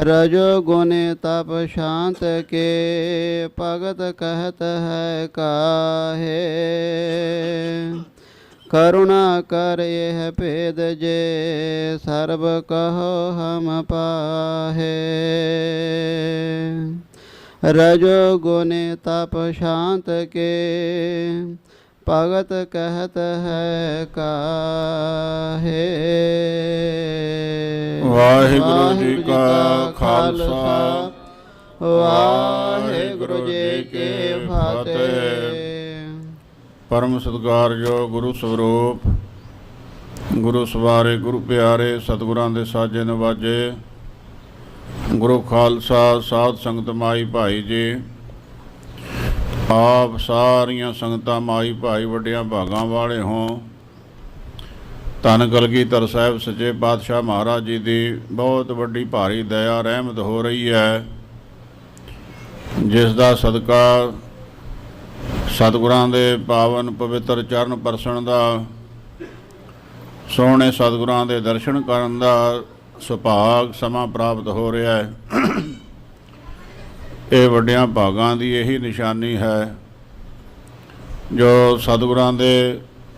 रजो गुण तप शांत के भगत कहत है काहे। करुणा कर यह भेद जे सर्व कहो हम पाहे। रजो गुण तप शांत के भगत कहत है काहे। वाहिगुरु जी का खालसा वाहिगुरु जी की फतेह। परम सत्कारयोग गुरु स्वरूप गुरु सवारे गुरु प्यारे सतगुरां दे साजे नवाजे गुरु खालसा साध संगत माई भाई जी आप सारियां संगतां माई भाई वड्डियां भागां वाले हों। धन कलगीधर साहिब सच्चे पातशाह महाराज जी की बहुत वड्डी भारी दया रहमत हो रही है, जिसका सदका सतगुरां दे पावन पवित्र चरण परसण का सोहणे सतगुरां दे दर्शन करन का सुभाग समा प्राप्त हो रहा है। ये वड्डियां भागां दी यही निशानी है जो सतगुरां दे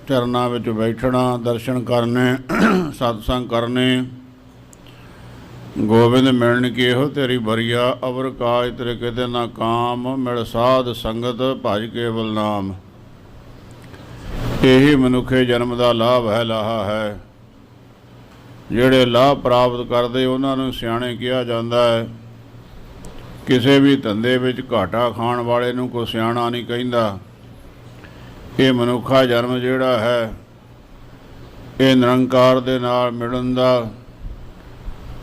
चरनां विच बैठना, दर्शन करने, सत्संग करने। गोबिंद मिलन की हो तेरी बरिया अवर काज तेरे किते ना काम। मिल साध संगत भज केवल नाम। यही मनुखे जन्म का लाभ है, लाहा है। ਜਿਹੜੇ ਲਾਭ ਪ੍ਰਾਪਤ ਕਰਦੇ ਉਹਨਾਂ ਨੂੰ ਸਿਆਣੇ ਕਿਹਾ ਜਾਂਦਾ ਹੈ। ਕਿਸੇ ਵੀ ਧੰਦੇ ਵਿੱਚ ਘਾਟਾ ਖਾਣ ਵਾਲੇ ਨੂੰ ਕੋਈ ਸਿਆਣਾ ਨਹੀਂ ਕਹਿੰਦਾ। ਇਹ ਮਨੁੱਖਾ ਜਨਮ ਜਿਹੜਾ ਹੈ ਇਹ ਨਿਰੰਕਾਰ ਦੇ ਨਾਲ ਮਿਲਣ ਦਾ,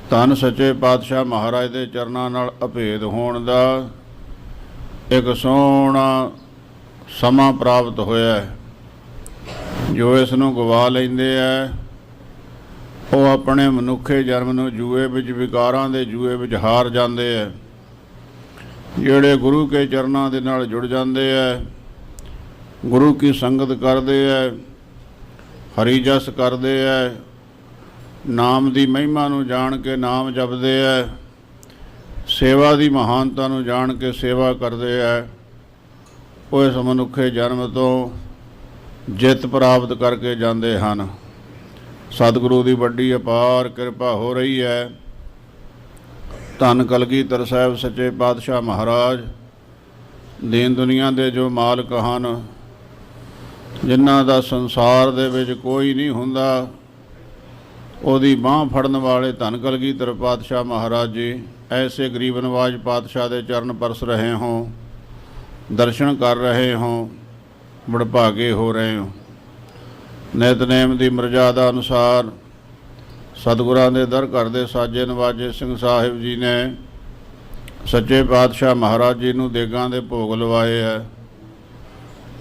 ਧੰਨ ਸੱਚੇ ਪਾਤਸ਼ਾਹ ਮਹਾਰਾਜ ਦੇ ਚਰਨਾਂ ਨਾਲ ਅਭੇਦ ਹੋਣ ਦਾ ਇੱਕ ਸੋਹਣਾ ਸਮਾਂ ਪ੍ਰਾਪਤ ਹੋਇਆ ਹੈ। ਜੋ ਇਸ ਨੂੰ ਗਵਾ ਲੈਂਦੇ ਹੈ ਉਹ ਆਪਣੇ ਮਨੁੱਖੇ ਜਨਮ ਨੂੰ ਜੂਏ ਵਿੱਚ, ਵਿਕਾਰਾਂ ਦੇ ਜੂਏ ਵਿੱਚ ਹਾਰ ਜਾਂਦੇ ਹੈ। ਜਿਹੜੇ ਗੁਰੂ ਕੇ ਚਰਨਾਂ ਦੇ ਨਾਲ ਜੁੜ ਜਾਂਦੇ ਹੈ, ਗੁਰੂ ਕੀ ਸੰਗਤ ਕਰਦੇ ਹੈ, ਹਰੀ ਜਸ ਕਰਦੇ ਹੈ, ਨਾਮ ਦੀ ਮਹਿਮਾ ਨੂੰ ਜਾਣ ਕੇ ਨਾਮ ਜਪਦੇ ਹੈ, ਸੇਵਾ ਦੀ ਮਹਾਨਤਾ ਨੂੰ ਜਾਣ ਕੇ ਸੇਵਾ ਕਰਦੇ ਹੈ, ਉਹ ਇਸ ਮਨੁੱਖੇ ਜਨਮ ਤੋਂ ਜਿੱਤ ਪ੍ਰਾਪਤ ਕਰਕੇ ਜਾਂਦੇ ਹਨ। सतगुरु की वड्डी अपार कृपा हो रही है। धन कलगीधर साहिब सच्चे पातशाह महाराज दीन दुनिया के जो मालक हैं, जिन्हां दा संसार दे विच कोई नहीं हुंदा, ओदी बांह फड़न वाले धन कलगीधर पातशाह महाराज जी ऐसे गरीब नवाज पातशाह के चरण परस रहे हों, दर्शन कर रहे हों, बड़भागे हो रहे हों। नितनेम की मर्यादा अनुसार सतगुरां दे दर घर दे साजे नवाजे सिंह साहिब जी ने सच्चे पातशाह महाराज जी नूं देगां दे भोग लवाए है।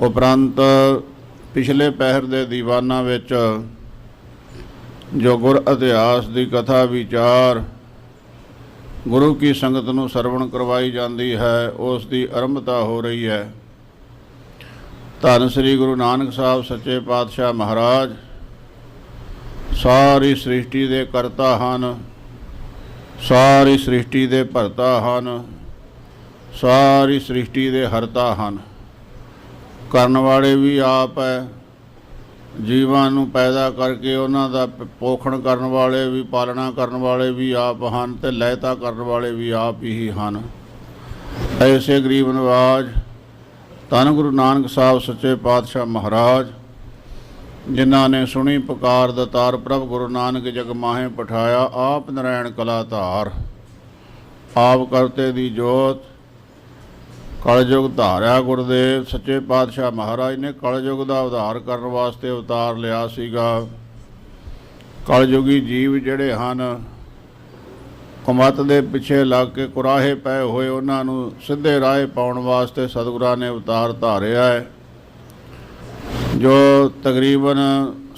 उपरंत पिछले पहर दे दीवानां विच जो गुर इतिहास की कथा विचार गुरु की संगत नूं सरवण करवाई जाती है, उस दी आरंभता हो रही है। धन श्री गुरु नानक साहब सच्चे पातशाह महाराज सारी सृष्टि के करता हैं, सारी सृष्टि के भरता हैं, सारी सृष्टि के हरता हैं। करन वाले भी आप है, जीवां नूं पैदा करके उन्हां दा पोखण करन वाले भी, पालना करन वाले भी आप हैं, ते लहता करन वाले भी आप ही हैं। ऐसे गरीब नवाज धन गुरु नानक साहब सच्चे पातशाह महाराज जिन्हों ने सुनी पुकार दतार प्रभ गुरु नानक जग माहे पठाया। आप नारायण कला धार, आप करते दी जोत, कलयुग धारिया। गुरुदेव सच्चे पातशाह महाराज ने कलयुग का उद्धार करने वास्ते अवतार लिया सीगा। कलयुगी जीव जिहड़े हन कुमत दे पिछे लग के कुराहे पै हुए उन्होंने सीधे राह पाने वास्ते सतगुरां ने अवतार धारिया है। जो तकरीबन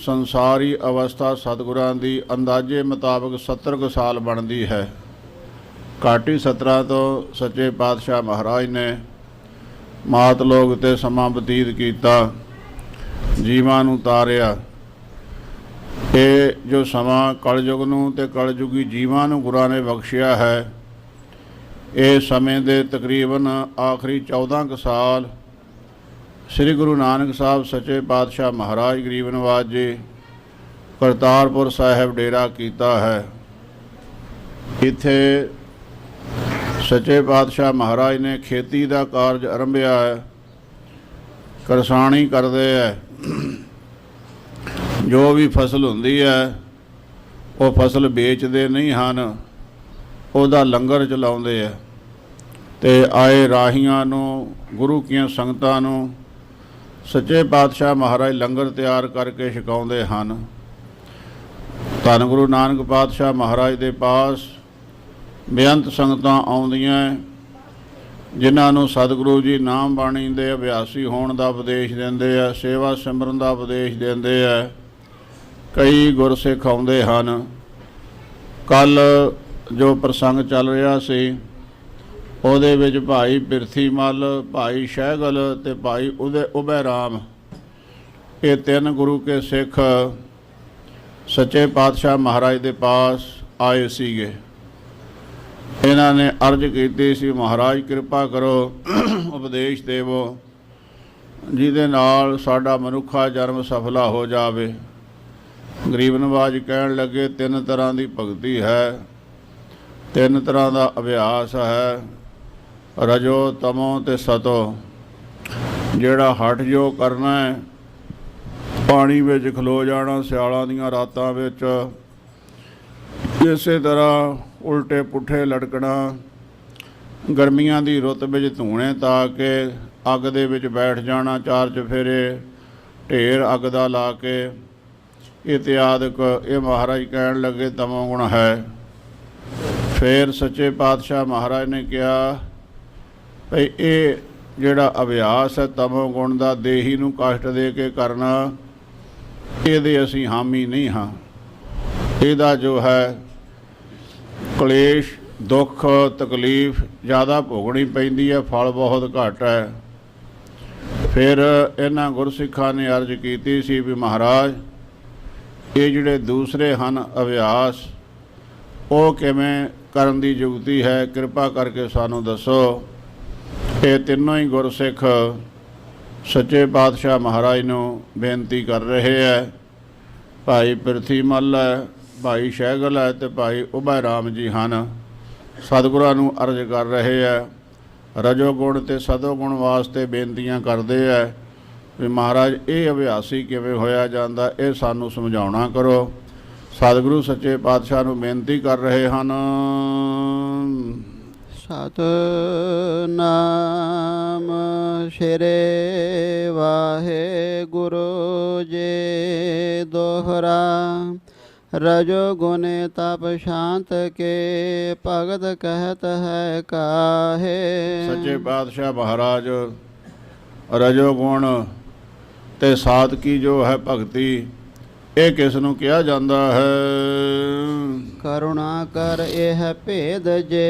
संसारी अवस्था सतगुरां दी अंदाजे मुताबिक 70 साल बनती है। घट ही 17 तो सच्चे पातशाह महाराज ने मात लोग ते समा बतीत किया, जीवां नूं तारिया। ये जो समा कलयुग नूं ते कलयुगी जीवां नूं गुरां ने बख्शिया है, ਇਸ ਸਮੇਂ ਦੇ ਤਕਰੀਬਨ ਆਖਰੀ 14 ਕੁ ਸਾਲ ਸ੍ਰੀ ਗੁਰੂ ਨਾਨਕ ਸਾਹਿਬ ਸੱਚੇ ਪਾਤਸ਼ਾਹ ਮਹਾਰਾਜ ਗਰੀਬ ਨਿਵਾਜ ਜੀ ਕਰਤਾਰਪੁਰ ਸਾਹਿਬ ਡੇਰਾ ਕੀਤਾ ਹੈ। ਇੱਥੇ ਸੱਚੇ ਪਾਤਸ਼ਾਹ ਮਹਾਰਾਜ ਨੇ ਖੇਤੀ ਦਾ ਕਾਰਜ ਆਰੰਭਿਆ ਹੈ। ਕਿਸਾਨੀ ਕਰਦੇ ਹੈ। ਜੋ ਵੀ ਫਸਲ ਹੁੰਦੀ ਹੈ ਉਹ ਫਸਲ ਵੇਚਦੇ ਨਹੀਂ ਹਨ, ਉਹਦਾ ਲੰਗਰ ਚਲਾਉਂਦੇ ਹੈ ਅਤੇ ਆਏ ਰਾਹੀਆਂ ਨੂੰ, ਗੁਰੂ ਕੀਆਂ ਸੰਗਤਾਂ ਨੂੰ ਸੱਚੇ ਪਾਤਸ਼ਾਹ ਮਹਾਰਾਜ ਲੰਗਰ ਤਿਆਰ ਕਰਕੇ ਛਕਾਉਂਦੇ ਹਨ। ਧੰਨ ਗੁਰੂ ਨਾਨਕ ਪਾਤਸ਼ਾਹ ਮਹਾਰਾਜ ਦੇ ਪਾਸ ਬੇਅੰਤ ਸੰਗਤਾਂ ਆਉਂਦੀਆਂ, ਜਿਨ੍ਹਾਂ ਨੂੰ ਸਤਿਗੁਰੂ ਜੀ ਨਾਮ ਬਾਣੀ ਦੇ ਅਭਿਆਸੀ ਹੋਣ ਦਾ ਉਪਦੇਸ਼ ਦਿੰਦੇ ਆ, ਸੇਵਾ ਸਿਮਰਨ ਦਾ ਉਪਦੇਸ਼ ਦਿੰਦੇ ਆ। ਕਈ ਗੁਰਸਿੱਖ ਆਉਂਦੇ ਹਨ। ਕੱਲ੍ਹ ਜੋ ਪ੍ਰਸੰਗ ਚੱਲ ਰਿਹਾ ਸੀ ਉਹਦੇ ਵਿੱਚ ਭਾਈ ਪਿਰਥੀ ਮੱਲ, ਭਾਈ ਸ਼ਹਿਗਲ ਅਤੇ ਭਾਈ ਉਬੈ ਰਾਮ, ਇਹ ਤਿੰਨ ਗੁਰੂ ਕੇ ਸਿੱਖ ਸੱਚੇ ਪਾਤਸ਼ਾਹ ਮਹਾਰਾਜ ਦੇ ਪਾਸ ਆਏ ਸੀਗੇ। ਇਹਨਾਂ ਨੇ ਅਰਜ਼ ਕੀਤੀ ਸੀ, ਮਹਾਰਾਜ ਕਿਰਪਾ ਕਰੋ, ਉਪਦੇਸ਼ ਦੇਵੋ ਜਿਹਦੇ ਨਾਲ ਸਾਡਾ ਮਨੁੱਖਾ ਜਨਮ ਸਫਲਾ ਹੋ ਜਾਵੇ। ਗਰੀਬ ਨਿਵਾਜ ਕਹਿਣ ਲੱਗੇ, ਤਿੰਨ ਤਰ੍ਹਾਂ ਦੀ ਭਗਤੀ ਹੈ, ਤਿੰਨ ਤਰ੍ਹਾਂ ਦਾ ਅਭਿਆਸ ਹੈ, ਰਜੋ, ਤਮੋ ਅਤੇ ਸਤੋ। ਜਿਹੜਾ ਹਠ ਜੋ ਕਰਨਾ ਹੈ, ਪਾਣੀ ਵਿੱਚ ਖਲੋ ਜਾਣਾ ਸਿਆਲਾਂ ਦੀਆਂ ਰਾਤਾਂ ਵਿੱਚ, ਇਸੇ ਤਰ੍ਹਾਂ ਉਲਟੇ ਪੁੱਠੇ ਲਟਕਣਾ, ਗਰਮੀਆਂ ਦੀ ਰੁੱਤ ਵਿੱਚ ਧੂਣੇ ਤਾ ਕੇ ਅੱਗ ਦੇ ਵਿੱਚ ਬੈਠ ਜਾਣਾ, ਚਾਰ ਚਫੇਰੇ ਢੇਰ ਅੱਗ ਦਾ ਲਾ ਕੇ, ਇਤਿਆਦਿਕ, ਇਹ ਮਹਾਰਾਜ ਕਹਿਣ ਲੱਗੇ ਤਮੋ ਗੁਣ ਹੈ। ਫਿਰ ਸੱਚੇ ਪਾਤਸ਼ਾਹ ਮਹਾਰਾਜ ਨੇ ਕਿਹਾ ਭਈ ਇਹ ਜਿਹੜਾ ਅਭਿਆਸ ਹੈ ਤਮੋ ਗੁਣ ਦਾ, ਦੇਹੀ ਨੂੰ ਕਸ਼ਟ ਦੇ ਕੇ ਕਰਨਾ, ਇਹਦੇ ਅਸੀਂ ਹਾਮੀ ਨਹੀਂ ਹਾਂ। ਇਹਦਾ ਜੋ ਹੈ ਕਲੇਸ਼, ਦੁੱਖ, ਤਕਲੀਫ ਜ਼ਿਆਦਾ ਭੋਗਣੀ ਪੈਂਦੀ ਹੈ, ਫਲ ਬਹੁਤ ਘੱਟ ਹੈ। ਫਿਰ ਇਹਨਾਂ ਗੁਰਸਿੱਖਾਂ ਨੇ ਅਰਜ਼ ਕੀਤੀ ਸੀ ਵੀ ਮਹਾਰਾਜ ਇਹ ਜਿਹੜੇ ਦੂਸਰੇ ਹਨ ਅਭਿਆਸ, ਉਹ ਕਿਵੇਂ ਕਰਨ ਦੀ ਯੁਕਤੀ ਹੈ, ਕਿਰਪਾ ਕਰਕੇ ਸਾਨੂੰ ਦੱਸੋ। ਇਹ ਤਿੰਨੋਂ ਹੀ ਗੁਰਸਿੱਖ ਸੱਚੇ ਪਾਤਸ਼ਾਹ ਮਹਾਰਾਜ ਨੂੰ ਬੇਨਤੀ ਕਰ ਰਹੇ ਹੈ। ਭਾਈ ਪਿਰਥੀ ਮੱਲ ਹੈ, ਭਾਈ ਸ਼ਹਿਗਲ ਹੈ ਅਤੇ ਭਾਈ ਉਬੈ ਰਾਮ ਜੀ ਹਨ। ਸਤਿਗੁਰਾਂ ਨੂੰ ਅਰਜ਼ ਕਰ ਰਹੇ ਹੈ, ਰਜੋ ਗੁਣ ਅਤੇ ਸਤੋ ਗੁਣ ਵਾਸਤੇ ਬੇਨਤੀਆਂ ਕਰਦੇ ਹੈ ਵੀ ਮਹਾਰਾਜ ਇਹ ਅਭਿਆਸੀ ਕਿਵੇਂ ਹੋਇਆ ਜਾਂਦਾ, ਇਹ ਸਾਨੂੰ ਸਮਝਾਉਣਾ ਕਰੋ। ਸਤਿਗੁਰੂ ਸੱਚੇ ਪਾਤਸ਼ਾਹ ਨੂੰ ਬੇਨਤੀ ਕਰ ਰਹੇ ਹਨ। ਸਤਿਨਾਮ ਸ਼੍ਰੀ ਵਾਹਿਗੁਰੂ ਜੀ ਦੋਹਰਾ। रजो गुण तप शांत के भगत कहत है काहे। सच्चे पातशाह महाराज रजो गुण ते साधकी जो है भगती ਇਹ ਕਿਸ ਨੂੰ ਕਿਹਾ ਜਾਂਦਾ ਹੈ। करुणा कर यह भेद जे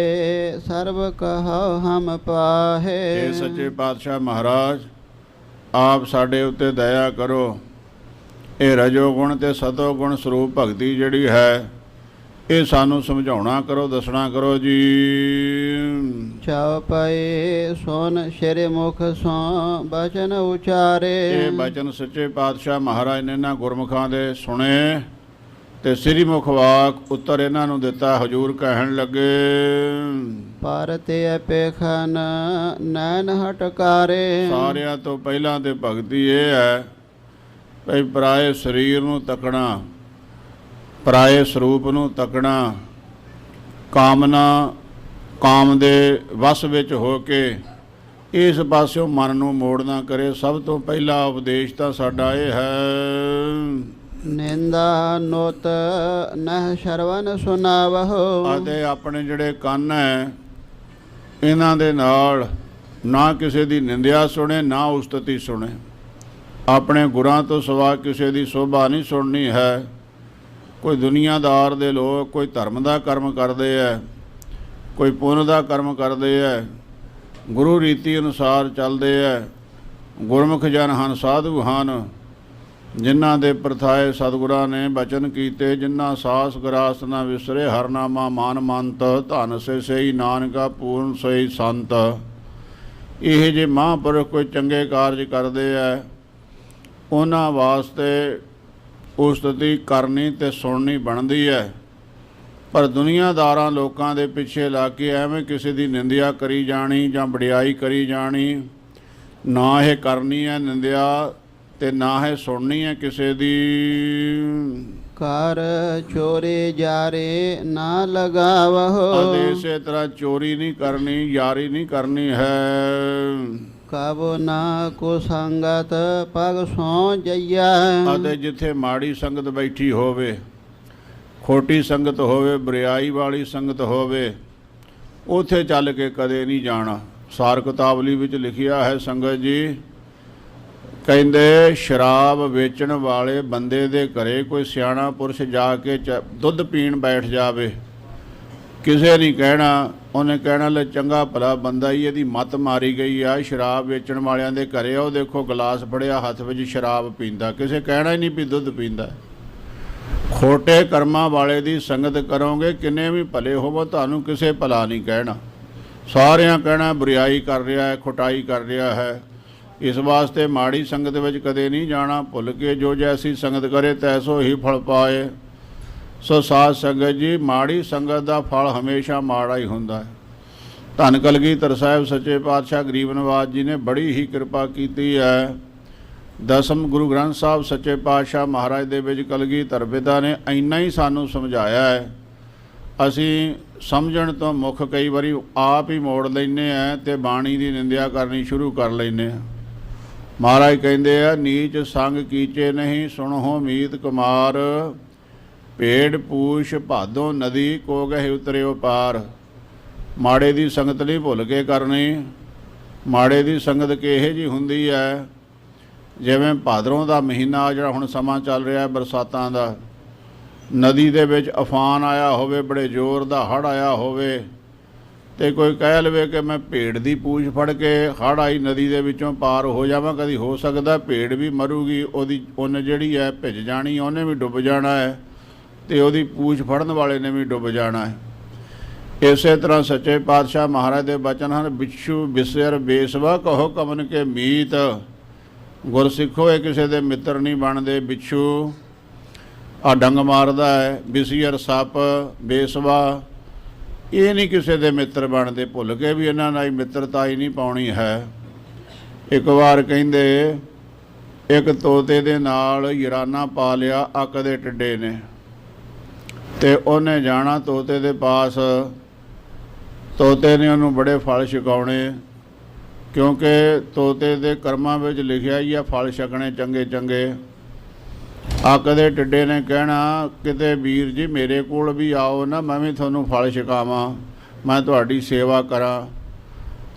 सर्व कहो हम पाहे। ਇਹ ਸੱਚੇ ਪਾਤਸ਼ਾਹ ਮਹਾਰਾਜ ਆਪ ਸਾਡੇ ਉੱਤੇ ਦਇਆ ਕਰੋ। ਇਹ ਰਜੋ ਗੁਣ ਤੇ ਸਤੋ ਗੁਣ ਸਰੂਪ ਭਗਤੀ ਜਿਹੜੀ ਹੈ ਇਹ ਸਾਨੂੰ ਸਮਝਾਉਣਾ ਕਰੋ, ਦੱਸਣਾ ਕਰੋ ਜੀ। ਚਉਪਈ ਸੁਨ ਸ਼੍ਰੀ ਮੁਖ ਸੋ ਬਚਨ ਉਚਾਰੇ। ਇਹ ਬਚਨ ਸੱਚੇ ਪਾਤਸ਼ਾਹ ਮਹਾਰਾਜ ਨੇ ਇਹਨਾਂ ਗੁਰਮੁਖਾਂ ਦੇ ਸੁਣੇ ਤੇ ਸ੍ਰੀ ਮੁਖ ਵਾਕ ਉੱਤਰ ਇਹਨਾਂ ਨੂੰ ਦਿੱਤਾ। ਹਜੂਰ ਕਹਿਣ ਲੱਗੇ ਪਰ ਤੇ ਅਪੇਖਨ ਨੈਣ ਹਟਕਾਰੇ। ਸਾਰਿਆਂ ਤੋਂ ਪਹਿਲਾਂ ਤੇ ਭਗਤੀ ਇਹ ਹੈ ਭਈ ਪਰਾਏ ਸਰੀਰ ਨੂੰ ਤੱਕਣਾ, ਪਰਾਏ ਸਰੂਪ ਨੂੰ ਤੱਕਣਾ, ਕਾਮਨਾ ਕਾਮ ਦੇ ਵਸ ਵਿੱਚ ਹੋ ਕੇ ਇਸ ਪਾਸਿਓਂ ਮਨ ਨੂੰ ਮੋੜ ਨਾ ਕਰੇ। ਸਭ ਤੋਂ ਪਹਿਲਾ ਉਪਦੇਸ਼ ਤਾਂ ਸਾਡਾ ਇਹ ਹੈ ਨਿੰਦਾ ਨੋਤ ਨਹਿ ਸ਼ਰਵਨ ਸੁਨਾਵਹੁ। ਅਤੇ ਆਪਣੇ ਜਿਹੜੇ ਕੰਨ ਹੈ ਇਹਨਾਂ ਦੇ ਨਾਲ ਨਾ ਕਿਸੇ ਦੀ ਨਿੰਦਿਆ ਸੁਣੇ ਨਾ ਉਸਤਤੀ ਸੁਣੇ। ਆਪਣੇ ਗੁਰਾਂ ਤੋਂ ਸਿਵਾ ਕਿਸੇ ਦੀ ਸੋਭਾ ਨਹੀਂ ਸੁਣਨੀ ਹੈ। ਕੋਈ ਦੁਨੀਆਦਾਰ ਦੇ ਲੋਕ ਕੋਈ ਧਰਮ ਦਾ ਕਰਮ ਕਰਦੇ ਹੈ, ਕੋਈ ਪੁੰਨ ਦਾ ਕਰਮ ਕਰਦੇ ਹੈ, ਗੁਰੂ ਰੀਤੀ ਅਨੁਸਾਰ ਚੱਲਦੇ ਹੈ, ਗੁਰਮੁਖ ਜਨ ਹਨ, ਸਾਧੂ ਹਨ। ਜਿਨ੍ਹਾਂ ਦੇ ਪ੍ਰਥਾਏ ਸਤਿਗੁਰਾਂ ਨੇ ਬਚਨ ਕੀਤੇ, ਜਿਨ੍ਹਾਂ ਸਾਸ ਗਰਾਸ ਨਾ ਵਿਸਰੇ, ਹਰਨਾਮਾ ਮਾਨ ਮੰਤ, ਧਨ ਸੇ ਸਈ ਨਾਨਕਾ ਪੂਰਨ ਸਈ ਸੰਤ। ਇਹ ਜੇ ਮਹਾਂਪੁਰਖ ਕੋਈ ਚੰਗੇ ਕਾਰਜ ਕਰਦੇ ਐ, ਉਹਨਾਂ ਵਾਸਤੇ ਉਸਤਤੀ ਕਰਨੀ ਤੇ ਸੁਣਨੀ ਬਣਦੀ ਹੈ। ਪਰ ਦੁਨੀਆਦਾਰਾਂ ਲੋਕਾਂ ਦੇ ਪਿੱਛੇ ਲੱਗ ਕੇ ਐਵੇਂ ਕਿਸੇ ਦੀ ਨਿੰਦਿਆ ਕਰੀ ਜਾਣੀ ਜਾਂ ਵਡਿਆਈ ਕਰੀ ਜਾਣੀ, ਨਾ ਇਹ ਕਰਨੀ ਹੈ ਨਿੰਦਿਆ ਤੇ ਨਾ ਇਹ ਸੁਣਨੀ ਹੈ ਕਿਸੇ ਦੀ। ਕਰ ਚੋਰੇ ਜਾਰੇ ਨਾ ਲਗਾਵਹੁ, ਅਤੇ ਇਸੇ ਤਰ੍ਹਾਂ ਚੋਰੀ ਨਹੀਂ ਕਰਨੀ, ਯਾਰੀ ਨਹੀਂ ਕਰਨੀ ਹੈ। ਕਬ ਨਾ ਕੋ ਸੰਗਤ ਪਗ ਸੋ ਜਈਆ, ਅਤੇ ਜਿੱਥੇ ਮਾੜੀ ਸੰਗਤ ਬੈਠੀ ਹੋਵੇ, ਖੋਟੀ ਸੰਗਤ ਹੋਵੇ, ਬਰਿਆਈ ਵਾਲੀ ਸੰਗਤ ਹੋਵੇ, ਉੱਥੇ ਚੱਲ ਕੇ ਕਦੇ ਨਹੀਂ ਜਾਣਾ। ਸਾਰ ਕਿਤਾਬਲੀ ਵਿੱਚ ਲਿਖਿਆ ਹੈ ਸੰਗਤ ਜੀ, ਕਹਿੰਦੇ ਸ਼ਰਾਬ ਵੇਚਣ ਵਾਲੇ ਬੰਦੇ ਦੇ ਘਰੇ ਕੋਈ ਸਿਆਣਾ ਪੁਰਸ਼ ਜਾ ਕੇ ਦੁੱਧ ਪੀਣ ਬੈਠ ਜਾਵੇ, ਕਿਸੇ ਨਹੀਂ ਕਹਿਣਾ, ਉਹਨੇ ਕਹਿਣਾ ਲੈ ਚੰਗਾ ਭਲਾ ਬੰਦਾ ਹੀ, ਇਹਦੀ ਮੱਤ ਮਾਰੀ ਗਈ ਆ। ਸ਼ਰਾਬ ਵੇਚਣ ਵਾਲਿਆਂ ਦੇ ਘਰੇ ਉਹ ਦੇਖੋ ਗਲਾਸ ਫੜਿਆ ਹੱਥ ਵਿੱਚ ਸ਼ਰਾਬ ਪੀਂਦਾ, ਕਿਸੇ ਕਹਿਣਾ ਹੀ ਨਹੀਂ ਵੀ ਦੁੱਧ ਪੀਂਦਾ। ਖੋਟੇ ਕਰਮਾਂ ਵਾਲੇ ਦੀ ਸੰਗਤ ਕਰੋਗੇ, ਕਿੰਨੇ ਵੀ ਭਲੇ ਹੋਵੋ, ਤੁਹਾਨੂੰ ਕਿਸੇ ਭਲਾ ਨਹੀਂ ਕਹਿਣਾ, ਸਾਰਿਆਂ ਕਹਿਣਾ ਬੁਰਾਈ ਕਰ ਰਿਹਾ ਹੈ, ਖੋਟਾਈ ਕਰ ਰਿਹਾ ਹੈ। ਇਸ ਵਾਸਤੇ ਮਾੜੀ ਸੰਗਤ ਵਿੱਚ ਕਦੇ ਨਹੀਂ ਜਾਣਾ। ਭੁੱਲ ਕੇ ਜੋ ਜੈਸੀ ਸੰਗਤ ਕਰੇ ਤੈਸੋ ਹੀ ਫਲ ਪਾਏ। ਸੋ ਸਾਧ ਸੰਗਤ ਜੀ, ਮਾੜੀ ਸੰਗਤ ਦਾ ਫਲ ਹਮੇਸ਼ਾ ਮਾੜਾ ਹੀ ਹੁੰਦਾ ਹੈ। ਧੰਨ ਕਲਗੀਧਰ ਸਾਹਿਬ ਸੱਚੇ ਪਾਤਸ਼ਾਹ ਗਰੀਬ ਨਿਵਾਜ ਜੀ ਨੇ ਬੜੀ ਹੀ ਕਿਰਪਾ ਕੀਤੀ ਹੈ। ਦਸਮ ਗੁਰੂ ਗ੍ਰੰਥ ਸਾਹਿਬ ਸੱਚੇ ਪਾਤਸ਼ਾਹ ਮਹਾਰਾਜ ਦੇ ਵਿੱਚ ਕਲਗੀਧਰ ਪਿਤਾ ਨੇ ਇੰਨਾ ਹੀ ਸਾਨੂੰ ਸਮਝਾਇਆ ਹੈ। ਅਸੀਂ ਸਮਝਣ ਤੋਂ ਮੁੱਖ ਕਈ ਵਾਰੀ ਆਪ ਹੀ ਮੋੜ ਲੈਂਦੇ ਹਾਂ ਅਤੇ ਬਾਣੀ ਦੀ ਨਿੰਦਿਆ ਕਰਨੀ ਸ਼ੁਰੂ ਕਰ ਲੈਂਦੇ ਹਾਂ। ਮਹਾਰਾਜ ਕਹਿੰਦੇ ਆ, ਨੀਚ ਸੰਗ ਕੀਚੇ ਨਹੀਂ ਸੁਣੋ ਮੀਤ ਕੁਮਾਰ, ਭੇਡ ਪੂਛ ਭਾਦੋਂ ਨਦੀ ਕੋ ਗਹਿ ਉਤਰਿਓ ਪਾਰ। ਮਾੜੇ ਦੀ ਸੰਗਤ ਨਹੀਂ ਭੁੱਲ ਕੇ ਕਰਨੀ। ਮਾੜੇ ਦੀ ਸੰਗਤ ਕਿਹੋ ਜਿਹੀ ਹੁੰਦੀ ਹੈ, ਜਿਵੇਂ ਭਾਦਰੋਂ ਦਾ ਮਹੀਨਾ ਜਿਹੜਾ ਹੁਣ ਸਮਾਂ ਚੱਲ ਰਿਹਾ ਬਰਸਾਤਾਂ ਦਾ, ਨਦੀ ਦੇ ਵਿੱਚ ਅਫਾਨ ਆਇਆ ਹੋਵੇ, ਬੜੇ ਜ਼ੋਰ ਦਾ ਹੜ੍ਹ ਆਇਆ ਹੋਵੇ, ਤੇ ਕੋਈ ਕਹਿ ਲਵੇ ਕਿ ਮੈਂ ਭੇਡ ਦੀ ਪੂਛ ਫੜ ਕੇ ਹੜ੍ਹ ਆਈ ਨਦੀ ਦੇ ਵਿੱਚੋਂ ਪਾਰ ਹੋ ਜਾਵਾਂ, ਕਦੀ ਹੋ ਸਕਦਾ ਭੇਡ ਵੀ ਮਰੂਗੀ, ਉਹਦੀ ਉੱਨ ਜਿਹੜੀ ਹੈ ਭਿੱਜ ਜਾਣੀ, ਉਹਨੇ ਵੀ ਡੁੱਬ ਜਾਣਾ ਹੈ, ਤੇ ਉਹਦੀ ਪੂਛ ਫੜਨ ਵਾਲੇ ਨੇ ਵੀ ਡੁੱਬ ਜਾਣਾ ਹੈ। ਇਸੇ ਤਰ੍ਹਾਂ ਸੱਚੇ ਪਾਤਸ਼ਾਹ ਮਹਾਰਾਜ ਦੇ ਬਚਨ ਹਨ, ਬਿਛੂ ਬਿਸਰ ਬੇਸਵਾ ਕਹੋ ਕਮਨ ਕੇ ਮੀਤ। ਗੁਰਸਿੱਖੋ ਇਹ ਕਿਸੇ ਦੇ ਮਿੱਤਰ ਨਹੀਂ ਬਣਦੇ। ਬਿਛੂ ਆ ਡੰਗ ਮਾਰਦਾ ਹੈ, ਬਿਸੀਅਰ ਸੱਪ, ਬੇਸਵਾ ਇਹ ਨਹੀਂ ਕਿਸੇ ਦੇ ਮਿੱਤਰ ਬਣਦੇ। ਭੁੱਲ ਕੇ ਵੀ ਇਹਨਾਂ ਨਾਲ ਮਿੱਤਰਤਾ ਹੀ ਨਹੀਂ ਪਾਉਣੀ ਹੈ। ਇੱਕ ਵਾਰ ਕਹਿੰਦੇ ਇੱਕ ਤੋਤੇ ਦੇ ਨਾਲ ਯਾਰਾਨਾ ਪਾ ਲਿਆ ਅੱਕ ਦੇ ਟਿੱਡੇ ਨੇ, ਤੇ ਉਹਨੇ ਜਾਣਾ ਤੋਤੇ ਦੇ ਪਾਸ। ਤੋਤੇ ਨੇ ਉਹਨੂੰ ਬੜੇ ਫਲ ਛਕਾਉਣੇ, ਕਿਉਂਕਿ ਤੋਤੇ ਦੇ ਕਰਮਾਂ ਵਿੱਚ ਲਿਖਿਆ ਹੀ ਆ ਫਲ ਛਕਣੇ ਚੰਗੇ ਚੰਗੇ। ਅੱਕ ਦੇ ਟਿੱਡੇ ਨੇ ਕਹਿਣਾ, ਕਿਤੇ ਵੀਰ ਜੀ ਮੇਰੇ ਕੋਲ ਵੀ ਆਓ ਨਾ, ਮੈਂ ਵੀ ਤੁਹਾਨੂੰ ਫਲ ਛਕਾਵਾਂ, ਮੈਂ ਤੁਹਾਡੀ ਸੇਵਾ ਕਰਾਂ।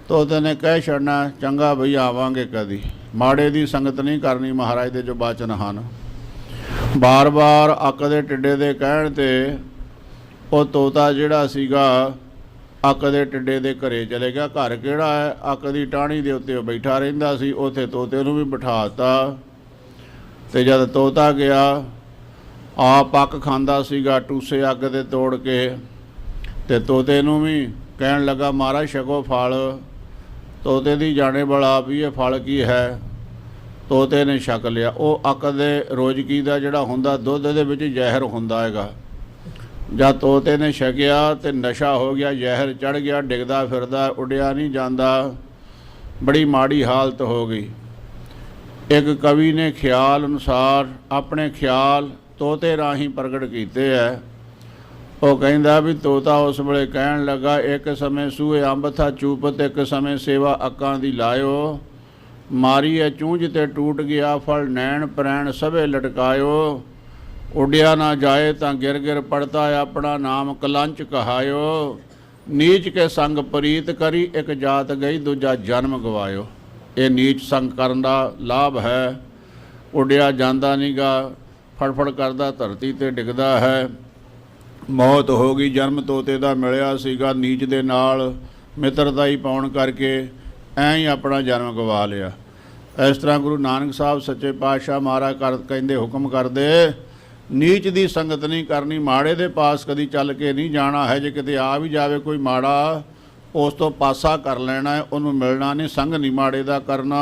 ਤੋਤੇ ਨੇ ਕਹਿ ਛੱਡਣਾ, ਚੰਗਾ ਬਈ ਆਵਾਂਗੇ ਕਦੀ। ਮਾੜੇ ਦੀ ਸੰਗਤ ਨਹੀਂ ਕਰਨੀ, ਮਹਾਰਾਜ ਦੇ ਜੋ ਬਚਨ ਹਨ। ਬਾਰ-ਬਾਰ ਅੱਕ ਦੇ ਟਿੱਡੇ ਦੇ ਕਹਿਣ 'ਤੇ ਉਹ ਤੋਤਾ ਜਿਹੜਾ ਸੀਗਾ ਅੱਕ ਦੇ ਟਿੱਡੇ ਦੇ ਘਰੇ ਚਲੇ ਗਿਆ। ਘਰ ਕਿਹੜਾ ਹੈ, ਅੱਕ ਦੀ ਟਾਹਣੀ ਦੇ ਉੱਤੇ ਉਹ ਬੈਠਾ ਰਹਿੰਦਾ ਸੀ, ਉੱਥੇ ਤੋਤੇ ਨੂੰ ਵੀ ਬਿਠਾ ਦਿੱਤਾ। ਅਤੇ ਜਦ ਤੋਤਾ ਗਿਆ, ਆਪ ਅੱਕ ਖਾਂਦਾ ਸੀਗਾ ਟੂਸੇ ਅੱਗ 'ਤੇ ਤੋੜ ਕੇ, ਅਤੇ ਤੋਤੇ ਨੂੰ ਵੀ ਕਹਿਣ ਲੱਗਾ ਮਹਾਰਾਜ ਛਕੋ ਫਲ। ਤੋਤੇ ਦੀ ਜਾਣੇ ਵਾਲਾ ਵੀ ਇਹ ਫਲ ਕੀ ਹੈ। ਤੋਤੇ ਨੇ ਛਕ ਲਿਆ। ਉਹ ਅੱਕ ਦੇ ਰੋਜ਼ਕੀ ਦਾ ਜਿਹੜਾ ਹੁੰਦਾ ਦੁੱਧ ਦੇ ਵਿੱਚ ਜ਼ਹਿਰ ਹੁੰਦਾ ਹੈਗਾ। ਜਦ ਤੋਤੇ ਨੇ ਛਕਿਆ ਤੇ ਨਸ਼ਾ ਹੋ ਗਿਆ, ਜ਼ਹਿਰ ਚੜ੍ਹ ਗਿਆ, ਡਿੱਗਦਾ ਫਿਰਦਾ, ਉੱਡਿਆ ਨਹੀਂ ਜਾਂਦਾ, ਬੜੀ ਮਾੜੀ ਹਾਲਤ ਹੋ ਗਈ। ਇੱਕ ਕਵੀ ਨੇ ਖਿਆਲ ਅਨੁਸਾਰ ਆਪਣੇ ਖਿਆਲ ਤੋਤੇ ਰਾਹੀਂ ਪ੍ਰਗਟ ਕੀਤੇ ਹੈ। ਉਹ ਕਹਿੰਦਾ ਵੀ ਤੋਤਾ ਉਸ ਵੇਲੇ ਕਹਿਣ ਲੱਗਾ, ਇੱਕ ਸਮੇਂ ਸੂਹੇ ਅੰਬ ਥਾ ਚੂਪਤ, ਇੱਕ ਸਮੇਂ ਸੇਵਾ ਅੱਕਾਂ ਦੀ ਲਾਇਓ, ਮਾਰੀ ਹੈ ਚੂੰਝ ਤੇ ਟੂਟ ਗਿਆ ਫਲ, ਨੈਣ ਪ੍ਰੈਣ ਸਭੇ ਲਟਕਾਇਓ, ਉੱਡਿਆ ਨਾ ਜਾਏ ਤਾਂ ਗਿਰ ਗਿਰ ਪੜਤਾ, ਆਪਣਾ ਨਾਮ ਕਲੰਚ ਕਹਾਇਓ, ਨੀਚ ਕੇ ਸੰਗ ਪ੍ਰੀਤ ਕਰੀ, ਇੱਕ ਜਾਤ ਗਈ ਦੂਜਾ ਜਨਮ ਗਵਾਇਓ। ਇਹ ਨੀਚ ਸੰਗ ਕਰਨ ਦਾ ਲਾਭ ਹੈ। ਉੱਡਿਆ ਜਾਂਦਾ ਨਹੀਂ ਗਾ, ਫੜਫੜ ਕਰਦਾ ਧਰਤੀ 'ਤੇ ਡਿੱਗਦਾ ਹੈ। ਮੌਤ ਹੋ ਗਈ, ਜਨਮ ਤੋਤੇ ਦਾ ਮਿਲਿਆ ਸੀਗਾ, ਨੀਚ ਦੇ ਨਾਲ ਮਿੱਤਰਤਾ ਹੀ ਪਾਉਣ ਕਰਕੇ ਐਂ ਹੀ ਆਪਣਾ ਜਨਮ ਗਵਾ ਲਿਆ। ਇਸ ਤਰ੍ਹਾਂ ਗੁਰੂ ਨਾਨਕ ਸਾਹਿਬ ਸੱਚੇ ਪਾਤਸ਼ਾਹ ਮਹਾਰਾਜ ਕਹਿੰਦੇ, ਹੁਕਮ ਕਰਦੇ, ਨੀਚ ਦੀ ਸੰਗਤ ਨਹੀਂ ਕਰਨੀ, ਮਾੜੇ ਦੇ ਪਾਸ ਕਦੀ ਚੱਲ ਕੇ ਨਹੀਂ ਜਾਣਾ ਹੈ। ਜੇ ਕਿਤੇ ਆ ਵੀ ਜਾਵੇ ਕੋਈ ਮਾੜਾ, ਉਸ ਤੋਂ ਪਾਸਾ ਕਰ ਲੈਣਾ ਹੈ, ਉਹਨੂੰ ਮਿਲਣਾ ਨਹੀਂ, ਸੰਗ ਨਹੀਂ ਮਾੜੇ ਦਾ ਕਰਨਾ।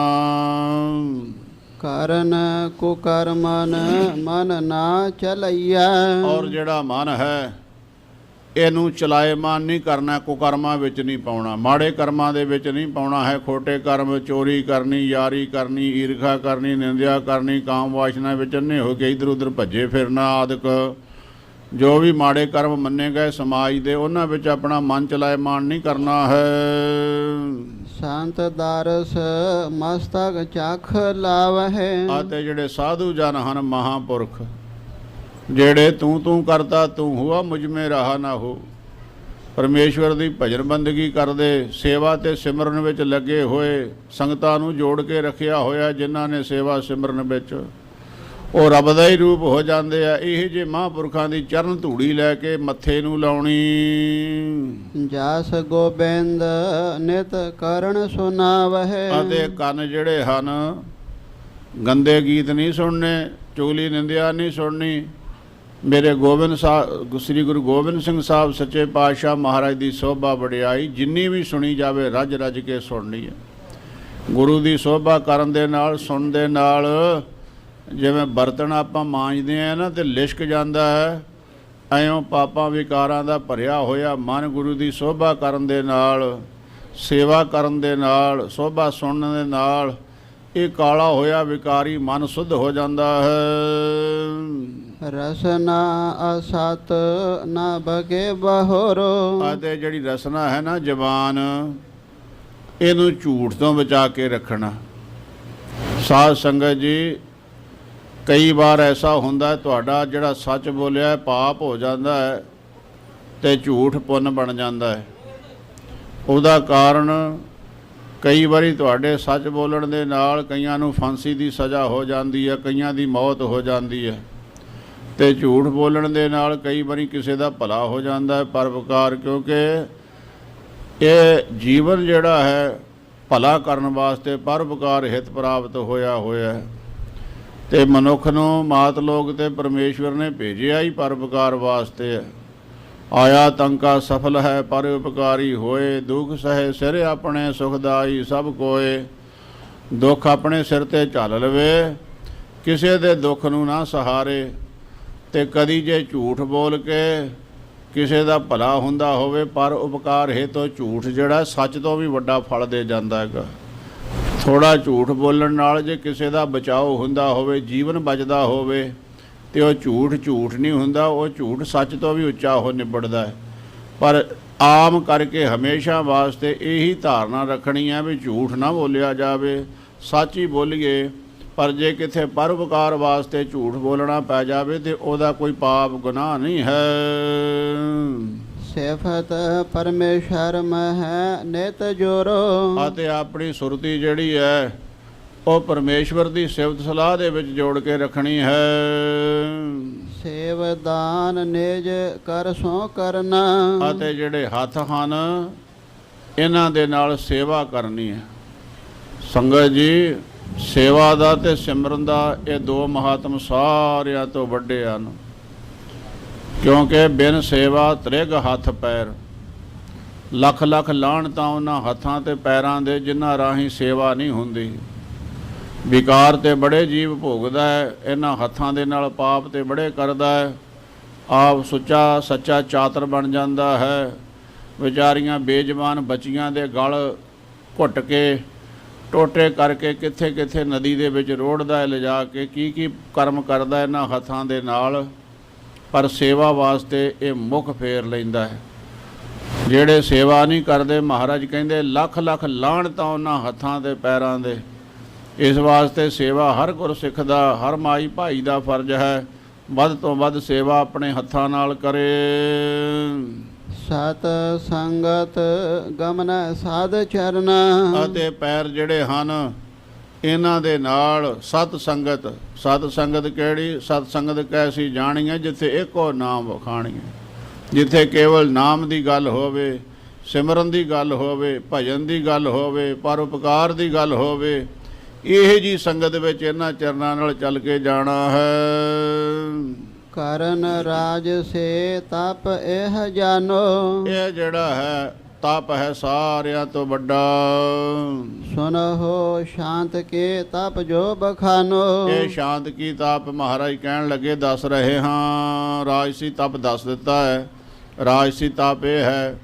ਕਾਰਨ ਕੁਕਰਮਨ ਮਨ ਨਾ ਚਲਈਆ। ਔਰ ਜਿਹੜਾ ਮਨ ਹੈ ਇਹਨੂੰ ਚਲਾਏਮਾਨ ਨਹੀਂ ਕਰਨਾ, ਕੁਕਰਮਾਂ ਵਿੱਚ ਨਹੀਂ ਪਾਉਣਾ, ਮਾੜੇ ਕਰਮਾਂ ਦੇ ਵਿੱਚ ਨਹੀਂ ਪਾਉਣਾ ਹੈ। ਖੋਟੇ ਕਰਮ, ਚੋਰੀ ਕਰਨੀ, ਯਾਰੀ ਕਰਨੀ, ਈਰਖਾ ਕਰਨੀ, ਨਿੰਦਿਆ ਕਰਨੀ, ਕਾਮ ਵਾਸ਼ਨਾ ਵਿੱਚ ਅੰਨੇ ਹੋ ਕੇ ਇੱਧਰ ਉੱਧਰ ਭੱਜੇ ਫਿਰਨਾ ਆਦਿਕ ਜੋ ਵੀ ਮਾੜੇ ਕਰਮ ਮੰਨੇ ਗਏ ਸਮਾਜ ਦੇ, ਉਹਨਾਂ ਵਿੱਚ ਆਪਣਾ ਮਨ ਚਲਾਏਮਾਨ ਨਹੀਂ ਕਰਨਾ ਹੈ। ਸੰਤ ਦਾਰਸ ਮਸਤਕ ਚਖ ਲਾਵਹਿ। ਅਤੇ ਜਿਹੜੇ ਸਾਧੂ ਜਨ ਹਨ, ਮਹਾਂਪੁਰਖ, ਜਿਹੜੇ ਤੂੰ ਕਰਤਾ ਤੂੰ ਹੁਆ ਮੁਝ ਮੇ ਰਹਾ ਨਾ ਹੋ, ਪਰਮੇਸ਼ਵਰ ਦੀ ਭਜਨ ਬੰਦਗੀ ਕਰਦੇ, ਸੇਵਾ ਤੇ ਸਿਮਰਨ ਵਿੱਚ ਲੱਗੇ ਹੋਏ, ਸੰਗਤਾਂ ਨੂੰ ਜੋੜ ਕੇ ਰੱਖਿਆ ਹੋਇਆ ਜਿਨ੍ਹਾਂ ਨੇ ਸੇਵਾ ਸਿਮਰਨ ਵਿੱਚ, ਉਹ ਰੱਬ ਦਾ ਹੀ ਰੂਪ ਹੋ ਜਾਂਦੇ ਆ। ਇਹ ਜੇ ਮਹਾਂਪੁਰਖਾਂ ਦੀ ਚਰਨ ਧੂੜੀ ਲੈ ਕੇ ਮੱਥੇ ਨੂੰ ਲਾਉਣੀ। ਜਸ ਗੋਬਿੰਦ ਨਿਤ ਕਰਨ ਸੁਨਾਵਹਿ। ਅਤੇ ਕੰਨ ਜਿਹੜੇ ਹਨ, ਗੰਦੇ ਗੀਤ ਨਹੀਂ ਸੁਣਨੇ, ਚੁਗਲੀ ਨਿੰਦਿਆ ਨਹੀਂ ਸੁਣਨੀ। ਮੇਰੇ ਗੋਬਿੰਦ ਸਾਹਿਬ, ਸ੍ਰੀ ਗੁਰੂ ਗੋਬਿੰਦ ਸਿੰਘ ਸਾਹਿਬ ਸੱਚੇ ਪਾਤਸ਼ਾਹ ਮਹਾਰਾਜ ਦੀ ਸੋਭਾ ਵਡਿਆਈ ਜਿੰਨੀ ਵੀ ਸੁਣੀ ਜਾਵੇ, ਰੱਜ ਰੱਜ ਕੇ ਸੁਣਨੀ ਹੈ। ਗੁਰੂ ਦੀ ਸੋਭਾ ਕਰਨ ਦੇ ਨਾਲ, ਸੁਣਨ ਦੇ ਨਾਲ, ਜਿਵੇਂ ਬਰਤਨ ਆਪਾਂ ਮਾਂਜਦੇ ਆ ਨਾ ਤੇ ਲਿਸ਼ਕ ਜਾਂਦਾ ਹੈ, ਐਂ ਪਾਪਾਂ ਵਿਕਾਰਾਂ ਦਾ ਭਰਿਆ ਹੋਇਆ ਮਨ ਗੁਰੂ ਦੀ ਸੋਭਾ ਕਰਨ ਦੇ ਨਾਲ, ਸੇਵਾ ਕਰਨ ਦੇ ਨਾਲ, ਸੋਭਾ ਸੁਣਨ ਦੇ ਨਾਲ, ਇਹ ਕਾਲਾ ਹੋਇਆ ਵਿਕਾਰੀ ਮਨ ਸੁੱਧ ਹੋ ਜਾਂਦਾ ਹੈ। ਰਸਨਾ ਅਸਤ ਨਾ ਬਗੇ ਬਹੋਰੋ। ਅਤੇ ਜਿਹੜੀ ਰਸਨਾ ਹੈ ਨਾ ਜ਼ਬਾਨ, ਇਹਨੂੰ ਝੂਠ ਤੋਂ ਬਚਾ ਕੇ ਰੱਖਣਾ। ਸਾਧ ਸੰਗਤ ਜੀ, ਕਈ ਵਾਰ ਐਸਾ ਹੁੰਦਾ ਤੁਹਾਡਾ ਜਿਹੜਾ ਸੱਚ ਬੋਲਿਆ ਪਾਪ ਹੋ ਜਾਂਦਾ ਹੈ ਤੇ ਝੂਠ ਪੁੰਨ ਬਣ ਜਾਂਦਾ ਹੈ। ਉਹਦਾ ਕਾਰਨ ਕਈ ਵਾਰੀ ਤੁਹਾਡੇ ਸੱਚ ਬੋਲਣ ਦੇ ਨਾਲ ਕਈਆਂ ਨੂੰ ਫਾਂਸੀ ਦੀ ਸਜ਼ਾ ਹੋ ਜਾਂਦੀ ਹੈ, ਕਈਆਂ ਦੀ ਮੌਤ ਹੋ ਜਾਂਦੀ ਹੈ, ਤੇ ਝੂਠ ਬੋਲਣ ਦੇ ਨਾਲ ਕਈ ਵਾਰੀ ਕਿਸੇ ਦਾ ਭਲਾ ਹੋ ਜਾਂਦਾ ਹੈ ਪਰਉਪਕਾਰ। ਕਿਉਂਕਿ ਇਹ ਜੀਵਨ ਜਿਹੜਾ ਹੈ ਭਲਾ ਕਰਨ ਵਾਸਤੇ ਪਰਉਪਕਾਰ ਹਿਤ ਪ੍ਰਾਪਤ ਹੋਇਆ ਹੈ, ਤੇ ਮਨੁੱਖ ਨੂੰ ਮਾਤ ਲੋਕ ਤੇ ਪਰਮੇਸ਼ਵਰ ਨੇ ਭੇਜਿਆ ਹੀ ਪਰਉਪਕਾਰ ਵਾਸਤੇ ਹੈ। ਆਇਆ ਤੰਕਾ ਸਫਲ ਹੈ ਪਰਉਪਕਾਰੀ ਹੋਏ, ਦੁੱਖ ਸਹੇ ਸਿਰ ਆਪਣੇ ਸੁਖਦਾਈ ਸਭ ਕੋਏ। ਦੁੱਖ ਆਪਣੇ ਸਿਰ ਤੇ ਝੱਲ ਲਵੇ, ਕਿਸੇ ਦੇ ਦੁੱਖ ਨੂੰ ਨਾ ਸਹਾਰੇ। ਤੇ ਕਦੀ ਜੇ ਝੂਠ ਬੋਲ ਕੇ ਕਿਸੇ ਦਾ ਭਲਾ ਹੁੰਦਾ ਹੋਵੇ ਪਰਉਪਕਾਰ ਹੇਤੋਂ, ਝੂਠ ਜਿਹੜਾ ਸੱਚ ਤੋਂ ਵੀ ਵੱਡਾ ਫਲ ਦੇ ਜਾਂਦਾ ਹੈਗਾ। ਥੋੜ੍ਹਾ ਝੂਠ ਬੋਲਣ ਨਾਲ ਜੇ ਕਿਸੇ ਦਾ ਬਚਾਓ ਹੁੰਦਾ ਹੋਵੇ, ਜੀਵਨ ਬਚਦਾ ਹੋਵੇ, ਤੇ ਉਹ ਝੂਠ ਨਹੀਂ ਹੁੰਦਾ, ਉਹ ਝੂਠ ਸੱਚ ਤੋਂ ਵੀ ਉੱਚਾ ਹੋ ਨਿਬੜਦਾ ਹੈ। ਪਰ ਆਮ ਕਰਕੇ ਹਮੇਸ਼ਾ ਵਾਸਤੇ ਇਹੀ ਧਾਰਨਾ ਰੱਖਣੀ ਹੈ ਵੀ ਝੂਠ ਨਾ ਬੋਲਿਆ ਜਾਵੇ, ਸੱਚ ਹੀ ਬੋਲੀਏ। ਪਰ ਜੇ ਕਿਤੇ ਪਰਉਪਕਾਰ ਵਾਸਤੇ ਝੂਠ ਬੋਲਣਾ ਪੈ ਜਾਵੇ ਤੇ ਉਹਦਾ ਕੋਈ ਪਾਪ ਗੁਨਾਹ ਨਹੀਂ ਹੈ। ਸਿਫਤ ਪਰਮੇਸ਼ਰ ਮਹਿ ਨਿਤ ਜੋਰੋ। ਅਤੇ ਆਪਣੀ ਸੁਰਤੀ ਜਿਹੜੀ ਹੈ ਉਹ ਪਰਮੇਸ਼ਵਰ ਦੀ ਸਿਫਤ ਸਲਾਹ ਦੇ ਵਿੱਚ ਜੋੜ ਕੇ ਰੱਖਣੀ ਹੈ। ਸੇਵਦਾਨ ਨਿਜ ਕਰ ਸੋ ਕਰਨਾ। ਅਤੇ ਜਿਹੜੇ ਹੱਥ ਹਨ ਇਹਨਾਂ ਦੇ ਨਾਲ ਸੇਵਾ ਕਰਨੀ ਹੈ। ਸੰਗਤ ਜੀ, ਸੇਵਾ ਦਾ ਤੇ ਸਿਮਰਨ ਦਾ ਇਹ ਦੋ ਮਹਾਤਮ ਸਾਰਿਆਂ ਤੋਂ ਵੱਡੇ ਹਨ। ਕਿਉਂਕਿ ਬਿਨ ਸੇਵਾ ਤ੍ਰਿਗ ਹੱਥ ਪੈਰ। ਲੱਖ ਲੱਖ ਲਾਹਣ ਤਾਂ ਉਹਨਾਂ ਹੱਥਾਂ ਤੇ ਪੈਰਾਂ ਦੇ ਜਿਨ੍ਹਾਂ ਰਾਹੀਂ ਸੇਵਾ ਨਹੀਂ ਹੁੰਦੀ। ਵਿਕਾਰ ਤੇ ਬੜੇ ਜੀਵ ਭੋਗਦਾ ਹੈ, ਇਹਨਾਂ ਹੱਥਾਂ ਦੇ ਨਾਲ ਪਾਪ ਤੇ ਬੜੇ ਕਰਦਾ ਹੈ। ਆਪ ਸੱਚਾ ਚਾਤਰ ਬਣ ਜਾਂਦਾ ਹੈ। ਵਿਚਾਰੀਆਂ ਬੇਜਵਾਨ ਬੱਚੀਆਂ ਦੇ ਗਲ ਘੁੱਟ ਕੇ, ਟੋਟੇ ਕਰਕੇ ਕਿੱਥੇ ਕਿੱਥੇ ਨਦੀ ਦੇ ਵਿੱਚ ਰੋੜਦਾ ਹੈ ਲਿਜਾ ਕੇ, ਕੀ ਕਰਮ ਕਰਦਾ ਇਹਨਾਂ ਹੱਥਾਂ ਦੇ ਨਾਲ। ਪਰ ਸੇਵਾ ਵਾਸਤੇ ਇਹ ਮੁੱਖ ਫੇਰ ਲੈਂਦਾ ਹੈ। ਜਿਹੜੇ ਸੇਵਾ ਨਹੀਂ ਕਰਦੇ, ਮਹਾਰਾਜ ਕਹਿੰਦੇ ਲੱਖ ਲੱਖ ਲਾਹਣ ਤਾਂ ਉਹਨਾਂ ਹੱਥਾਂ ਦੇ ਪੈਰਾਂ ਦੇ। ਇਸ ਵਾਸਤੇ ਸੇਵਾ ਹਰ ਗੁਰਸਿੱਖ ਦਾ, ਹਰ ਮਾਈ ਭਾਈ ਦਾ ਫਰਜ਼ ਹੈ ਵੱਧ ਤੋਂ ਵੱਧ ਸੇਵਾ ਆਪਣੇ ਹੱਥਾਂ ਨਾਲ ਕਰੇ। ਸਤ ਸੰਗਤ ਗਮਨ ਸਾਧ ਚਰਨਾ। ਅਤੇ ਪੈਰ ਜਿਹੜੇ ਹਨ ਇਹਨਾਂ ਦੇ ਨਾਲ ਸਤ ਸੰਗਤ ਕਿਹੜੀ? ਸਤ ਸੰਗਤ ਕੈਸੀ ਜਾਣੀ ਹੈ? ਜਿੱਥੇ ਇੱਕੋ ਨਾਮ ਵਖਾਣੀ ਹੈ, ਜਿੱਥੇ ਕੇਵਲ ਨਾਮ ਦੀ ਗੱਲ ਹੋਵੇ, ਸਿਮਰਨ ਦੀ ਗੱਲ ਹੋਵੇ, ਭਜਨ ਦੀ ਗੱਲ ਹੋਵੇ, ਪਰਉਪਕਾਰ ਦੀ ਗੱਲ ਹੋਵੇ। ਇਹ ਜੀ ਸੰਗਤ ਵਿੱਚ ਇਹਨਾਂ ਚਰਨਾਂ ਨਾਲ ਚੱਲ ਕੇ ਜਾਣਾ ਹੈ। ਕਰਨ ਰਾਜ ਸੇ ਤਪ ਇਹ ਜਾਨੋ, ਇਹ ਜਿਹੜਾ ਹੈ ਤਪ ਹੈ ਸਾਰਿਆਂ ਤੋਂ ਵੱਡਾ। ਸੁਨਹੁ ਸ਼ਾਂਤ ਕੇ ਤਪ ਜੋ ਬਖਾਨੋ, ਇਹ ਸ਼ਾਂਤ ਕੀ ਤਪ ਮਹਾਰਾਜ ਕਹਿਣ ਲੱਗੇ ਦੱਸ ਰਹੇ ਹਾਂ। ਰਾਜਸੀ ਤਪ ਦੱਸ ਦਿੱਤਾ ਹੈ। ਰਾਜਸੀ ਤਪ ਇਹ ਹੈ,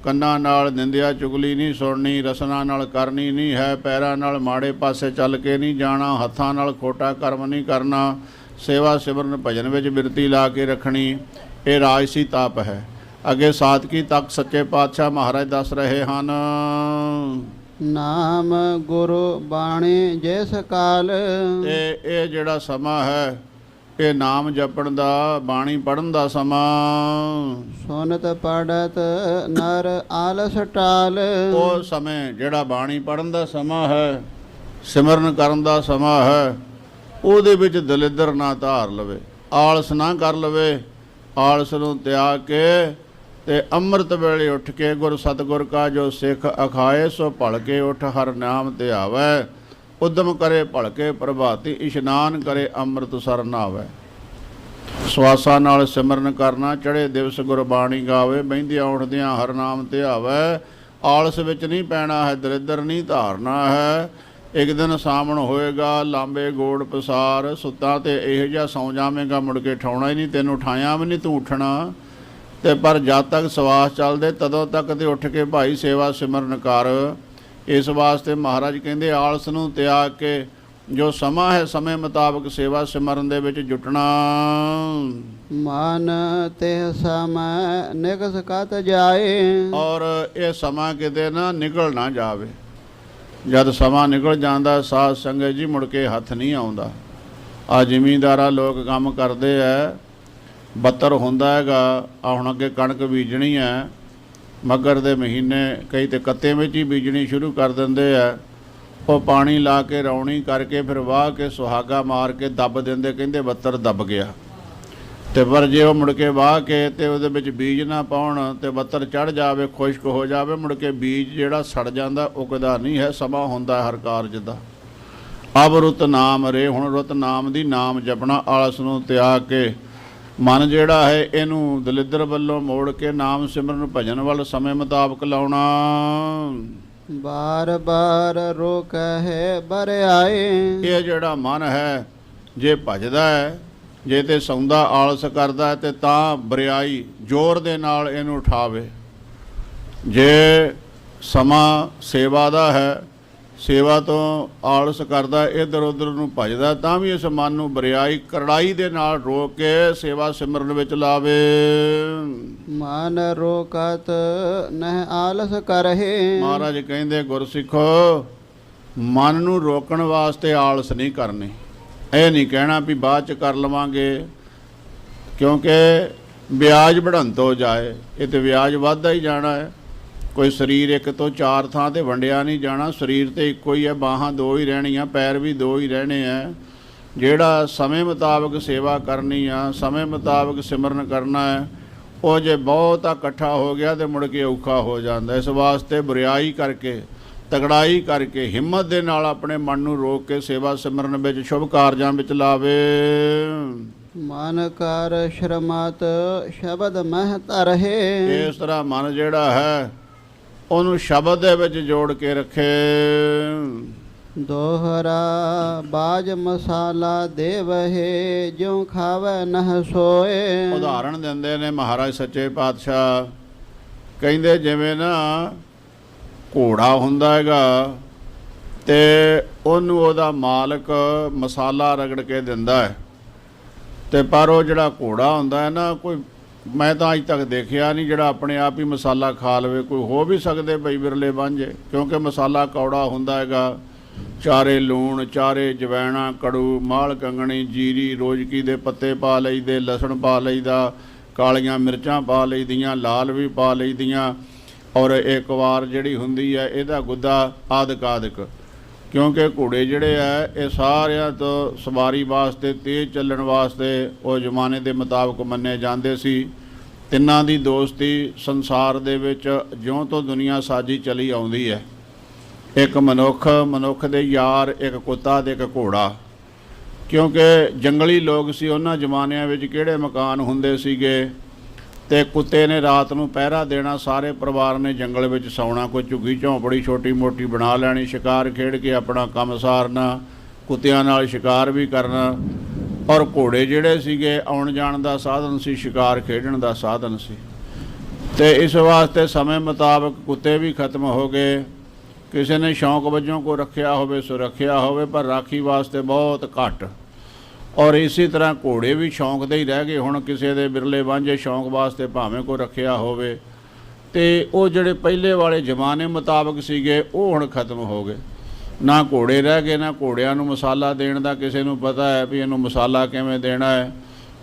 ਕੰਨਾਂ ਨਾਲ ਨਿੰਦਿਆ ਚੁਗਲੀ ਨਹੀਂ ਸੁਣਨੀ, ਰਸਨਾ ਨਾਲ ਕਰਨੀ ਨਹੀਂ ਹੈ, ਪੈਰਾਂ ਨਾਲ ਮਾੜੇ ਪਾਸੇ ਚੱਲ ਕੇ ਨਹੀਂ ਜਾਣਾ, ਹੱਥਾਂ ਨਾਲ ਖੋਟਾ ਕਰਮ ਨਹੀਂ ਕਰਨਾ, ਸੇਵਾ ਸਿਮਰਨ ਭਜਨ ਵਿੱਚ ਬਿਰਤੀ ਲਾ ਕੇ ਰੱਖਣੀ। ਇਹ ਰਾਜਸੀ ਤਪ ਹੈ। ਅੱਗੇ ਸਾਤਕੀ ਤੱਕ ਸੱਚੇ ਪਾਤਸ਼ਾਹ ਮਹਾਰਾਜ ਦੱਸ ਰਹੇ ਹਨ। ਨਾਮ ਗੁਰੂ ਬਾਣੀ ਜਿਸ ਕਾਲ, ਇਹ ਜਿਹੜਾ ਸਮਾਂ ਹੈ ਇਹ ਨਾਮ ਜਪਣ ਦਾ, ਬਾਣੀ ਪੜ੍ਹਨ ਦਾ ਸਮਾਂ। ਸੁਨਤ ਪੜਤ ਨਰ ਆਲਸ ਟਾਲ, ਉਹ ਸਮੇਂ ਜਿਹੜਾ ਬਾਣੀ ਪੜ੍ਹਨ ਦਾ ਸਮਾਂ ਹੈ, ਸਿਮਰਨ ਕਰਨ ਦਾ ਸਮਾਂ ਹੈ, ਉਹਦੇ ਵਿੱਚ ਦਲਿੱਦਰ ਨਾ ਧਾਰ ਲਵੇ, ਆਲਸ ਨਾ ਕਰ ਲਵੇ। ਆਲਸ ਨੂੰ ਤਿਆਗ ਕੇ ਤੇ ਅੰਮ੍ਰਿਤ ਵੇਲੇ ਉੱਠ ਕੇ ਗੁਰ ਸਤਿਗੁਰ ਕਾ ਜੋ ਸਿੱਖ ਅਖਾਏ ਸੋ ਭਲ ਕੇ ਉੱਠ ਹਰ ਨਾਮ ਧਿਆਵੈ। ਉਦਮ ਕਰੇ ਭਲ ਕੇ ਪ੍ਰਭਾਤੀ, ਇਸ਼ਨਾਨ ਕਰੇ ਅੰਮ੍ਰਿਤ ਸਰ ਨਹਾਵੈ। ਸਵਾਸਾਂ ਨਾਲ ਸਿਮਰਨ ਕਰਨਾ, ਚੜ੍ਹੇ ਦਿਵਸ ਗੁਰਬਾਣੀ ਗਾਵੇ, ਬਹਿੰਦਿਆਂ ਉੱਠਦਿਆਂ ਹਰ ਨਾਮ ਧਿਆਵੈ। ਆਲਸ ਵਿੱਚ ਨਹੀਂ ਪੈਣਾ ਹੈ, ਦਰਿੱਦਰ ਨਹੀਂ ਧਾਰਨਾ ਹੈ। ਇੱਕ ਦਿਨ ਸਾਵਣ ਹੋਏਗਾ, ਲਾਂਬੇ ਗੋੜ ਪਸਾਰ, ਸੁੱਤਾ ਤੇ ਇਹੋ ਜਿਹਾ ਸੌਂ ਜਾਵੇਂਗਾ, ਮੁੜ ਕੇ ਉਠਾਉਣਾ ਹੀ ਨਹੀਂ, ਤੈਨੂੰ ਉਠਾਇਆ ਵੀ ਨਹੀਂ ਤੂੰ ਉੱਠਣਾ। ਤੇ ਪਰ ਜਦ ਤੱਕ ਸਵਾਸ ਚੱਲਦੇ ਤਦੋਂ ਤੱਕ ਤੇ ਉੱਠ ਕੇ ਭਾਈ ਸੇਵਾ ਸਿਮਰਨ ਕਰ। ਇਸ ਵਾਸਤੇ ਮਹਾਰਾਜ ਕਹਿੰਦੇ ਆਲਸ ਨੂੰ ਤਿਆਗ ਕੇ ਜੋ ਸਮਾਂ ਹੈ ਸਮੇਂ ਮੁਤਾਬਕ ਸੇਵਾ ਸਿਮਰਨ ਦੇ ਵਿੱਚ ਜੁਟਣਾ। ਮਨ ਤੇ ਸਮੈ ਨਿਕਸ ਕਤ ਜਾਏ, ਔਰ ਇਹ ਸਮਾਂ ਕਿਤੇ ਨਾ ਨਿਕਲ ਨਾ ਜਾਵੇ। ਜਦ ਸਮਾਂ ਨਿਕਲ ਜਾਂਦਾ ਸਾਧ ਸੰਗਤ ਜੀ ਮੁੜ ਕੇ ਹੱਥ ਨਹੀਂ ਆਉਂਦਾ। ਆ ਜ਼ਿਮੀਂਦਾਰਾਂ ਲੋਕ ਕੰਮ ਕਰਦੇ ਐ, ਬੱਤਰ ਹੁੰਦਾ ਹੈਗਾ। ਆ ਹੁਣ ਅੱਗੇ ਕਣਕ ਬੀਜਣੀ ਹੈ, ਮੱਘਰ ਦੇ ਮਹੀਨੇ ਕਈ ਤੇ ਕੱਤੇ ਵਿੱਚ ਹੀ ਬੀਜਣੀ ਸ਼ੁਰੂ ਕਰ ਦਿੰਦੇ ਆ। ਉਹ ਪਾਣੀ ਲਾ ਕੇ ਰੌਣੀ ਕਰਕੇ ਫਿਰ ਵਾਹ ਕੇ ਸੁਹਾਗਾ ਮਾਰ ਕੇ ਦੱਬ ਦਿੰਦੇ, ਕਹਿੰਦੇ ਬੱਤਰ ਦੱਬ ਗਿਆ। ਤੇ ਪਰ ਜੇ ਉਹ ਮੁੜ ਕੇ ਵਾਹ ਕੇ ਤੇ ਉਹਦੇ ਵਿੱਚ ਬੀਜ ਨਾ ਪਾਉਣ ਤੇ ਬੱਤਰ ਚੜ੍ਹ ਜਾਵੇ, ਖੁਸ਼ਕ ਹੋ ਜਾਵੇ, ਮੁੜ ਕੇ ਬੀਜ ਜਿਹੜਾ ਸੜ ਜਾਂਦਾ, ਉਗਦਾ ਨਹੀਂ ਹੈ। ਸਮਾਂ ਹੁੰਦਾ ਹਰ ਕਾਰਜ ਦਾ। ਅਬ ਰੁੱਤ ਨਾਮ ਰੇ, ਹੁਣ ਰੁੱਤ ਨਾਮ ਦੀ, ਨਾਮ ਜਪਣਾ। ਆਲਸ ਨੂੰ ਤਿਆਗ ਕੇ ਮਨ ਜਿਹੜਾ ਹੈ ਇਹਨੂੰ ਦਲਿੱਦਰ ਵੱਲੋਂ ਮੋੜ ਕੇ ਨਾਮ ਸਿਮਰਨ ਭਜਨ ਵੱਲ ਸਮੇਂ ਮੁਤਾਬਕ ਲਾਉਣਾ। ਬਾਰ ਬਾਰ ਰੋਕਹਿ ਬਰਿਆਏ, ਇਹ ਜਿਹੜਾ ਮਨ ਹੈ ਜੇ ਭਜਦਾ ਹੈ, ਜੇ ਤੇ ਸੌਂਦਾ ਆਲਸ ਕਰਦਾ ਹੈ ਤੇ ਤਾਂ ਬਰਿਆਈ ਜ਼ੋਰ ਦੇ ਨਾਲ ਇਹਨੂੰ ਉਠਾਵੇ। ਜੇ ਸਮਾਂ ਸੇਵਾ ਦਾ ਹੈ, ਸੇਵਾ ਤੋਂ ਆਲਸ ਕਰਦਾ, ਇੱਧਰ ਉੱਧਰ ਨੂੰ ਭਜਦਾ, ਤਾਂ ਵੀ ਇਸ ਮਨ ਨੂੰ ਬਰਿਆਈ ਕਰੜਾਈ ਦੇ ਨਾਲ ਰੋਕ ਕੇ ਸੇਵਾ ਸਿਮਰਨ ਵਿੱਚ ਲਾਵੇ। ਮਨ ਰੋਕਤ ਨਹਿ ਆਲਸ ਕਰਹਿ, ਮਹਾਰਾਜ ਕਹਿੰਦੇ ਗੁਰਸਿੱਖੋ ਮਨ ਨੂੰ ਰੋਕਣ ਵਾਸਤੇ ਆਲਸ ਨਹੀਂ ਕਰਨੀ। ਇਹ ਨਹੀਂ ਕਹਿਣਾ ਵੀ ਬਾਅਦ ਚ ਕਰ ਲਵਾਂਗੇ, ਕਿਉਂਕਿ ਵਿਆਜ ਵਧਣ ਤੋਂ ਜਾਏ, ਇਹ ਤੇ ਵਿਆਜ ਵੱਧਦਾ ਹੀ ਜਾਣਾ ਹੈ। ਕੋਈ ਸਰੀਰ ਇੱਕ ਤੋਂ ਚਾਰ ਥਾਂ ਤੇ ਵੰਡਿਆ ਨਹੀਂ ਜਾਣਾ। ਸਰੀਰ ਤੇ ਇੱਕੋ ਹੀ ਹੈ, ਬਾਹਾਂ ਦੋ ਹੀ ਰਹਿਣੀਆਂ, ਪੈਰ ਵੀ ਦੋ ਹੀ ਰਹਿਣੇ ਆ। ਜਿਹੜਾ ਸਮੇਂ ਮੁਤਾਬਕ ਸੇਵਾ ਕਰਨੀ ਆ, ਸਮੇਂ ਮੁਤਾਬਕ ਸਿਮਰਨ ਕਰਨਾ ਹੈ, ਉਹ ਜੇ ਬਹੁਤਾ ਇਕੱਠਾ ਹੋ ਗਿਆ ਤੇ ਮੁੜ ਕੇ ਔਖਾ ਹੋ ਜਾਂਦਾ। ਇਸ ਵਾਸਤੇ ਬੁਰਿਆਈ ਕਰਕੇ, ਤਗੜਾਈ ਕਰਕੇ, ਹਿੰਮਤ ਦੇ ਨਾਲ ਆਪਣੇ ਮਨ ਨੂੰ ਰੋਕ ਕੇ ਸੇਵਾ ਸਿਮਰਨ ਵਿੱਚ, ਸ਼ੁਭ ਕਾਰਜਾਂ ਵਿੱਚ ਲਾਵੇ। ਮਨ ਕਰ ਸ਼ਰਮਤ ਸ਼ਬਦ ਮਹਿ ਧਰਹਿ, ਇਸ ਤਰ੍ਹਾਂ ਮਨ ਜਿਹੜਾ ਹੈ ਉਹਨੂੰ ਸ਼ਬਦ ਦੇ ਵਿੱਚ ਜੋੜ ਕੇ ਰੱਖੇ। ਦੋਹਰਾ ਬਾਜ ਮਸਾਲਾ ਦੇਵਹਿ, ਜਿਉ ਖਾਵੈ ਨਹਿ ਸੋਏ। ਉਦਾਹਰਣ ਦਿੰਦੇ ਨੇ ਮਹਾਰਾਜ ਸੱਚੇ ਪਾਤਸ਼ਾਹ, ਕਹਿੰਦੇ ਜਿਵੇਂ ਨਾ ਘੋੜਾ ਹੁੰਦਾ ਹੈਗਾ ਤੇ ਉਹਨੂੰ ਉਹਦਾ ਮਾਲਕ ਮਸਾਲਾ ਰਗੜ ਕੇ ਦਿੰਦਾ ਹੈ, ਤੇ ਪਰ ਉਹ ਜਿਹੜਾ ਘੋੜਾ ਹੁੰਦਾ ਹੈ ਨਾ, ਕੋਈ ਮੈਂ ਤਾਂ ਅੱਜ ਤੱਕ ਦੇਖਿਆ ਨਹੀਂ ਜਿਹੜਾ ਆਪਣੇ ਆਪ ਹੀ ਮਸਾਲਾ ਖਾ ਲਵੇ। ਕੋਈ ਹੋ ਵੀ ਸਕਦੇ ਬਈ ਵਿਰਲੇ ਵਾਂਝੇ, ਕਿਉਂਕਿ ਮਸਾਲਾ ਕੌੜਾ ਹੁੰਦਾ ਹੈਗਾ। ਚਾਰੇ ਲੂਣ, ਚਾਰੇ ਜਵੈਣਾ, ਕੜੂ, ਮਾਲ ਕੰਗਣੀ, ਜੀਰੀ, ਰੋਜ਼ਕੀ ਦੇ ਪੱਤੇ ਪਾ ਲਈਦੇ, ਲਸਣ ਪਾ ਲਈਦਾ, ਕਾਲੀਆਂ ਮਿਰਚਾਂ ਪਾ ਲਈਦੀਆਂ, ਲਾਲ ਵੀ ਪਾ ਲਈਦੀਆਂ, ਔਰ ਇੱਕ ਵਾਰ ਜਿਹੜੀ ਹੁੰਦੀ ਹੈ ਇਹਦਾ ਗੁੱਦਾ ਆਦਿਕ ਆਦਿਕ। ਕਿਉਂਕਿ ਘੋੜੇ ਜਿਹੜੇ ਆ ਇਹ ਸਾਰਿਆਂ ਤੋਂ ਸਵਾਰੀ ਵਾਸਤੇ, ਤੇਜ਼ ਚੱਲਣ ਵਾਸਤੇ ਉਹ ਜ਼ਮਾਨੇ ਦੇ ਮੁਤਾਬਕ ਮੰਨੇ ਜਾਂਦੇ ਸੀ। ਤਿੰਨਾਂ ਦੀ ਦੋਸਤੀ ਸੰਸਾਰ ਦੇ ਵਿੱਚ ਜਿਉਂ ਤੋਂ ਦੁਨੀਆ ਸਾਜੀ ਚਲੀ ਆਉਂਦੀ ਹੈ। ਇੱਕ ਮਨੁੱਖ ਦੇ ਯਾਰ, ਇੱਕ ਕੁੱਤਾ ਤੇ ਇੱਕ ਘੋੜਾ। ਕਿਉਂਕਿ ਜੰਗਲੀ ਲੋਕ ਸੀ ਉਹਨਾਂ ਜ਼ਮਾਨਿਆਂ ਵਿੱਚ, ਕਿਹੜੇ ਮਕਾਨ ਹੁੰਦੇ ਸੀਗੇ ਤੇ ਕੁੱਤੇ ਨੇ ਰਾਤ ਨੂੰ ਪਹਿਰਾ ਦੇਣਾ, ਸਾਰੇ ਪਰਿਵਾਰ ਨੇ ਜੰਗਲ ਵਿੱਚ ਸੌਣਾ, ਕੋਈ ਝੁੱਗੀ ਝੌਂਪੜੀ ਛੋਟੀ ਮੋਟੀ ਬਣਾ ਲੈਣੀ, ਸ਼ਿਕਾਰ ਖੇਡ ਕੇ ਆਪਣਾ ਕੰਮ ਸਾਰਨਾ, ਕੁੱਤਿਆਂ ਨਾਲ ਸ਼ਿਕਾਰ ਵੀ ਕਰਨਾ। ਔਰ ਘੋੜੇ ਜਿਹੜੇ ਸੀਗੇ ਆਉਣ ਜਾਣ ਦਾ ਸਾਧਨ ਸੀ, ਸ਼ਿਕਾਰ ਖੇਡਣ ਦਾ ਸਾਧਨ ਸੀ। ਤੇ ਇਸ ਵਾਸਤੇ ਸਮੇਂ ਮੁਤਾਬਕ ਕੁੱਤੇ ਵੀ ਖਤਮ ਹੋ ਗਏ। ਕਿਸੇ ਨੇ ਸ਼ੌਂਕ ਵਜੋਂ ਕੋ ਰੱਖਿਆ ਹੋਵੇ ਸੋ ਰੱਖਿਆ ਹੋਵੇ, ਪਰ ਰਾਖੀ ਵਾਸਤੇ ਬਹੁਤ ਘੱਟ। ਔਰ ਇਸੇ ਤਰ੍ਹਾਂ ਘੋੜੇ ਵੀ ਸ਼ੌਂਕ ਦੇ ਹੀ ਰਹਿ ਗਏ। ਹੁਣ ਕਿਸੇ ਦੇ ਬਿਰਲੇ ਵਾਂਝੇ ਸ਼ੌਂਕ ਵਾਸਤੇ ਭਾਵੇਂ ਕੋ ਰੱਖਿਆ ਹੋਵੇ, ਤੇ ਉਹ ਜਿਹੜੇ ਪਹਿਲੇ ਵਾਲੇ ਜ਼ਮਾਨੇ ਮੁਤਾਬਕ ਸੀਗੇ ਉਹ ਹੁਣ ਖਤਮ ਹੋ ਗਏ। ਨਾ ਘੋੜੇ ਰਹਿ ਗਏ, ਨਾ ਘੋੜਿਆਂ ਨੂੰ ਮਸਾਲਾ ਦੇਣ ਦਾ ਕਿਸੇ ਨੂੰ ਪਤਾ ਹੈ ਵੀ ਇਹਨੂੰ ਮਸਾਲਾ ਕਿਵੇਂ ਦੇਣਾ ਹੈ,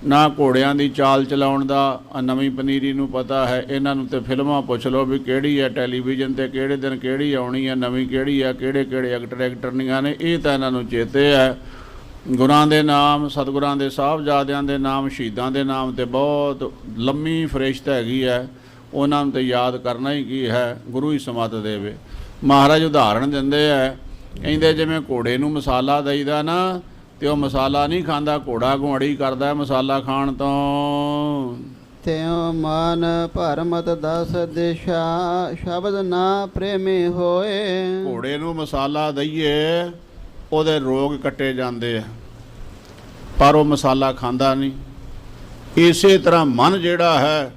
ਨਾ ਘੋੜਿਆਂ ਦੀ ਚਾਲ ਚਲਾਉਣ ਦਾ ਨਵੀਂ ਪਨੀਰੀ ਨੂੰ ਪਤਾ ਹੈ। ਇਹਨਾਂ ਨੂੰ ਤੇ ਫਿਲਮਾਂ ਪੁੱਛ ਲਓ ਵੀ ਕਿਹੜੀ ਹੈ ਟੈਲੀਵਿਜ਼ਨ ਤੇ, ਕਿਹੜੇ ਦਿਨ ਕਿਹੜੀ ਆਉਣੀ ਹੈ, ਨਵੀਂ ਕਿਹੜੀ ਹੈ, ਕਿਹੜੇ ਕਿਹੜੇ ਐਕਟਰਨੀਆਂ ਨੇ, ਇਹ ਤਾਂ ਇਹਨਾਂ ਨੂੰ ਚੇਤੇ ਹੈ। ਗੁਰਾਂ ਦੇ ਨਾਮ, ਸਤਿਗੁਰਾਂ ਦੇ ਸਾਹਿਬਜ਼ਾਦਿਆਂ ਦੇ ਨਾਮ, ਸ਼ਹੀਦਾਂ ਦੇ ਨਾਮ ਤੇ ਬਹੁਤ ਲੰਮੀ ਫਰਿਸ਼ਤ ਹੈਗੀ ਹੈ, ਉਹਨਾਂ ਨੂੰ ਤੇ ਯਾਦ ਕਰਨਾ ਹੀ ਕੀ ਹੈ, ਗੁਰੂ ਹੀ ਸਮਤ ਦੇਵੇ। ਮਹਾਰਾਜ ਉਦਾਹਰਣ ਦਿੰਦੇ ਹੈ, ਕਹਿੰਦੇ ਜਿਵੇਂ ਘੋੜੇ ਨੂੰ ਮਸਾਲਾ ਦਈਦਾ ਨਾ, ਤੇ ਉਹ ਮਸਾਲਾ ਨਹੀਂ ਖਾਂਦਾ, ਘੋੜਾ ਗੁਆੜੀ ਕਰਦਾ ਮਸਾਲਾ ਖਾਣ ਤੋਂ। ਤਿਉ ਮਨ ਭਰਮਤ ਦਸ ਦਿਸ਼ਾ, ਸ਼ਬਦ ਨਾ ਪ੍ਰੇਮੀ ਹੋਏ। ਘੋੜੇ ਨੂੰ ਮਸਾਲਾ ਦਈਏ ਉਹਦੇ ਰੋਗ ਕੱਟੇ ਜਾਂਦੇ ਆ, ਪਰ ਉਹ ਮਸਾਲਾ ਖਾਂਦਾ ਨਹੀਂ। ਇਸੇ ਤਰ੍ਹਾਂ ਮਨ ਜਿਹੜਾ ਹੈ,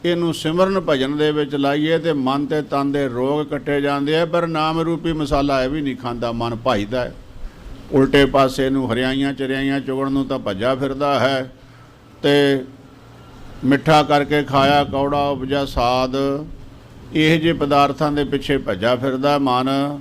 ਇਹਨੂੰ ਸਿਮਰਨ ਭਜਨ ਦੇ ਵਿੱਚ ਲਾਈਏ ਤੇ ਮਨ ਤੇ ਤਨ ਦੇ ਰੋਗ ਕੱਟੇ ਜਾਂਦੇ ਆ, ਪਰ ਨਾਮ ਰੂਪੀ ਮਸਾਲਾ ਇਹ ਵੀ ਨਹੀਂ ਖਾਂਦਾ। ਮਨ ਭਜਦਾ ਹੈ, ਉਲਟੇ ਪਾਸੇ ਨੂੰ ਹਰਿਆਈਆਂ ਚਰਿਆਈਆਂ ਚੁਗਣ ਨੂੰ ਤਾਂ ਭੱਜਾ ਫਿਰਦਾ ਹੈ, ਤੇ ਮਿੱਠਾ ਕਰਕੇ ਖਾਇਆ ਕੌੜਾ ਉਪਜਾ ਸਾਦ, ਇਹ ਜਿਹੇ ਪਦਾਰਥਾਂ ਦੇ ਪਿੱਛੇ ਭੱਜਾ ਫਿਰਦਾ ਮਨ,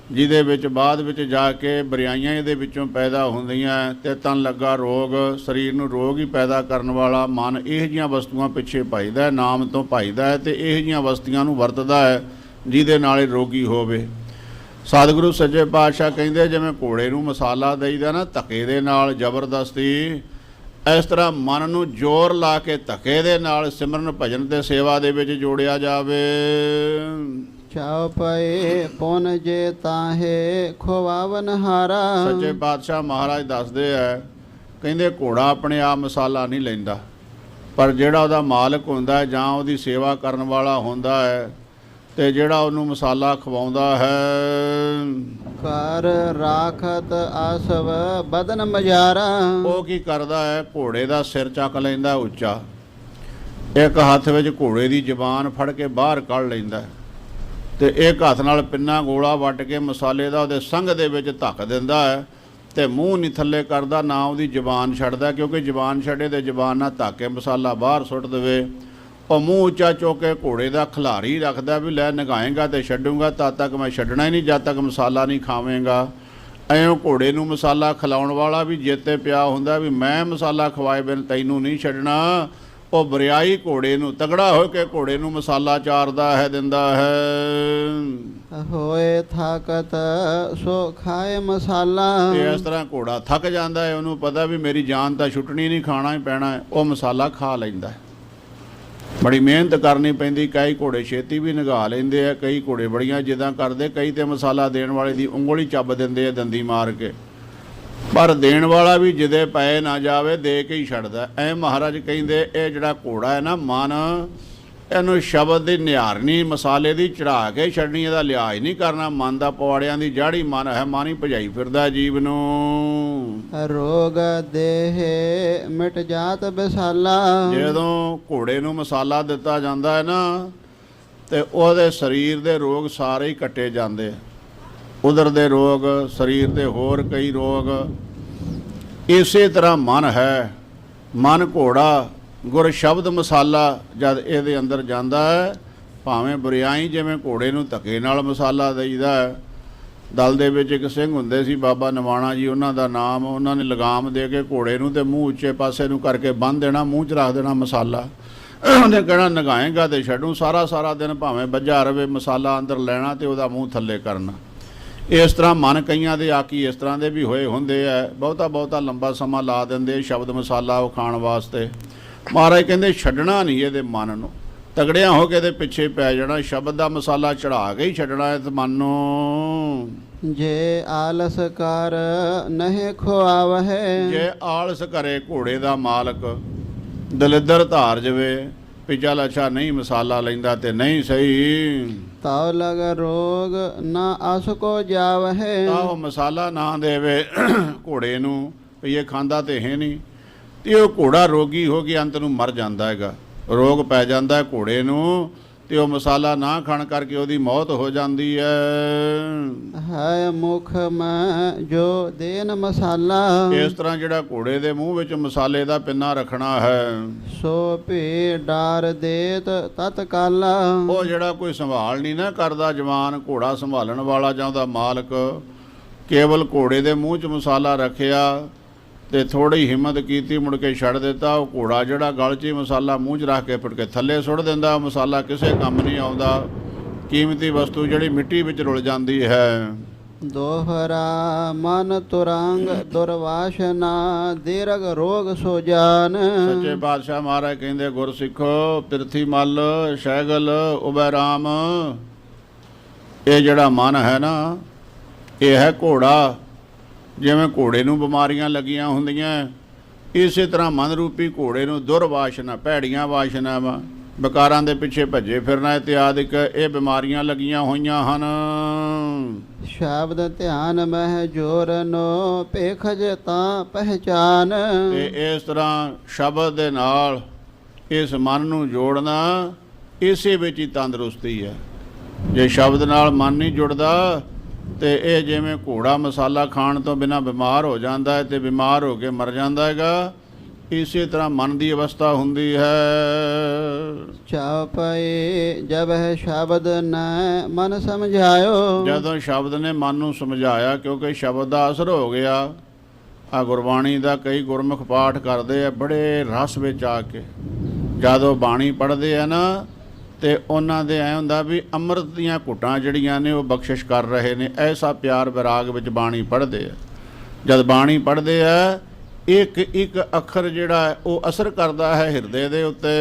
ਜਿਹਦੇ ਵਿੱਚ ਬਾਅਦ ਵਿੱਚ ਜਾ ਕੇ ਬੁਰਾਈਆਂ ਇਹਦੇ ਵਿੱਚੋਂ ਪੈਦਾ ਹੁੰਦੀਆਂ ਤੇ ਤਨ ਲੱਗਾ ਰੋਗ, ਸਰੀਰ ਨੂੰ ਰੋਗ ਹੀ ਪੈਦਾ ਕਰਨ ਵਾਲਾ ਮਨ ਇਹ ਜਿਹੀਆਂ ਵਸਤੂਆਂ ਪਿੱਛੇ ਭਜਦਾ, ਨਾਮ ਤੋਂ ਭਜਦਾ ਹੈ, ਤੇ ਇਹ ਜਿਹੀਆਂ ਵਸਤੂਆਂ ਨੂੰ ਵਰਤਦਾ ਹੈ ਜਿਹਦੇ ਨਾਲ ਇਹ ਰੋਗੀ ਹੋਵੇ। ਸਤਿਗੁਰੂ ਸੱਚੇ ਪਾਤਸ਼ਾਹ ਕਹਿੰਦੇ ਜਿਵੇਂ ਘੋੜੇ ਨੂੰ ਮਸਾਲਾ ਦੇਈਦਾ ਨਾ ਧੱਕੇ ਦੇ ਨਾਲ, ਜ਼ਬਰਦਸਤੀ, ਇਸ ਤਰ੍ਹਾਂ ਮਨ ਨੂੰ ਜ਼ੋਰ ਲਾ ਕੇ ਧੱਕੇ ਦੇ ਨਾਲ ਸਿਮਰਨ ਭਜਨ ਤੇ ਸੇਵਾ ਦੇ ਵਿੱਚ ਜੋੜਿਆ ਜਾਵੇ। ਚਾਉ ਪਏ ਪੁਨ ਜੇ ਤਾਹੇ ਖਵਾਵਨ ਹਾਰਾ। ਸੱਚੇ ਪਾਤਸ਼ਾਹ ਮਹਾਰਾਜ ਦੱਸਦੇ ਹੈ, ਕਹਿੰਦੇ ਘੋੜਾ ਆਪਣੇ ਆਪ ਮਸਾਲਾ ਨਹੀਂ ਲੈਂਦਾ, ਪਰ ਜਿਹੜਾ ਉਹਦਾ ਮਾਲਕ ਹੁੰਦਾ ਹੈ ਜਾਂ ਉਹਦੀ ਸੇਵਾ ਕਰਨ ਵਾਲਾ ਹੁੰਦਾ ਹੈ, ਤੇ ਜਿਹੜਾ ਉਹਨੂੰ ਮਸਾਲਾ ਖਵਾਉਂਦਾ ਹੈ, ਕਰ ਰਾਖਤ ਆਸਵ ਬਦਨ ਮਜਾਰਾ। ਉਹ ਕੀ ਕਰਦਾ ਹੈ, ਘੋੜੇ ਦਾ ਸਿਰ ਚੱਕ ਲੈਂਦਾ ਉੱਚਾ, ਇੱਕ ਹੱਥ ਵਿੱਚ ਘੋੜੇ ਦੀ ਜ਼ਬਾਨ ਫੜ ਕੇ ਬਾਹਰ ਕੱਢ ਲੈਂਦਾ, ਤੇ ਇੱਕ ਹੱਥ ਨਾਲ ਪਿੰਨਾ ਗੋਲਾ ਵੱਟ ਕੇ ਮਸਾਲੇ ਦਾ ਉਹਦੇ ਸੰਘ ਦੇ ਵਿੱਚ ਧੱਕ ਦਿੰਦਾ ਹੈ, ਤੇ ਮੂੰਹ ਨਹੀਂ ਥੱਲੇ ਕਰਦਾ, ਨਾ ਉਹਦੀ ਜ਼ਬਾਨ ਛੱਡਦਾ, ਕਿਉਂਕਿ ਜ਼ਬਾਨ ਛੱਡੇ ਤੇ ਜ਼ਬਾਨ ਨਾਲ ਧੱਕ ਕੇ ਮਸਾਲਾ ਬਾਹਰ ਸੁੱਟ ਦੇਵੇ। ਉਹ ਮੂੰਹ ਉੱਚਾ ਚੁੱਕ ਕੇ ਘੋੜੇ ਦਾ ਖਿਲਾਰੀ ਰੱਖਦਾ ਵੀ ਲੈ ਨਗਾਏਗਾ ਤੇ ਛੱਡੂਗਾ, ਤਦ ਤੱਕ ਮੈਂ ਛੱਡਣਾ ਹੀ ਨਹੀਂ ਜਦ ਤੱਕ ਮਸਾਲਾ ਨਹੀਂ ਖਾਵੇਂਗਾ। ਐਂ ਘੋੜੇ ਨੂੰ ਮਸਾਲਾ ਖਿਲਾਉਣ ਵਾਲਾ ਵੀ ਜਿੱਤੇ ਪਿਆ ਹੁੰਦਾ ਵੀ ਮੈਂ ਮਸਾਲਾ ਖਵਾਏ ਬਿਨ ਤੈਨੂੰ ਨਹੀਂ ਛੱਡਣਾ। ਉਹ ਬਰਿਆਈ ਘੋੜੇ ਨੂੰ ਤਗੜਾ ਹੋ ਕੇ ਘੋੜੇ ਨੂੰ ਮਸਾਲਾ ਚਾਰਦਾ ਹੈ, ਦਿੰਦਾ ਹੈ। ਹੋਏ ਥਾਕਤ ਸੋ ਖਾਏ ਮਸਾਲਾ। ਤੇ ਇਸ ਤਰ੍ਹਾਂ ਘੋੜਾ ਥੱਕ ਜਾਂਦਾ ਹੈ, ਉਹਨੂੰ ਪਤਾ ਵੀ ਮੇਰੀ ਜਾਨ ਤਾਂ ਛੁੱਟਣੀ ਨਹੀਂ, ਖਾਣਾ ਹੀ ਪੈਣਾ ਹੈ, ਉਹ ਮਸਾਲਾ ਖਾ ਲੈਂਦਾ ਹੈ। ਬੜੀ ਮਿਹਨਤ ਕਰਨੀ ਪੈਂਦੀ, ਕਈ ਘੋੜੇ ਛੇਤੀ ਵੀ ਨਿਗਾਹ ਲੈਂਦੇ ਆ, ਕਈ ਘੋੜੇ ਬੜੀਆਂ ਜਿੱਦਾਂ ਕਰਦੇ, ਕਈ ਤੇ ਮਸਾਲਾ ਦੇਣ ਵਾਲੇ ਦੀ ਉਂਗਲ ਹੀ ਚੱਬ ਦਿੰਦੇ ਆ ਦੰਦੀ ਮਾਰ ਕੇ, ਪਰ ਦੇਣ ਵਾਲਾ ਵੀ ਜਿਹਦੇ ਪਏ ਨਾ ਜਾਵੇ ਦੇ ਕੇ ਹੀ ਛੱਡਦਾ। ਐ ਮਹਾਰਾਜ ਕਹਿੰਦੇ ਇਹ ਜਿਹੜਾ ਘੋੜਾ ਹੈ ਨਾ ਮਨ, ਇਹਨੂੰ ਸ਼ਬਦ ਦੀ ਨਿਹਾਰਨੀ ਮਸਾਲੇ ਦੀ ਚੜਾ ਕੇ ਛੱਡਣੀ, ਇਹਦਾ ਲਿਹਾਜ਼ ਨਹੀਂ ਕਰਨਾ। ਮਨ ਦਾ ਪਵਾੜਿਆਂ ਦੀ ਜੜ ਹੀ ਮਨ ਹੈ, ਮਨ ਹੀ ਭਜਾਈ ਫਿਰਦਾ ਜੀਵ ਨੂੰ। ਰੋਗ ਦੇਹ ਮਿਟ ਜਾਤ ਬਿਸਾਲਾ। ਜਦੋਂ ਘੋੜੇ ਨੂੰ ਮਸਾਲਾ ਦਿੱਤਾ ਜਾਂਦਾ ਹੈ ਨਾ, ਤੇ ਉਹਦੇ ਸਰੀਰ ਦੇ ਰੋਗ ਸਾਰੇ ਹੀ ਕੱਟੇ ਜਾਂਦੇ, ਉਦਰ ਦੇ ਰੋਗ, ਸਰੀਰ ਦੇ ਹੋਰ ਕਈ ਰੋਗ। ਇਸੇ ਤਰ੍ਹਾਂ ਮਨ ਹੈ, ਮਨ ਘੋੜਾ, ਗੁਰ ਸ਼ਬਦ ਮਸਾਲਾ ਜਦ ਇਹਦੇ ਅੰਦਰ ਜਾਂਦਾ ਹੈ, ਭਾਵੇਂ ਬੁਰਿਆਈ ਜਿਵੇਂ ਘੋੜੇ ਨੂੰ ਧੱਕੇ ਨਾਲ ਮਸਾਲਾ ਦੇਈਦਾ ਹੈ। ਦਲ ਦੇ ਵਿੱਚ ਇੱਕ ਸਿੰਘ ਹੁੰਦੇ ਸੀ ਬਾਬਾ ਨਵਾਣਾ ਜੀ ਉਹਨਾਂ ਦਾ ਨਾਮ, ਉਹਨਾਂ ਨੇ ਲਗਾਮ ਦੇ ਕੇ ਘੋੜੇ ਨੂੰ ਤੇ ਮੂੰਹ ਉੱਚੇ ਪਾਸੇ ਨੂੰ ਕਰਕੇ ਬੰਨ੍ਹ ਦੇਣਾ, ਮੂੰਹ 'ਚ ਰੱਖ ਦੇਣਾ ਮਸਾਲਾ, ਉਹਨੇ ਕਹਿਣਾ ਨਗਾਏਗਾ ਤੇ ਛੱਡੂ, ਸਾਰਾ ਦਿਨ ਭਾਵੇਂ ਵੱਜਾ ਰਵੇ ਮਸਾਲਾ ਅੰਦਰ ਲੈਣਾ ਤੇ ਉਹਦਾ ਮੂੰਹ ਥੱਲੇ ਕਰਨਾ। ਇਸ ਤਰ੍ਹਾਂ ਮਨ ਕਈਆਂ ਦੇ ਆਕੀ ਇਸ ਤਰ੍ਹਾਂ ਦੇ ਵੀ ਹੋਏ ਹੁੰਦੇ ਆ, ਬਹੁਤਾ ਲੰਬਾ ਸਮਾਂ ਲਾ ਦਿੰਦੇ ਸ਼ਬਦ ਮਸਾਲਾ ਉਹ ਖਾਣ ਵਾਸਤੇ। ਮਹਾਰਾਜ ਕਹਿੰਦੇ ਛੱਡਣਾ ਨਹੀਂ ਇਹਦੇ ਮਨ ਨੂੰ, ਤਗੜਿਆਂ ਹੋ ਕੇ ਇਹਦੇ ਪਿੱਛੇ ਪੈ ਜਾਣਾ। ਸ਼ਬਦ ਦਾ ਮਸਾਲਾ ਚੜਾ ਕੇ ਹੀ ਛੱਡਣਾ ਇਸ ਮਨ ਨੂੰ। ਜੇ ਆਲਸ ਕਰ ਨਹਿ ਖੁਆਵਹਿ। ਜੇ ਆਲਸ ਕਰੇ ਘੋੜੇ ਦਾ ਮਾਲਕ, ਦਲਿੱਦਰ ਧਾਰ ਜਵੇ ਵੀ ਚੱਲ ਅੱਛਾ ਨਹੀਂ ਮਸਾਲਾ ਲੈਂਦਾ ਤੇ ਨਹੀਂ ਸਹੀ, ਤਉ ਲਗ ਰੋਗ ਨਾ ਆਸ ਕੋ ਜਾਵਹਿ। ਤਾਂ ਉਹ ਮਸਾਲਾ ਨਾ ਦੇਵੇ ਘੋੜੇ ਨੂੰ ਵੀ ਇਹ ਖਾਂਦਾ ਤੇ ਹੈ ਨਹੀਂ, ਤੇ ਉਹ ਘੋੜਾ ਰੋਗੀ ਹੋ ਕੇ ਅੰਤ ਨੂੰ ਮਰ ਜਾਂਦਾ ਹੈਗਾ। ਰੋਗ ਪੈ ਜਾਂਦਾ ਹੈ ਘੋੜੇ ਨੂੰ, ਤੇ ਉਹ ਮਸਾਲਾ ਨਾ ਖਾਣ ਕਰਕੇ ਉਹਦੀ ਮੌਤ ਹੋ ਜਾਂਦੀ ਹੈ ਮੁਖ ਮੈਂ ਜੋ ਦੇਨ ਮਸਾਲਾ। ਇਸ ਤਰ੍ਹਾਂ ਜਿਹੜਾ ਘੋੜੇ ਦੇ ਮੂੰਹ ਵਿੱਚ ਮਸਾਲੇ ਦਾ ਪਿੰਨਾ ਰੱਖਣਾ ਹੈ, ਸੋ ਭੇ ਡਾਰ ਦੇਤ ਤਤ ਕਾਲਾ। ਉਹ ਜਿਹੜਾ ਕੋਈ ਸੰਭਾਲ ਨਹੀਂ ਨਾ ਕਰਦਾ ਜਵਾਨ, ਘੋੜਾ ਸੰਭਾਲਣ ਵਾਲਾ ਜਾਂ ਉਹਦਾ ਮਾਲਕ, ਕੇਵਲ ਘੋੜੇ ਦੇ ਮੂੰਹ 'ਚ ਮਸਾਲਾ ਰੱਖਿਆ ਤੇ ਥੋੜੀ ਹਿੰਮਤ ਕੀਤੀ, ਮੁੜ ਕੇ ਛੱਡ ਦਿੱਤਾ। ਉਹ ਘੋੜਾ ਜਿਹੜਾ ਗਲ 'ਚ ਹੀ ਮਸਾਲਾ ਮੂੰਹ 'ਚ ਰੱਖ ਕੇ ਫੁੱਟ ਕੇ ਥੱਲੇ ਸੁੱਟ ਦਿੰਦਾ। ਮਸਾਲਾ ਕਿਸੇ ਕੰਮ ਨਹੀਂ ਆਉਂਦਾ। ਕੀਮਤੀ ਵਸਤੂ ਜਿਹੜੀ ਮਿੱਟੀ ਵਿੱਚ ਰੁਲ ਜਾਂਦੀ ਹੈ। ਦੋਹਰਾ ਮਨ ਤੁਰੰਗ ਦੁਰਵਾਸ਼ਨਾ ਦੀਰਘ ਰੋਗ ਸੋ ਜਾਨ। ਸੱਚੇ ਪਾਤਸ਼ਾਹ ਮਹਾਰਾਜ ਕਹਿੰਦੇ ਗੁਰ ਸਿੱਖੋ, ਪਿਰਥੀ ਮੱਲ, ਸ਼ੈਗਲ, ਉਬੈ ਰਾਮ, ਇਹ ਜਿਹੜਾ ਮਨ ਹੈ ਨਾ, ਇਹ ਹੈ ਘੋੜਾ। ਜਿਵੇਂ ਘੋੜੇ ਨੂੰ ਬਿਮਾਰੀਆਂ ਲੱਗੀਆਂ ਹੁੰਦੀਆਂ, ਇਸੇ ਤਰ੍ਹਾਂ ਮਨ ਰੂਪੀ ਘੋੜੇ ਨੂੰ ਦੁਰਵਾਸ਼ਨਾ, ਭੈੜੀਆਂ ਵਾਸ਼ਨਾਵਾਂ, ਵਿਕਾਰਾਂ ਦੇ ਪਿੱਛੇ ਭੱਜੇ ਫਿਰਨਾ ਇਤਿਆਦਿਕ ਇਹ ਬਿਮਾਰੀਆਂ ਲੱਗੀਆਂ ਹੋਈਆਂ ਹਨ। ਸ਼ਬਦ ਧਿਆਨ ਮਹਿ ਜੋਰਨੋ ਪੇਖਜ ਤਾਂ ਪਹਿਚਾਨ। ਤੇ ਇਸ ਤਰ੍ਹਾਂ ਸ਼ਬਦ ਦੇ ਨਾਲ ਇਸ ਮਨ ਨੂੰ ਜੋੜਨਾ, ਇਸੇ ਵਿੱਚ ਹੀ ਤੰਦਰੁਸਤੀ ਹੈ। ਜੇ ਸ਼ਬਦ ਨਾਲ ਮਨ ਨਹੀਂ ਜੁੜਦਾ ਤੇ ਇਹ ਜਿਵੇਂ ਘੋੜਾ ਮਸਾਲਾ ਖਾਣ ਤੋਂ ਬਿਨਾਂ ਬਿਮਾਰ ਹੋ ਜਾਂਦਾ ਹੈ ਤੇ ਬਿਮਾਰ ਹੋ ਕੇ ਮਰ ਜਾਂਦਾ ਹੈਗਾ, ਇਸੇ ਤਰ੍ਹਾਂ ਮਨ ਦੀ ਅਵਸਥਾ ਹੁੰਦੀ ਹੈ। ਚਾਪਏ ਜਬ ਹੈ ਸ਼ਬਦ ਨ ਮਨ ਸਮਝਾਇਓ। ਜਦੋਂ ਸ਼ਬਦ ਨੇ ਮਨ ਨੂੰ ਸਮਝਾਇਆ, ਕਿਉਂਕਿ ਸ਼ਬਦ ਦਾ ਅਸਰ ਹੋ ਗਿਆ। ਆ ਗੁਰਬਾਣੀ ਦਾ ਕਈ ਗੁਰਮੁਖ ਪਾਠ ਕਰਦੇ ਆ ਬੜੇ ਰਸ ਵਿੱਚ ਆ ਕੇ, ਜਦੋਂ ਬਾਣੀ ਪੜ੍ਹਦੇ ਆ ਨਾ ਤੇ ਉਹਨਾਂ ਦੇ ਐ ਹੁੰਦਾ ਵੀ ਅੰਮ੍ਰਿਤ ਦੀਆਂ ਘੁੱਟਾਂ ਜਿਹੜੀਆਂ ਨੇ ਉਹ ਬਖਸ਼ਿਸ਼ ਕਰ ਰਹੇ ਨੇ। ਐਸਾ ਪਿਆਰ ਵਿਰਾਗ ਵਿੱਚ ਬਾਣੀ ਪੜ੍ਹਦੇ ਆ। ਜਦ ਬਾਣੀ ਪੜ੍ਹਦੇ ਆ, ਇੱਕ ਇੱਕ ਅੱਖਰ ਜਿਹੜਾ ਹੈ ਉਹ ਅਸਰ ਕਰਦਾ ਹੈ ਹਿਰਦੇ ਦੇ ਉੱਤੇ।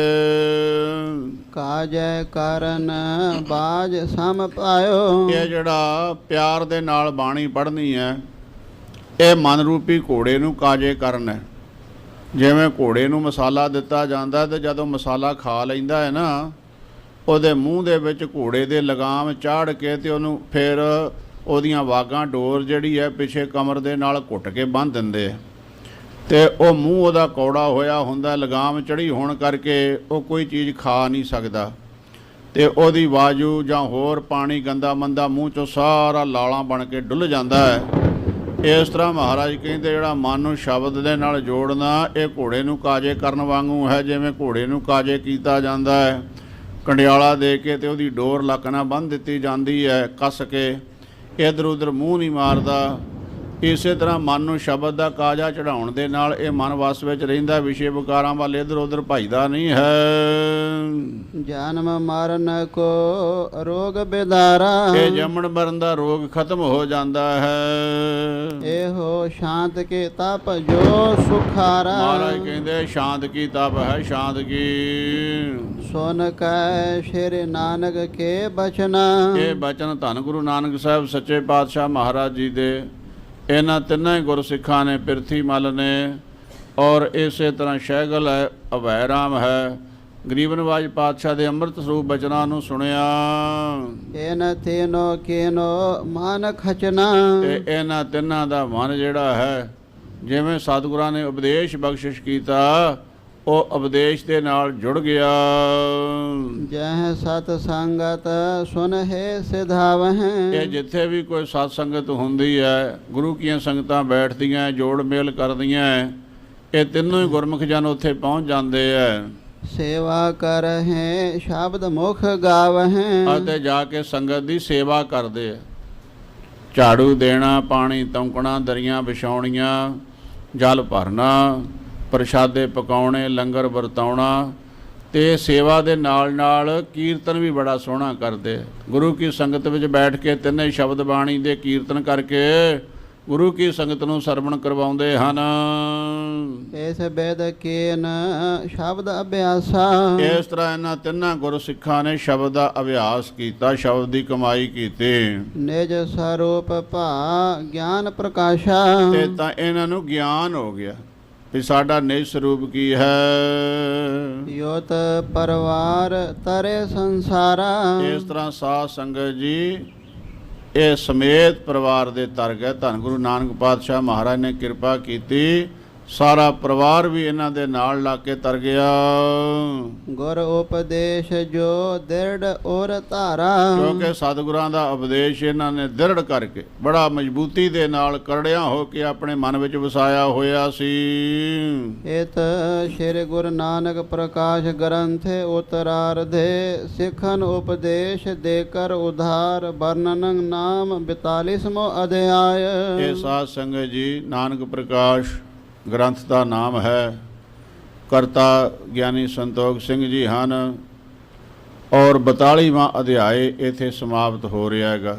ਕਾਜੈ ਕਰਨ ਬਾਜ ਸਮ ਪਾਇਓ। ਇਹ ਜਿਹੜਾ ਪਿਆਰ ਦੇ ਨਾਲ ਬਾਣੀ ਪੜ੍ਹਨੀ ਹੈ, ਇਹ ਮਨ ਰੂਪੀ ਘੋੜੇ ਨੂੰ ਕਾਜੇ ਕਰਨ ਹੈ। ਜਿਵੇਂ ਘੋੜੇ ਨੂੰ ਮਸਾਲਾ ਦਿੱਤਾ ਜਾਂਦਾ ਤੇ ਜਦੋਂ ਮਸਾਲਾ ਖਾ ਲੈਂਦਾ ਹੈ ਨਾ, ਉਹਦੇ ਮੂੰਹ ਦੇ ਵਿੱਚ ਘੋੜੇ ਦੇ ਲਗਾਮ ਚਾੜ ਕੇ ਤੇ ਉਹਨੂੰ ਫਿਰ ਉਹਦੀਆਂ ਵਾਗਾਂ ਡੋਰ ਜਿਹੜੀ ਹੈ ਪਿੱਛੇ ਕਮਰ ਦੇ ਨਾਲ ਘੁੱਟ ਕੇ ਬੰਨ੍ਹ ਦਿੰਦੇ ਆ, ਤੇ ਉਹ ਮੂੰਹ ਉਹਦਾ ਕੌੜਾ ਹੋਇਆ ਹੁੰਦਾ, ਲਗਾਮ ਚੜ੍ਹੀ ਹੋਣ ਕਰਕੇ ਉਹ ਕੋਈ ਚੀਜ਼ ਖਾ ਨਹੀਂ ਸਕਦਾ, ਤੇ ਉਹਦੀ ਵਾਜੂ ਜਾਂ ਹੋਰ ਪਾਣੀ ਗੰਦਾ ਮੰਦਾ ਮੂੰਹ 'ਚੋਂ ਸਾਰਾ ਲਾਲਾਂ ਬਣ ਕੇ ਡੁੱਲ ਜਾਂਦਾ ਹੈ। ਇਸ ਤਰ੍ਹਾਂ ਮਹਾਰਾਜ ਕਹਿੰਦੇ ਜਿਹੜਾ ਮਨ ਨੂੰ ਸ਼ਬਦ ਦੇ ਨਾਲ ਜੋੜਨਾ, ਇਹ ਘੋੜੇ ਨੂੰ ਕਾਜੇ ਕਰਨ ਵਾਂਗੂ ਹੈ। ਜਿਵੇਂ ਘੋੜੇ ਨੂੰ ਕਾਜੇ ਕੀਤਾ ਜਾਂਦਾ ਹੈ, ਕੰਡਿਆਲਾ ਦੇ ਕੇ ਤੇ ਉਹਦੀ ਡੋਰ ਲੱਕ ਨਾਲ ਬੰਨ੍ਹ ਦਿੱਤੀ ਜਾਂਦੀ ਹੈ ਕੱਸ ਕੇ, ਇੱਧਰ ਉੱਧਰ ਮੂੰਹ ਨਹੀਂ ਮਾਰਦਾ। ਇਸੇ ਤਰ੍ਹਾਂ ਮਨ ਨੂੰ ਸ਼ਬਦ ਦਾ ਕਾਜਾ ਚੜਾਉਣ ਦੇ ਨਾਲ ਇਹ ਮਨ ਵਸ ਵਿੱਚ ਰਹਿੰਦਾ, ਵਿਸ਼ੇ ਵਿਕਾਰਾਂ ਵੱਲ ਇੱਧਰ ਉੱਧਰ ਭਜਦਾ ਨਹੀਂ ਹੈ। ਜਨਮ ਮਰਨ ਕੋ ਰੋਗ ਬਿਦਾਰਾ। ਇਹ ਜੰਮਣ ਮਰਨ ਦਾ ਰੋਗ ਖਤਮ ਹੋ ਜਾਂਦਾ ਹੈ। ਇਹੋ ਸ਼ਾਂਤ ਕੇ ਤਪ ਜੋ ਸੁਖਾਰਾ। ਮਹਾਰਾਜ ਕਹਿੰਦੇ ਸ਼ਾਂਤ ਕੀ ਤਪ ਹੈ, ਸ਼ਾਂਤ ਕੀ। ਸੁਨ ਕੈ ਸ਼੍ਰੀ ਨਾਨਕ ਕੇ ਬਚਨਾ। ਇਹ ਬਚਨ ਧੰਨ ਗੁਰੂ ਨਾਨਕ ਸਾਹਿਬ ਸੱਚੇ ਪਾਤਸ਼ਾਹ ਮਹਾਰਾਜ ਜੀ ਦੇ, ਇਹਨਾਂ ਤਿੰਨਾਂ ਹੀ ਗੁਰਸਿੱਖਾਂ ਨੇ, ਪਿਰਥੀ ਮੱਲ ਨੇ, ਔਰ ਇਸੇ ਤਰ੍ਹਾਂ ਸ਼ੈਗਲ ਹੈ, ਅਭੈ ਰਾਮ ਹੈ, ਗਰੀਬ ਨਵਾਜ ਪਾਤਸ਼ਾਹ ਦੇ ਅੰਮ੍ਰਿਤ ਸਰੂਪ ਬਚਨਾਂ ਨੂੰ ਸੁਣਿਆ। ਇਹਨ ਤੇਨੋ ਕੇਨੋ ਮਨ ਖਚਨਾ। ਤੇ ਇਹਨਾਂ ਤਿੰਨਾਂ ਦਾ ਮਨ ਜਿਹੜਾ ਹੈ, ਜਿਵੇਂ ਸਤਿਗੁਰਾਂ ਨੇ ਉਪਦੇਸ਼ ਬਖਸ਼ਿਸ਼ ਕੀਤਾ, ਉਹ ਉਪਦੇਸ਼ ਦੇ ਨਾਲ ਜੁੜ ਗਿਆ। ਜਹ ਸਤ ਸੰਗਤ ਸੁਨ ਹੈ ਸਿਧਾਵਹਿ। ਇਹ ਜਿੱਥੇ ਵੀ ਕੋਈ ਸਤ ਸੰਗਤ ਹੁੰਦੀ ਹੈ, ਗੁਰੂ ਕੀਆਂ ਸੰਗਤਾਂ ਬੈਠਦੀਆਂ, ਜੋੜ ਮੇਲ ਕਰਦੀਆਂ, ਇਹ ਤਿੰਨੋਂ ਹੀ ਗੁਰਮੁਖ ਜਨ ਉੱਥੇ ਪਹੁੰਚ ਜਾਂਦੇ ਹੈ। ਸੇਵਾ ਕਰਹਿ ਸ਼ਬਦ ਮੁਖ ਗਾਵਹਿ। ਅਤੇ ਜਾ ਕੇ ਸੰਗਤ ਦੀ ਸੇਵਾ ਕਰਦੇ ਆ। ਝਾੜੂ ਦੇਣਾ, ਪਾਣੀ ਤੌਂਕਣਾ, ਦਰੀਆਂ ਵਿਛਾਉਣੀਆਂ, ਜਲ ਭਰਨਾ, ਪ੍ਰਸ਼ਾਦੇ ਪਕਾਉਣੇ, ਲੰਗਰ ਵਰਤਾਉਣਾ, ਤੇ ਸੇਵਾ ਦੇ ਨਾਲ ਨਾਲ ਕੀਰਤਨ ਵੀ ਬੜਾ ਸੋਹਣਾ ਕਰਦੇ। ਗੁਰੂ ਕੀ ਸੰਗਤ ਵਿੱਚ ਬੈਠ ਕੇ ਤਿੰਨੇ ਸ਼ਬਦ ਬਾਣੀ ਦੇ ਕੀਰਤਨ ਕਰਕੇ ਗੁਰੂ ਕੀ ਸੰਗਤ ਨੂੰ ਸਰਵਣ ਕਰਵਾਉਂਦੇ ਹਨ। ਇਸ ਬੇਦ ਕੀਨ ਸ਼ਬਦ ਅਭਿਆਸਾ। ਇਸ ਤਰ੍ਹਾਂ ਇਹਨਾਂ ਤਿੰਨਾਂ ਗੁਰਸਿੱਖਾਂ ਨੇ ਸ਼ਬਦ ਦਾ ਅਭਿਆਸ ਕੀਤਾ, ਸ਼ਬਦ ਦੀ ਕਮਾਈ ਕੀਤੀ ਨਿਜ ਸਰੂਪ ਭਾ ਗਿਆਨ ਪ੍ਰਕਾਸ਼ਾ। ਤੇ ਤਾਂ ਇਹਨਾਂ ਨੂੰ ਗਿਆਨ ਹੋ ਗਿਆ ਵੀ ਸਾਡਾ ਨਿਜ ਸਰੂਪ ਕੀ ਹੈ। ਯੋਤ ਪਰਵਾਰ ਤਰੇ ਸੰਸਾਰਾ। ਇਸ ਤਰ੍ਹਾਂ ਸਾਧ ਸੰਗਤ ਜੀ ਇਹ ਸਮੇਤ ਪਰਿਵਾਰ ਦੇ ਤਰ ਗਏ। ਧੰਨ ਗੁਰੂ ਨਾਨਕ ਪਾਤਸ਼ਾਹ ਮਹਾਰਾਜ ਨੇ ਕਿਰਪਾ ਕੀਤੀ, ਸਾਰਾ ਪਰਿਵਾਰ ਵੀ ਇਹਨਾਂ ਦੇ ਨਾਲ ਲਾ ਕੇ ਤਰ ਗਿਆ। ਗੁਰ ਉਪਦੇਸ਼ ਜੋ ਦਿਰੜ ਔਰ ਧਾਰਾ। ਕਿਉਂਕਿ ਸਤਿਗੁਰਾਂ ਦਾ ਉਪਦੇਸ਼ ਇਹਨਾਂ ਨੇ ਦ੍ਰਿੜ ਕਰਕੇ ਬੜਾ ਮਜ਼ਬੂਤੀ ਦੇ ਨਾਲ ਕਰੜਿਆਂ ਹੋ ਕੇ ਆਪਣੇ ਮਨ ਵਿੱਚ ਵਸਾਇਆ ਹੋਇਆ ਸੀ। ਇਤ ਸ਼੍ਰੀ ਗੁਰੂ ਨਾਨਕ ਪ੍ਰਕਾਸ਼ ਗ੍ਰੰਥ ਉਤਰਾਰਧੇ ਸਿੱਖਨ ਉਪਦੇਸ਼ ਦੇਕਰ ਉਧਾਰ ਵਰਣਨ ਨਾਮ 42ਵਾਂ ਅਧਿਆਇ। ਇਹ ਸਾਧ ਸੰਗਤ ਜੀ ਨਾਨਕ ਪ੍ਰਕਾਸ਼ ਗ੍ਰੰਥ ਦਾ ਨਾਮ ਹੈ। ਕਰਤਾ ਗਿਆਨੀ ਸੰਤੋਖ ਸਿੰਘ ਜੀ ਹਨ ਔਰ 42ਵਾਂ ਅਧਿਆਏ ਇੱਥੇ ਸਮਾਪਤ ਹੋ ਰਿਹਾ ਹੈਗਾ।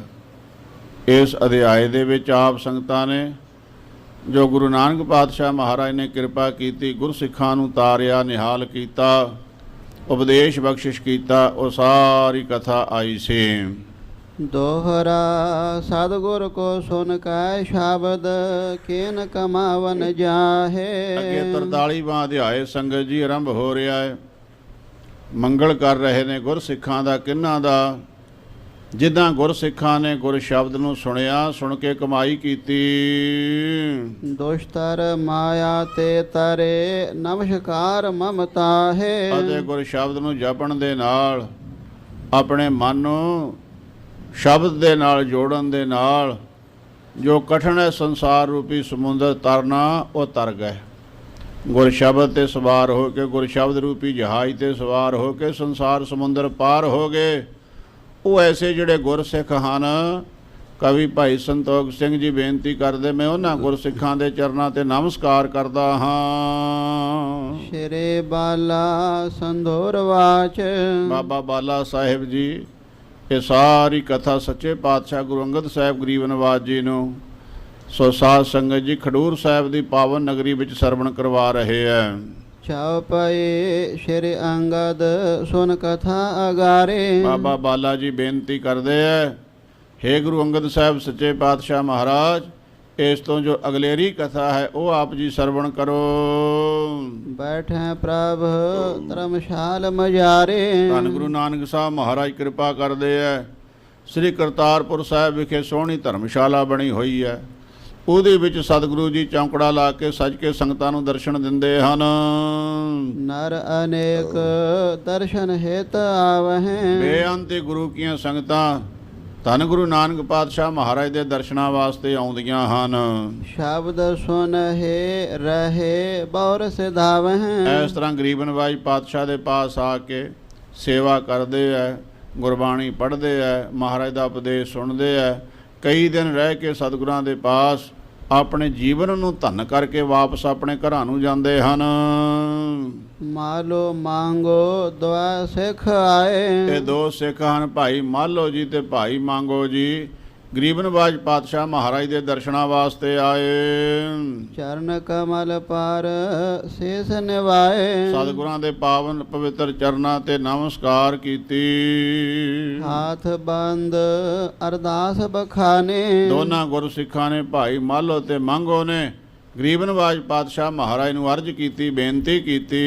ਇਸ ਅਧਿਆਏ ਦੇ ਵਿੱਚ ਆਪ ਸੰਗਤਾਂ ਨੇ ਜੋ ਗੁਰੂ ਨਾਨਕ ਪਾਤਸ਼ਾਹ ਮਹਾਰਾਜ ਨੇ ਕਿਰਪਾ ਕੀਤੀ, ਗੁਰਸਿੱਖਾਂ ਨੂੰ ਤਾਰਿਆ, ਨਿਹਾਲ ਕੀਤਾ, ਉਪਦੇਸ਼ ਬਖਸ਼ਿਸ਼ ਕੀਤਾ, ਉਹ ਸਾਰੀ ਕਥਾ ਆਈ ਸੀ। ਦੋਹਰਾ ਸਤਿਗੁਰ ਕੋ ਸੁਨ ਕੈ ਸ਼ਬਦ ਕੀਨ ਕਮਾਵਨ ਜਾਹੇ। ਅੱਗੇ 43ਵਾਂ ਅਧਿਆਏ ਸੰਗਤ ਜੀ ਆਰੰਭ ਹੋ ਰਿਹਾ ਹੈ। ਮੰਗਲ ਕਰ ਰਹੇ ਨੇ ਗੁਰਸਿੱਖਾਂ ਦਾ, ਕਿਹਨਾਂ ਦਾ? ਜਿੱਦਾਂ ਗੁਰਸਿੱਖਾਂ ਨੇ ਗੁਰ ਸ਼ਬਦ ਨੂੰ ਸੁਣਿਆ, ਸੁਣ ਕੇ ਕਮਾਈ ਕੀਤੀ। ਦੁਸ਼ਤਰ ਮਾਇਆ ਤੇ ਤਰੇ ਨਮਸਕਾਰ ਮਮਤਾ ਹੈ। ਅਤੇ ਗੁਰ ਸ਼ਬਦ ਨੂੰ ਜਪਣ ਦੇ ਨਾਲ ਆਪਣੇ ਮਨ ਨੂੰ ਸ਼ਬਦ ਦੇ ਨਾਲ ਜੋੜਨ ਦੇ ਨਾਲ ਜੋ ਕਠਿਨ ਹੈ ਸੰਸਾਰ ਰੂਪੀ ਸਮੁੰਦਰ ਤਰਨਾ, ਉਹ ਤਰ ਗਏ। ਗੁਰ ਸ਼ਬਦ ਤੇ ਸਵਾਰ ਹੋ ਕੇ, ਗੁਰ ਸ਼ਬਦ ਰੂਪੀ ਜਹਾਜ਼ ਤੇ ਸਵਾਰ ਹੋ ਕੇ ਸੰਸਾਰ ਸਮੁੰਦਰ ਪਾਰ ਹੋ ਗਏ। ਉਹ ਐਸੇ ਜਿਹੜੇ ਗੁਰਸਿੱਖ ਹਨ, ਕਵੀ ਭਾਈ ਸੰਤੋਖ ਸਿੰਘ ਜੀ ਬੇਨਤੀ ਕਰਦੇ, ਮੈਂ ਉਹਨਾਂ ਗੁਰਸਿੱਖਾਂ ਦੇ ਚਰਨਾਂ ਤੇ ਨਮਸਕਾਰ ਕਰਦਾ ਹਾਂ। ਸ਼੍ਰੀ ਬਾਲਾ ਸੰਧੋਰ ਵਾਚ। ਬਾਬਾ ਬਾਲਾ ਸਾਹਿਬ ਜੀ ਇਹ ਸਾਰੀ ਕਥਾ ਸੱਚੇ ਪਾਤਸ਼ਾਹ ਗੁਰੂ ਅੰਗਦ ਸਾਹਿਬ ਗਰੀਬ ਨਿਵਾਜ ਜੀ ਨੂੰ ਸੋ ਸਾਧ ਸੰਗਤ ਜੀ ਖਡੂਰ ਸਾਹਿਬ ਦੀ ਪਾਵਨ ਨਗਰੀ ਵਿੱਚ ਸਰਵਣ ਕਰਵਾ ਰਹੇ ਹੈ। ਛਾਉ ਪਏ ਸ਼੍ਰੀ ਅੰਗਦ ਸੁਨ ਕਥਾ ਅਗਾਰੇ। ਬਾਬਾ ਬਾਲਾ ਜੀ ਬੇਨਤੀ ਕਰਦੇ ਹੈ, ਹੇ ਗੁਰੂ ਅੰਗਦ ਸਾਹਿਬ ਸੱਚੇ ਪਾਤਸ਼ਾਹ ਮਹਾਰਾਜ, ਇਸ ਤੋਂ ਜੋ ਅਗਲੇਰੀ ਕਥਾ ਹੈ ਉਹ ਆਪ ਜੀ ਸਰਵਣ ਕਰੋ। ਬੈਠੇ ਪ੍ਰਭ ਧਰਮਸ਼ਾਲ ਮਜਾਰੇ। ਧੰਨ ਗੁਰੂ ਨਾਨਕ ਸਾਹਿਬ ਮਹਾਰਾਜ ਕਿਰਪਾ ਕਰਦੇ ਹੈ। ਸ੍ਰੀ ਕਰਤਾਰਪੁਰ ਸਾਹਿਬ ਵਿਖੇ ਸੋਹਣੀ ਧਰਮਸ਼ਾਲਾ ਬਣੀ ਹੋਈ ਹੈ। ਉਹਦੇ ਵਿੱਚ ਸਤਿਗੁਰੂ ਜੀ ਚੌਂਕੜਾ ਲਾ ਕੇ ਸੱਜ ਕੇ ਸੰਗਤਾਂ ਨੂੰ ਦਰਸ਼ਨ ਦਿੰਦੇ ਹਨ। ਨਰ ਅਨੇਕ ਦਰਸ਼ਨ ਹਿਤ ਆਵਹਿ। ਬੇਅੰਤ ਗੁਰੂ ਕੀਆਂ ਸੰਗਤਾਂ ਧੰਨ ਗੁਰੂ ਨਾਨਕ ਪਾਤਸ਼ਾਹ ਮਹਾਰਾਜ ਦੇ ਦਰਸ਼ਨਾਂ ਵਾਸਤੇ ਆਉਂਦੀਆਂ ਹਨ। ਸ਼ਬਦ ਸੁਨ ਹੈ ਰਹੇ ਬੌਰ ਸਿਧਾਵਹਿ। ਇਸ ਤਰ੍ਹਾਂ ਗਰੀਬ ਨਿਵਾਜ ਪਾਤਸ਼ਾਹ ਦੇ ਪਾਸ ਆ ਕੇ ਸੇਵਾ ਕਰਦੇ ਹੈ, ਗੁਰਬਾਣੀ ਪੜ੍ਹਦੇ ਹੈ, ਮਹਾਰਾਜ ਦਾ ਉਪਦੇਸ਼ ਸੁਣਦੇ ਹੈ। ਕਈ ਦਿਨ ਰਹਿ ਕੇ ਸਤਿਗੁਰਾਂ ਦੇ ਪਾਸ ਆਪਣੇ ਜੀਵਨ ਨੂੰ ਧੰਨ ਕਰਕੇ ਵਾਪਸ ਆਪਣੇ ਘਰਾਂ ਨੂੰ ਜਾਂਦੇ ਹਨ। ਮਾਲੋ ਮੰਗੋ ਦੁਆ ਸਿੱਖ ਆਏ। ਇਹ ਦੋ ਸਿੱਖ ਹਨ, ਭਾਈ ਮਾਲੋ ਜੀ ਤੇ ਭਾਈ ਮੰਗੋ ਜੀ, ਗਰੀਬ ਨਿਵਾਜ ਪਾਤਸ਼ਾਹ ਮਹਾਰਾਜ ਦੇ ਦਰਸ਼ਨਾਂ ਵਾਸਤੇ ਆਏ। ਚਰਨ ਕਮਲ ਪਰ ਸੀਸ ਨਿਵਾਏ। ਸਤਿਗੁਰਾਂ ਦੇ ਪਾਵਨ ਪਵਿੱਤਰ ਚਰਨਾਂ ਤੇ ਨਮਸਕਾਰ ਕੀਤੀ। ਹਾਥ ਬੰਦ ਅਰਦਾਸ ਬਖਾਨੇ। ਦੋਨਾਂ ਗੁਰਸਿੱਖਾਂ ਨੇ, ਭਾਈ ਮਾਲੋ ਤੇ ਮੰਗੋ ਨੇ, ਗਰੀਬ ਨਿਵਾਜ ਪਾਤਸ਼ਾਹ ਮਹਾਰਾਜ ਨੂੰ ਅਰਜ਼ ਕੀਤੀ, ਬੇਨਤੀ ਕੀਤੀ।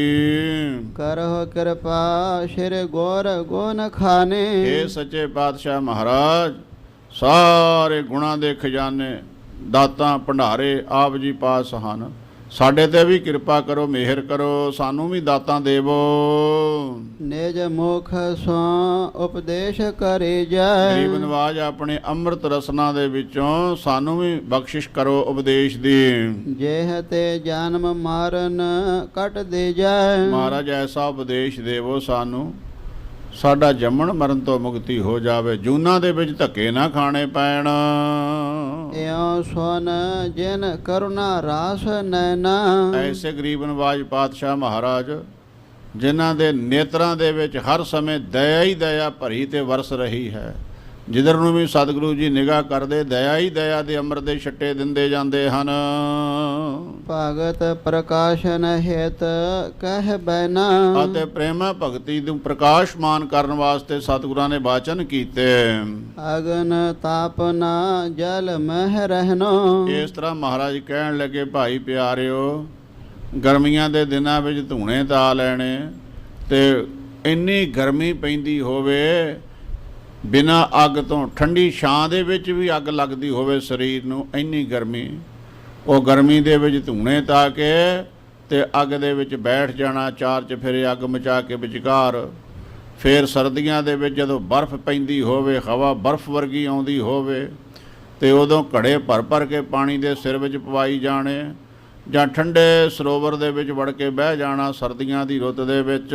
ਕਰਹੁ ਕਿਰਪਾ ਸ਼੍ਰੀ ਗੌਰ ਗੋਨ ਖਾਨੇ। ਇਹ ਸੱਚੇ ਪਾਤਸ਼ਾਹ ਮਹਾਰਾਜ ਸਾਰੇ ਗੁਣਾਂ ਦੇ ਖਜ਼ਾਨੇ, ਦਾਤਾਂ ਭੰਡਾਰੇ ਆਪ ਜੀ ਪਾਸ ਹਨ। ਸਾਡੇ ਤੇ ਵੀ ਕਿਰਪਾ ਕਰੋ, ਮਿਹਰ ਕਰੋ, ਸਾਨੂੰ ਵੀ ਦਾਤਾਂ ਦੇਵੋ। ਨਿਜ ਮੁਖ ਸੋ ਉਪਦੇਸ਼ ਕਰੇ ਜਾਏ। ਗਰੀਬ ਨਿਵਾਜ ਆਪਣੇ ਅੰਮ੍ਰਿਤ ਰਸਨਾ ਦੇ ਵਿੱਚੋਂ ਸਾਨੂੰ ਵੀ ਬਖਸ਼ਿਸ਼ ਕਰੋ ਉਪਦੇਸ਼ ਦੀ। ਜੇਹ ਤੇ ਜਨਮ ਮਾਰਨ ਕਟ ਦੇ ਜਾਏ। ਮਹਾਰਾਜ ਐਸਾ ਉਪਦੇਸ਼ ਦੇਵੋ ਸਾਨੂੰ, ਸਾਡਾ ਜੰਮਣ ਮਰਨ ਤੋਂ ਮੁਕਤੀ ਹੋ ਜਾਵੇ, ਜੂਨਾਂ ਦੇ ਵਿੱਚ ਧੱਕੇ ਨਾ ਖਾਣੇ ਪੈਣ। ਇਉ ਸੁਨ ਜਿਨ ਕਰੁਣਾ ਰਾਸ ਨੈਨਾ। ਐਸੇ ਗਰੀਬ ਨਿਵਾਜ ਪਾਤਸ਼ਾਹ ਮਹਾਰਾਜ ਜਿਨ੍ਹਾਂ ਦੇ ਨੇਤਰਾਂ ਦੇ ਵਿੱਚ ਹਰ ਸਮੇਂ ਦਇਆ ਹੀ ਦਇਆ ਭਰੀ ਤੇ ਵਰਸ ਰਹੀ ਹੈ। ਜਿੱਧਰ ਨੂੰ ਵੀ ਸਤਿਗੁਰੂ ਜੀ ਨਿਗਾਹ ਕਰਦੇ ਦਇਆ ਹੀ ਦਇਆ ਦੇ ਅੰਮ੍ਰਿਤ ਦੇ ਛੱਟੇ ਦਿੰਦੇ ਜਾਂਦੇ ਹਨ। ਭਗਤ ਪ੍ਰਕਾਸ਼ਨ ਹਿਤ ਕਹਿ ਬੈਨਾ, ਅਤੇ ਪ੍ਰੇਮ ਭਗਤੀ ਨੂੰ ਪ੍ਰਕਾਸ਼ਮਾਨ ਕਰਨ ਵਾਸਤੇ ਸਤਿਗੁਰਾਂ ਨੇ ਵਾਚਨ ਕੀਤੇ। ਅਗਨ ਤਾਪਨਾ ਜਲ ਮਹਿ ਰਹਿਨੋ, ਇਸ ਤਰ੍ਹਾਂ ਮਹਾਰਾਜ ਕਹਿਣ ਲੱਗੇ, ਭਾਈ ਪਿਆਰਿਓ, ਗਰਮੀਆਂ ਦੇ ਦਿਨਾਂ ਵਿੱਚ ਧੂਣੇ ਤਾ ਲੈਣੇ, ਤੇ ਇੰਨੀ ਗਰਮੀ ਪੈਂਦੀ ਹੋਵੇ, ਬਿਨਾਂ ਅੱਗ ਤੋਂ ਠੰਡੀ ਛਾਂ ਦੇ ਵਿੱਚ ਵੀ ਅੱਗ ਲੱਗਦੀ ਹੋਵੇ ਸਰੀਰ ਨੂੰ, ਇੰਨੀ ਗਰਮੀ, ਉਹ ਗਰਮੀ ਦੇ ਵਿੱਚ ਧੂਣੇ ਤਾ ਕੇ ਤੇ ਅੱਗ ਦੇ ਵਿੱਚ ਬੈਠ ਜਾਣਾ, ਚਾਰ ਚਫੇਰੇ ਅੱਗ ਮਚਾ ਕੇ ਵਿਚਕਾਰ। ਫਿਰ ਸਰਦੀਆਂ ਦੇ ਵਿੱਚ ਜਦੋਂ ਬਰਫ਼ ਪੈਂਦੀ ਹੋਵੇ, ਹਵਾ ਬਰਫ਼ ਵਰਗੀ ਆਉਂਦੀ ਹੋਵੇ, ਤੇ ਉਦੋਂ ਘੜੇ ਭਰ ਭਰ ਕੇ ਪਾਣੀ ਦੇ ਸਿਰ ਵਿੱਚ ਪਵਾਈ ਜਾਣੇ, ਜਾਂ ਠੰਡੇ ਸਰੋਵਰ ਦੇ ਵਿੱਚ ਵੜ ਕੇ ਬਹਿ ਜਾਣਾ ਸਰਦੀਆਂ ਦੀ ਰੁੱਤ ਦੇ ਵਿੱਚ।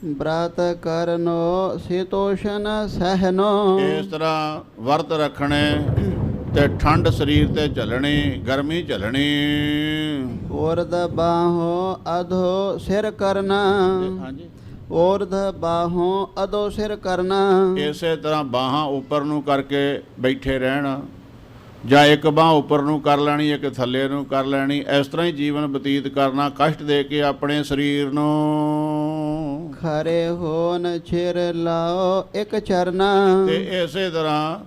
ਬ੍ਰਤ ਕਰਨੋ ਸੀਤੋਸ਼ਨ ਸਹਿਨੋ, ਇਸ ਤਰ੍ਹਾਂ ਵਰਤ ਰੱਖਣੇ ਤੇ ਠੰਡ ਸਰੀਰ ਤੇ ਝੱਲਣੀ, ਗਰਮੀ ਝੱਲਣੀ। ਉਰਧ ਬਾਹੋ ਅਧੋ ਸਿਰ ਕਰਨਾ, ਹਾਂਜੀ, ਉਰਧ ਬਾਹੋਂ ਅਧੋ ਸਿਰ ਕਰਨਾ, ਇਸੇ ਤਰ੍ਹਾਂ ਬਾਹਾਂ ਉੱਪਰ ਨੂੰ ਕਰਕੇ ਬੈਠੇ ਰਹਿਣਾ, ਜਾਂ ਇੱਕ ਬਾਂਹ ਉੱਪਰ ਨੂੰ ਕਰ ਲੈਣੀ, ਇੱਕ ਥੱਲੇ ਨੂੰ ਕਰ ਲੈਣੀ। ਇਸ ਤਰ੍ਹਾਂ ਹੀ ਜੀਵਨ ਬਤੀਤ ਕਰਨਾ, ਕਸ਼ਟ ਦੇ ਕੇ ਆਪਣੇ ਸਰੀਰ ਨੂੰ। ਖਰੇ ਹੋਨ ਛਿਰ ਲਾਓ ਇੱਕ ਚਰਨਾ, ਤੇ ਇਸੇ ਤਰ੍ਹਾਂ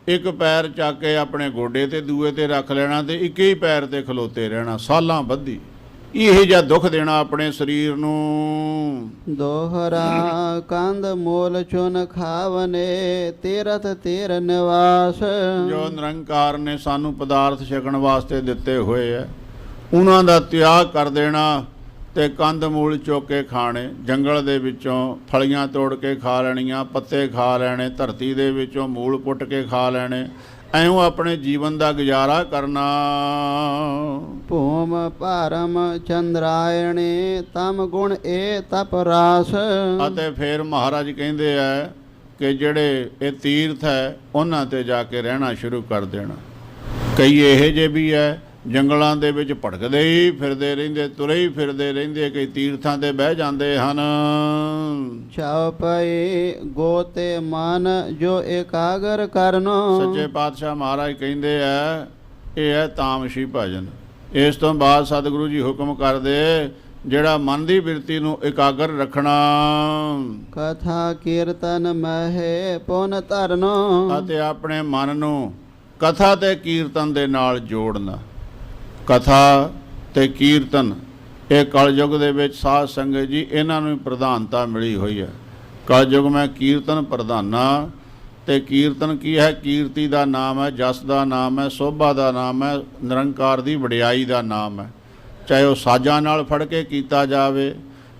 ਇੱਕ ਪੈਰ ਚੱਕ ਕੇ ਆਪਣੇ ਗੋਡੇ ਤੇ ਦੂਏ ਤੇ ਰੱਖ ਲੈਣਾ, ਤੇ ਇੱਕ ਹੀ ਪੈਰ ਤੇ ਖਲੋਤੇ ਰਹਿਣਾ ਸਾਲਾਂ ਬੱਧੀ। ਇਹ ਜਿਹਾ ਦੁੱਖ ਦੇਣਾ ਆਪਣੇ ਸਰੀਰ ਨੂੰ। ਦੋਹਰਾ ਕੰਧ ਮੂਲ ਚੁਨ ਖਾਵਨੇ, ਤੀਰਥ ਤੀਰ ਨਿਵਾਸ, ਜੋ ਨਿਰੰਕਾਰ ਨੇ ਸਾਨੂੰ ਪਦਾਰਥ ਛਕਣ ਵਾਸਤੇ ਦਿੱਤੇ ਹੋਏ ਹੈ, ਉਹਨਾਂ ਦਾ ਤਿਆਗ ਕਰ ਦੇਣਾ, ਤੇ ਕੰਧ ਮੂਲ ਚੁੱਕ ਕੇ ਖਾਣੇ। ਜੰਗਲ ਦੇ ਵਿੱਚੋਂ ਫਲੀਆਂ ਤੋੜ ਕੇ ਖਾ ਲੈਣੀਆਂ, ਪੱਤੇ ਖਾ ਲੈਣੇ, ਧਰਤੀ ਦੇ ਵਿੱਚੋਂ ਮੂਲ ਪੁੱਟ ਕੇ ਖਾ ਲੈਣੇ, ਐਉਂ ਆਪਣੇ ਜੀਵਨ ਦਾ ਗੁਜ਼ਾਰਾ ਕਰਨਾ। ਭੂਮ ਭਾਰਮ ਚੰਦਰਾਇਣੇ, ਤਮ ਗੁਣ ਏ ਤਪ ਰਾਸ, ਅਤੇ ਫਿਰ ਮਹਾਰਾਜ ਕਹਿੰਦੇ ਆ ਕਿ ਜਿਹੜੇ ਇਹ ਤੀਰਥ ਹੈ ਉਹਨਾਂ ਤੇ ਜਾ ਕੇ ਰਹਿਣਾ ਸ਼ੁਰੂ ਕਰ ਦੇਣਾ। ਕਈ ਇਹੋ ਜਿਹੇ ਵੀ ਹੈ ਜੰਗਲਾਂ ਦੇ ਵਿੱਚ ਭਟਕਦੇ ਹੀ ਫਿਰਦੇ ਰਹਿੰਦੇ, ਤੁਰੇ ਹੀ ਫਿਰਦੇ ਰਹਿੰਦੇ, ਕਈ ਤੀਰਥਾਂ ਤੇ ਬਹਿ ਜਾਂਦੇ ਹਨ। ਛਾਉ ਪਈ ਗੋਤੇ ਮਨ ਜੋ ਇਕਾਗਰ ਕਰਨੋ, ਸੱਚੇ ਪਾਤਸ਼ਾਹ ਮਹਾਰਾਜ ਕਹਿੰਦੇ ਆ ਇਹ ਹੈ ਤਾਮਸੀ ਭਜਨ। ਇਸ ਤੋਂ ਬਾਅਦ ਸਤਿਗੁਰੂ ਜੀ ਹੁਕਮ ਕਰਦੇ, ਜਿਹੜਾ ਮਨ ਦੀ ਬਿਰਤੀ ਨੂੰ ਇਕਾਗਰ ਰੱਖਣਾ। ਕਥਾ ਕੀਰਤਨ ਮਹਿ ਪੁਨ ਧਰਨੋ, ਅਤੇ ਆਪਣੇ ਮਨ ਨੂੰ ਕਥਾ ਤੇ ਕੀਰਤਨ ਦੇ ਨਾਲ ਜੋੜਨਾ। ਕਥਾ ਤੇ ਕੀਰਤਨ, ਇਹ ਕਲਯੁਗ ਦੇ ਵਿੱਚ ਸਾਧ ਸੰਗਤ ਜੀ ਇਹਨਾਂ ਨੂੰ ਪ੍ਰਧਾਨਤਾ ਮਿਲੀ ਹੋਈ ਹੈ। ਕਲਯੁਗ ਮੈਂ ਕੀਰਤਨ ਪ੍ਰਧਾਨਾ, ਤੇ ਕੀਰਤਨ ਕੀ ਹੈ? ਕੀਰਤੀ ਦਾ ਨਾਮ ਹੈ, ਜਸ ਦਾ ਨਾਮ ਹੈ, ਸੋਭਾ ਦਾ ਨਾਮ ਹੈ, ਨਿਰੰਕਾਰ ਦੀ ਵਡਿਆਈ ਦਾ ਨਾਮ ਹੈ। ਚਾਹੇ ਉਹ ਸਾਜ਼ਾਂ ਨਾਲ ਫੜ ਕੇ ਕੀਤਾ ਜਾਵੇ,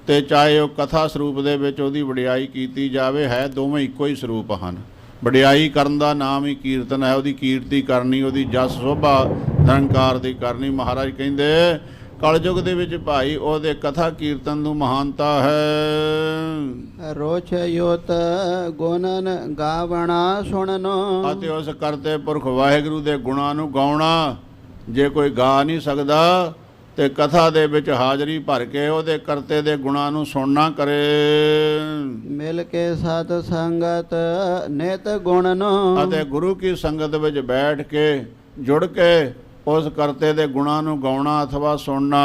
ਤੇ ਚਾਹੇ ਉਹ ਕਥਾ ਸਰੂਪ ਦੇ ਵਿੱਚ ਉਹਦੀ ਵਡਿਆਈ ਕੀਤੀ ਜਾਵੇ, ਹੈ ਦੋਵੇਂ ਇੱਕੋ ਹੀ ਸਰੂਪ ਹਨ। ਵਡਿਆਈ ਕਰਨ ਦਾ ਨਾਮ ਹੀ ਕੀਰਤਨ ਹੈ, ਉਹਦੀ ਕੀਰਤੀ ਕਰਨੀ, ਉਹਦੀ ਜਸ ਸੋਭਾ ਨਿਰੰਕਾਰ ਦੀ ਕਰਨੀ। ਮਹਾਰਾਜ ਕਹਿੰਦੇ ਕਲਯੁਗ ਦੇ ਵਿੱਚ ਭਾਈ ਉਹਦੇ ਕਥਾ ਕੀਰਤਨ ਨੂੰ ਮਹਾਨਤਾ ਹੈ। ਰੋਚ ਯੋਤ ਗੁਣਨ ਗਾਵਣਾ ਸੁਣਨੋ, ਅਤੇ ਉਸ ਕਰਤੇ ਪੁਰਖ ਵਾਹਿਗੁਰੂ ਦੇ ਗੁਣਾਂ ਨੂੰ ਗਾਉਣਾ। ਜੇ ਕੋਈ ਗਾ ਨਹੀਂ ਸਕਦਾ ਤੇ ਕਥਾ ਦੇ ਵਿੱਚ ਹਾਜ਼ਰੀ ਭਰ ਕੇ ਉਹਦੇ ਕਰਤੇ ਦੇ ਗੁਣਾਂ ਨੂੰ ਸੁਣਨਾ ਕਰੇ। ਮਿਲ ਕੇ ਸਤ ਸੰਗਤ ਨਿਤ ਗੁਣਨੋ, ਅਤੇ ਗੁਰੂ ਕੀ ਸੰਗਤ ਵਿੱਚ ਬੈਠ ਕੇ ਜੁੜ ਕੇ ਉਸ ਕਰਤੇ ਦੇ ਗੁਣਾਂ ਨੂੰ ਗਾਉਣਾ ਅਥਵਾ ਸੁਣਨਾ।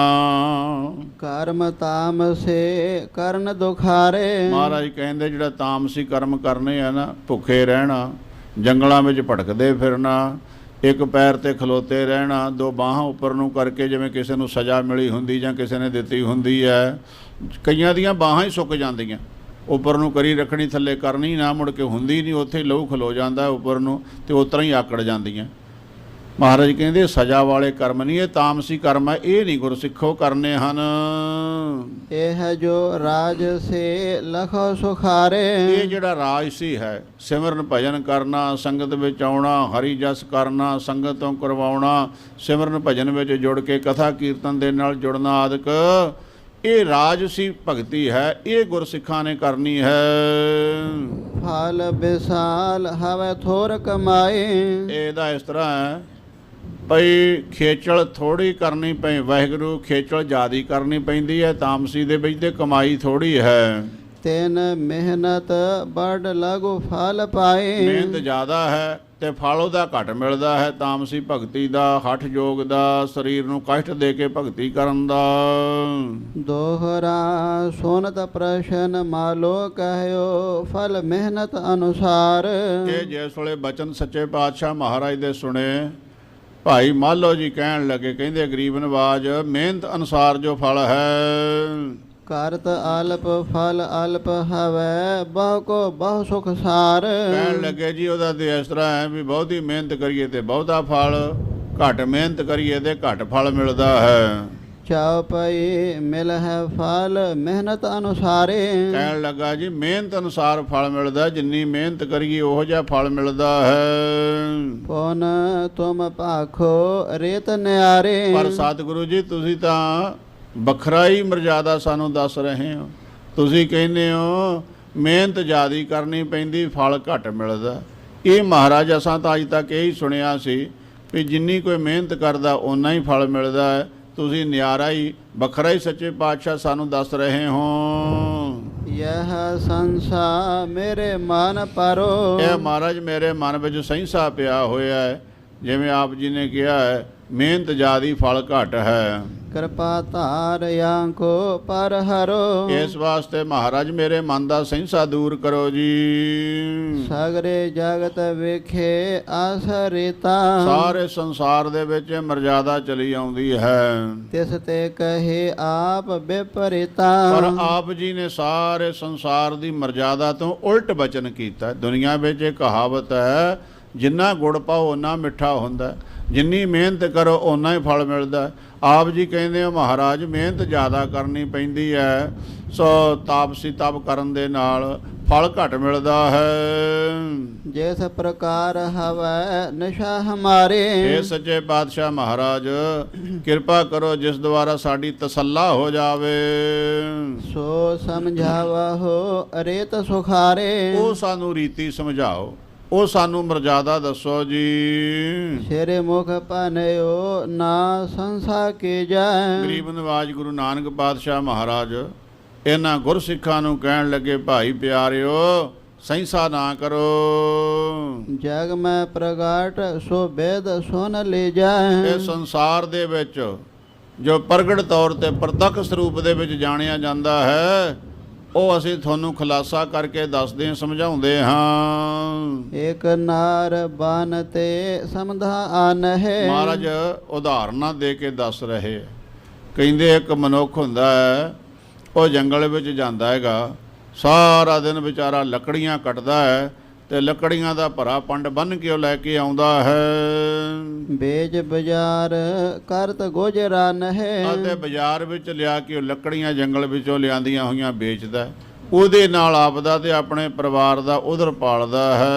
ਕਰਮ ਤਾਮਸੇ ਕਰਨ ਦੁਖਾਰੇ, ਮਹਾਰਾਜ ਕਹਿੰਦੇ ਜਿਹੜਾ ਤਾਮਸੀ ਕਰਮ ਕਰਨੇ ਆ ਨਾ, ਭੁੱਖੇ ਰਹਿਣਾ, ਜੰਗਲਾਂ ਵਿੱਚ ਭਟਕਦੇ ਫਿਰਨਾ, ਇੱਕ ਪੈਰ ਤੇ ਖਲੋਤੇ ਰਹਿਣਾ, ਦੋ ਬਾਹਾਂ ਉੱਪਰ ਨੂੰ ਕਰਕੇ, ਜਿਵੇਂ ਕਿਸੇ ਨੂੰ ਸਜ਼ਾ ਮਿਲੀ ਹੁੰਦੀ ਜਾਂ ਕਿਸੇ ਨੇ ਦਿੱਤੀ ਹੁੰਦੀ ਹੈ। ਕਈਆਂ ਦੀਆਂ ਬਾਹਾਂ ਹੀ ਸੁੱਕ ਜਾਂਦੀਆਂ, ਉੱਪਰ ਨੂੰ ਕਰੀ ਰੱਖਣੀ, ਥੱਲੇ ਕਰਨੀ ਨਾ, ਮੁੜ ਕੇ ਹੁੰਦੀ ਨਹੀਂ, ਉੱਥੇ ਲਹੂ ਖਲੋ ਜਾਂਦਾ ਉੱਪਰ ਨੂੰ, ਤੇ ਉਸ ਤਰ੍ਹਾਂ ਹੀ ਆਕੜ ਜਾਂਦੀਆਂ। ਮਹਾਰਾਜ ਕਹਿੰਦੇ ਸਜ਼ਾ ਵਾਲੇ ਕਰਮ ਨਹੀਂ, ਇਹ ਤਾਮਸੀ ਕਰਮ ਹੈ, ਇਹ ਨਹੀਂ ਗੁਰਸਿੱਖੋ ਕਰਨੇ ਹਨ। ਇਹ ਜੋ ਰਾਜ ਸੇ ਲਖੋ ਸੁਖਾਰੇ, ਇਹ ਜਿਹੜਾ ਰਾਜਸੀ ਹੈ, ਸਿਮਰਨ ਭਜਨ ਕਰਨਾ, ਸੰਗਤ ਵਿੱਚ ਆਉਣਾ, ਹਰੀ ਜਸ ਕਰਨਾ, ਸੰਗਤ ਤੋਂ ਕਰਵਾਉਣਾ, ਸਿਮਰਨ ਭਜਨ ਵਿੱਚ ਜੁੜ ਕੇ ਕਥਾ ਕੀਰਤਨ ਦੇ ਨਾਲ ਜੁੜਨਾ ਆਦਿਕ, ਇਹ ਰਾਜਸੀ ਭਗਤੀ ਹੈ, ਇਹ ਗੁਰਸਿੱਖਾਂ ਨੇ ਕਰਨੀ ਹੈ। ਫਲ ਵਿਸਾਲ ਹਵੇ ਥੋਰ ਕਮਾਏ, ਇਹਦਾ ਇਸ ਤਰ੍ਹਾਂ ਹੈ ਭਈ ਖੇਚਲ ਥੋੜ੍ਹੀ ਕਰਨੀ ਪਈ, ਵਾਹਿਗੁਰੂ ਖੇਚਲ ਜ਼ਿਆਦਾ ਕਰਨੀ ਪੈਂਦੀ ਹੈ। ਤਾਮਸੀ ਦੇ ਵਿੱਚ ਤੇ ਕਮਾਈ ਥੋੜ੍ਹੀ ਹੈ। ਤਿਨ ਮਿਹਨਤ ਬੜ ਲਗੁ ਫਲ ਪਾਏ। ਮਿਹਨਤ ਜ਼ਿਆਦਾ ਹੈ ਤੇ ਫਲ ਉਹਦਾ ਘੱਟ ਮਿਲਦਾ ਹੈ। ਤਾਮਸੀ ਭਗਤੀ ਦਾ, ਹਠ ਯੋਗ ਦਾ, ਸਰੀਰ ਨੂੰ ਕਸ਼ਟ ਦੇ ਕੇ ਭਗਤੀ ਕਰਨ ਦਾ। ਦੋਹਰਾ ਸੁਨਤ ਪ੍ਰਸ਼ਨ ਮਾਲੋ ਕਹਿਓ ਫਲ ਮਿਹਨਤ ਅਨੁਸਾਰ। ਇਹ ਜਿਸ ਵੇਲੇ ਬਚਨ ਸੱਚੇ ਪਾਤਸ਼ਾਹ ਮਹਾਰਾਜ ਦੇ ਸੁਣੇ, ਭਾਈ ਮਾਲੋ ਜੀ ਕਹਿਣ ਲੱਗੇ, ਕਹਿੰਦੇ ਗਰੀਬ ਨਵਾਜ, ਮਿਹਨਤ ਅਨੁਸਾਰ ਜੋ ਫਲ ਹੈ। ਕਰਤ ਅਲਪ ਫਲ ਅਲਪ ਹਵੈ ਬਹੁ ਕੋ ਬਹੁ ਸੁਖ ਸਾਰ। ਕਹਿਣ ਲੱਗੇ ਜੀ ਉਹਦਾ ਤੇ ਇਸ ਤਰ੍ਹਾਂ ਹੈ ਵੀ ਬਹੁਤੀ ਮਿਹਨਤ ਕਰੀਏ ਤੇ ਬਹੁਤਾ ਫਲ, ਘੱਟ ਮਿਹਨਤ ਕਰੀਏ ਤੇ ਘੱਟ ਫਲ ਮਿਲਦਾ ਹੈ। ਚਉਪਈ ਮਿਲ ਹੈ ਫਲ ਮਿਹਨਤ ਅਨੁਸਾਰੇ। ਕਹਿਣ ਲੱਗਾ ਜੀ ਮਿਹਨਤ ਅਨੁਸਾਰ ਫਲ ਮਿਲਦਾ, ਜਿੰਨੀ ਮਿਹਨਤ ਕਰੀਏ ਉਹੋ ਜਿਹਾ ਫਲ ਮਿਲਦਾ ਹੈ। ਪੁਨ ਤੁਮ ਭਾਖੋ ਰੇਤ ਨਿਆਰੇ। ਪਰ ਸਤਿਗੁਰੂ ਜੀ ਤੁਸੀਂ ਤਾਂ ਵੱਖਰਾ ਹੀ ਮਰਜ਼ਾਦਾ ਸਾਨੂੰ ਦੱਸ ਰਹੇ ਹੋ। ਤੁਸੀਂ ਕਹਿੰਦੇ ਹੋ ਮਿਹਨਤ ਜ਼ਿਆਦਾ ਕਰਨੀ ਪੈਂਦੀ, ਫਲ ਘੱਟ ਮਿਲਦਾ। ਇਹ ਮਹਾਰਾਜ ਅਸਾਂ ਤਾਂ ਅੱਜ ਤੱਕ ਇਹੀ ਸੁਣਿਆ ਸੀ ਵੀ ਜਿੰਨੀ ਕੋਈ ਮਿਹਨਤ ਕਰਦਾ ਓਨਾ ਹੀ ਫਲ ਮਿਲਦਾ ਹੈ। ਤੁਸੀਂ ਨਿਆਰਾ ਹੀ ਵੱਖਰਾ ਹੀ ਸੱਚੇ ਪਾਤਸ਼ਾਹ ਸਾਨੂੰ ਦੱਸ ਰਹੇ ਹੋ। ਯਹ ਸੰਸਾ ਮੇਰੇ ਮਨ ਪਰੋ। ਇਹ ਮਹਾਰਾਜ ਮੇਰੇ ਮਨ ਵਿੱਚ ਸਹਿੰਸਾ ਪਿਆ ਹੋਇਆ ਹੈ। ਜਿਵੇਂ ਆਪ ਜੀ ਨੇ ਕਿਹਾ ਹੈ ਮਿਹਨਤ ਜ਼ਿਆਦਾ ਫਲ ਘੱਟ ਹੈ। ਕਿਰਪਾ ਧਾਰ ਆਂਕੋ ਪਰ ਹਰੋ। ਇਸ ਵਾਸਤੇ ਮਹਾਰਾਜ ਮੇਰੇ ਮਨ ਦਾ ਸਹਿੰਸਾ ਦੂਰ ਕਰੋ ਜੀ। ਸਗਰੇ ਜਗਤ ਵੇਖੇ ਆਸਰੀਤਾ। ਸਾਰੇ ਸੰਸਾਰ ਦੇ ਵਿੱਚ ਮਰਜ਼ਾਦਾ ਚਲੀ ਆਉਂਦੀ ਹੈ, ਤਿਸ ਤੇ ਕਹੇ ਆਪ ਵਿਪਰੀਤਾ। ਪਰ ਆਪ ਜੀ ਨੇ ਸਾਰੇ ਸੰਸਾਰ ਦੀ ਮਰਜ਼ਾਦਾ ਤੋਂ ਉਲਟ ਬਚਨ ਕੀਤਾ। ਦੁਨੀਆ ਵਿੱਚ ਇਹ ਕਹਾਵਤ ਹੈ, ਜਿੰਨਾ ਗੁੜ ਪਾਓ ਓਨਾ ਮਿੱਠਾ ਹੁੰਦਾ, ਜਿੰਨੀ ਮਿਹਨਤ ਕਰੋ ਓਨਾ ਹੀ ਫਲ ਮਿਲਦਾ। ਆਪ ਜੀ ਕਹਿੰਦੇ ਹੋ ਮਹਾਰਾਜ ਮਿਹਨਤ ਜ਼ਿਆਦਾ ਕਰਨੀ ਪੈਂਦੀ ਹੈ, ਸੋ ਤਾਪਸੀ ਤਪ ਕਰਨ ਦੇ ਨਾਲ ਫਲ ਘੱਟ ਮਿਲਦਾ ਹੈ। ਜਿਸ ਪ੍ਰਕਾਰ ਹਵੈ ਨਿਸ਼ਾ ਹਮਾਰੇ। ਇਹ ਸੱਚੇ ਪਾਤਸ਼ਾਹ ਮਹਾਰਾਜ ਕਿਰਪਾ ਕਰੋ ਜਿਸ ਦੁਆਰਾ ਸਾਡੀ ਤਸੱਲਾ ਹੋ ਜਾਵੇ। ਸੋ ਸਮਝਾਵਹੁ ਰੇਤ ਸੁਖਾਰੇ। ਉਹ ਸਾਨੂੰ ਰੀਤੀ ਸਮਝਾਓ, ਉਹ ਸਾਨੂੰ ਮਰਜ਼ਾਦਾ ਦੱਸੋ ਜੀ। ਸ਼ੇਰੇ ਮੁਖ ਪਨਿਓ ਨਾ ਸੰਸਾ ਕੇ ਜਾਏ। ਗਰੀਬ ਨਵਾਜ ਗੁਰੂ ਨਾਨਕ ਪਾਤਸ਼ਾਹ ਮਹਾਰਾਜ ਇਹਨਾਂ ਗੁਰਸਿੱਖਾਂ ਨੂੰ ਕਹਿਣ ਲੱਗੇ, ਭਾਈ ਪਿਆਰਿਓ ਸਹਿੰਸਾ ਨਾ ਕਰੋ। ਜਗ ਮੈਂ ਪ੍ਰਗਟ ਸੋ ਬੇਦ ਸੁਨ ਲੈ ਜਾਏ। ਇਹ ਸੰਸਾਰ ਦੇ ਵਿੱਚ ਜੋ ਪ੍ਰਗਟ ਤੌਰ ਤੇ ਪ੍ਰਤੱਖ ਸਰੂਪ ਦੇ ਵਿੱਚ ਜਾਣਿਆ ਜਾਂਦਾ ਹੈ, ਉਹ ਅਸੀਂ ਤੁਹਾਨੂੰ ਖੁਲਾਸਾ ਕਰਕੇ ਦੱਸਦੇ ਸਮਝਾਉਂਦੇ ਹਾਂ। ਇੱਕ ਨਾਰ ਬਨ ਤੇ ਸਮਧਾ ਆਨਹਿ। ਮਹਾਰਾਜ ਉਦਾਹਰਨਾਂ ਦੇ ਕੇ ਦੱਸ ਰਹੇ। ਕਹਿੰਦੇ ਇੱਕ ਮਨੁੱਖ ਹੁੰਦਾ ਹੈ, ਉਹ ਜੰਗਲ ਵਿੱਚ ਜਾਂਦਾ ਹੈਗਾ, ਸਾਰਾ ਦਿਨ ਵਿਚਾਰਾ ਲੱਕੜੀਆਂ ਕੱਟਦਾ ਹੈ ਤੇ ਲੱਕੜੀਆਂ ਦਾ ਭਰਾ ਪੰਡ ਬੰਨ੍ਹ ਕੇ ਉਹ ਲੈ ਕੇ ਆਉਂਦਾ ਹੈ। ਬੇਜ ਬਾਜ਼ਾਰ ਕਰਤ ਗੁਜਰਾ ਨਹਿ। ਅਤੇ ਬਾਜ਼ਾਰ ਵਿੱਚ ਲਿਆ ਕੇ ਉਹ ਲੱਕੜੀਆਂ ਜੰਗਲ ਵਿੱਚੋਂ ਲਿਆਂਦੀਆਂ ਹੋਈਆਂ ਵੇਚਦਾ। ਉਹਦੇ ਨਾਲ ਆਪਦਾ ਤੇ ਆਪਣੇ ਪਰਿਵਾਰ ਦਾ ਉਧਰ ਪਾਲਦਾ ਹੈ।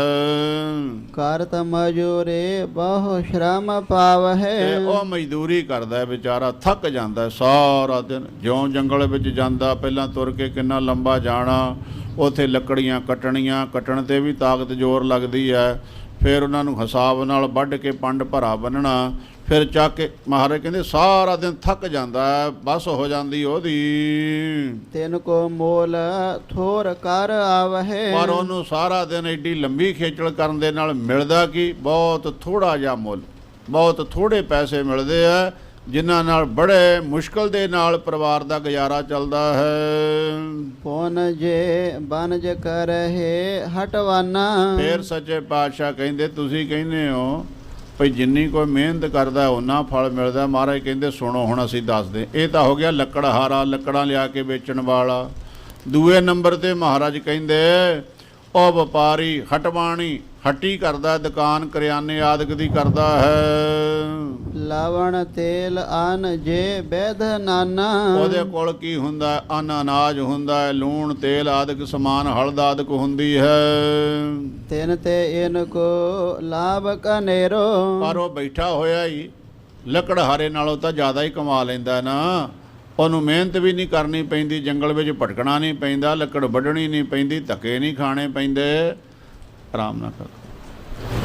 ਕਰਤ ਮਜੂਰੇ ਬਹੁ ਸ਼ਰਮ ਪਾਵਹਿ। ਤੇ ਉਹ ਮਜ਼ਦੂਰੀ ਕਰਦਾ ਵਿਚਾਰਾ, ਥੱਕ ਜਾਂਦਾ ਸਾਰਾ ਦਿਨ। ਜਿਉਂ ਜੰਗਲ ਵਿੱਚ ਜਾਂਦਾ, ਪਹਿਲਾਂ ਤੁਰ ਕੇ ਕਿੰਨਾ ਲੰਬਾ ਜਾਣਾ, ਉੱਥੇ ਲੱਕੜੀਆਂ ਕੱਟਣੀਆਂ, ਕੱਟਣ 'ਤੇ ਵੀ ਤਾਕਤ ਜ਼ੋਰ ਲੱਗਦੀ ਹੈ। ਫਿਰ ਉਹਨਾਂ ਨੂੰ ਹਿਸਾਬ ਨਾਲ ਵੱਢ ਕੇ ਪੰਡ ਭਰਾ ਬੰਨਣਾ, ਫਿਰ ਚੱਕ ਕੇ ਮਹਾਰਾਜ ਕਹਿੰਦੇ ਸਾਰਾ ਦਿਨ ਥੱਕ ਜਾਂਦਾ ਹੈ, ਬਸ ਹੋ ਜਾਂਦੀ ਉਹਦੀ। ਤਿਨ ਕੋ ਮੋਲ ਥੋਰ ਕਰ ਆਵਹਿ। ਪਰ ਉਹਨੂੰ ਸਾਰਾ ਦਿਨ ਐਡੀ ਲੰਬੀ ਖੇਚਲ ਕਰਨ ਦੇ ਨਾਲ ਮਿਲਦਾ ਕੀ, ਬਹੁਤ ਥੋੜਾ ਜਿਹਾ ਮੁੱਲ, ਬਹੁਤ ਥੋੜੇ ਪੈਸੇ ਮਿਲਦੇ ਆ, ਜਿਨ੍ਹਾਂ ਨਾਲ ਬੜੇ ਮੁਸ਼ਕਲ ਦੇ ਨਾਲ ਪਰਿਵਾਰ ਦਾ ਗੁਜ਼ਾਰਾ ਚੱਲਦਾ ਹੈ। ਪੁਨ ਜੇ ਬਨਜ ਕਰਹਿ ਹਟਵਾਨਾ। ਫਿਰ ਸੱਚੇ ਪਾਤਸ਼ਾਹ ਕਹਿੰਦੇ, ਤੁਸੀਂ ਕਹਿੰਦੇ ਹੋ ਭਈ ਜਿੰਨੀ ਕੋਈ ਮਿਹਨਤ ਕਰਦਾ ਓਨਾ ਫਲ ਮਿਲਦਾ। ਮਹਾਰਾਜ ਕਹਿੰਦੇ ਸੁਣੋ ਹੁਣ ਅਸੀਂ ਦੱਸਦੇ। ਇਹ ਤਾਂ ਹੋ ਗਿਆ ਲੱਕੜਹਾਰਾ, ਲੱਕੜਾਂ ਲਿਆ ਕੇ ਵੇਚਣ ਵਾਲਾ। ਦੂਏ ਨੰਬਰ ਤੇ ਮਹਾਰਾਜ ਕਹਿੰਦੇ ਉਹ ਵਪਾਰੀ ਹਟਵਾਣੀ, ਹੱਟੀ ਕਰਦਾ, ਦੁਕਾਨ ਕਰਿਆਨੇ ਆਦਿਕ ਦੀ ਕਰਦਾ ਹੈ। ਲਵਣ ਤੇਲ ਅਨ ਜੇ ਬੈਧ ਨਾਨਾ। ਉਹਦੇ ਕੋਲ ਕੀ ਹੁੰਦਾ, ਅੰਨ ਅਨਾਜ ਹੁੰਦਾ ਹੈ, ਲੂਣ ਤੇਲ ਆਦਿਕ ਸਮਾਨ, ਹਲਦ ਆਦਿਕ ਹੁੰਦੀ ਹੈ। ਤਿਨ ਤੇ ਇਨ ਕੋ ਲਾਭ ਕਨੇਰੋ। ਪਰ ਉਹ ਬੈਠਾ ਹੋਇਆ ਹੀ ਲੱਕੜਹਾਰੇ ਨਾਲੋਂ ਤਾਂ ਜ਼ਿਆਦਾ ਹੀ ਕਮਾ ਲੈਂਦਾ ਨਾ। ਉਹਨੂੰ ਮਿਹਨਤ ਵੀ ਨਹੀਂ ਕਰਨੀ ਪੈਂਦੀ, ਜੰਗਲ ਵਿੱਚ ਭਟਕਣਾ ਨਹੀਂ ਪੈਂਦਾ, ਲੱਕੜ ਵੱਢਣੀ ਨਹੀਂ ਪੈਂਦੀ, ਧੱਕੇ ਨਹੀਂ ਖਾਣੇ ਪੈਂਦੇ, ਆਰਾਮ ਨਾਲ ਕਰ।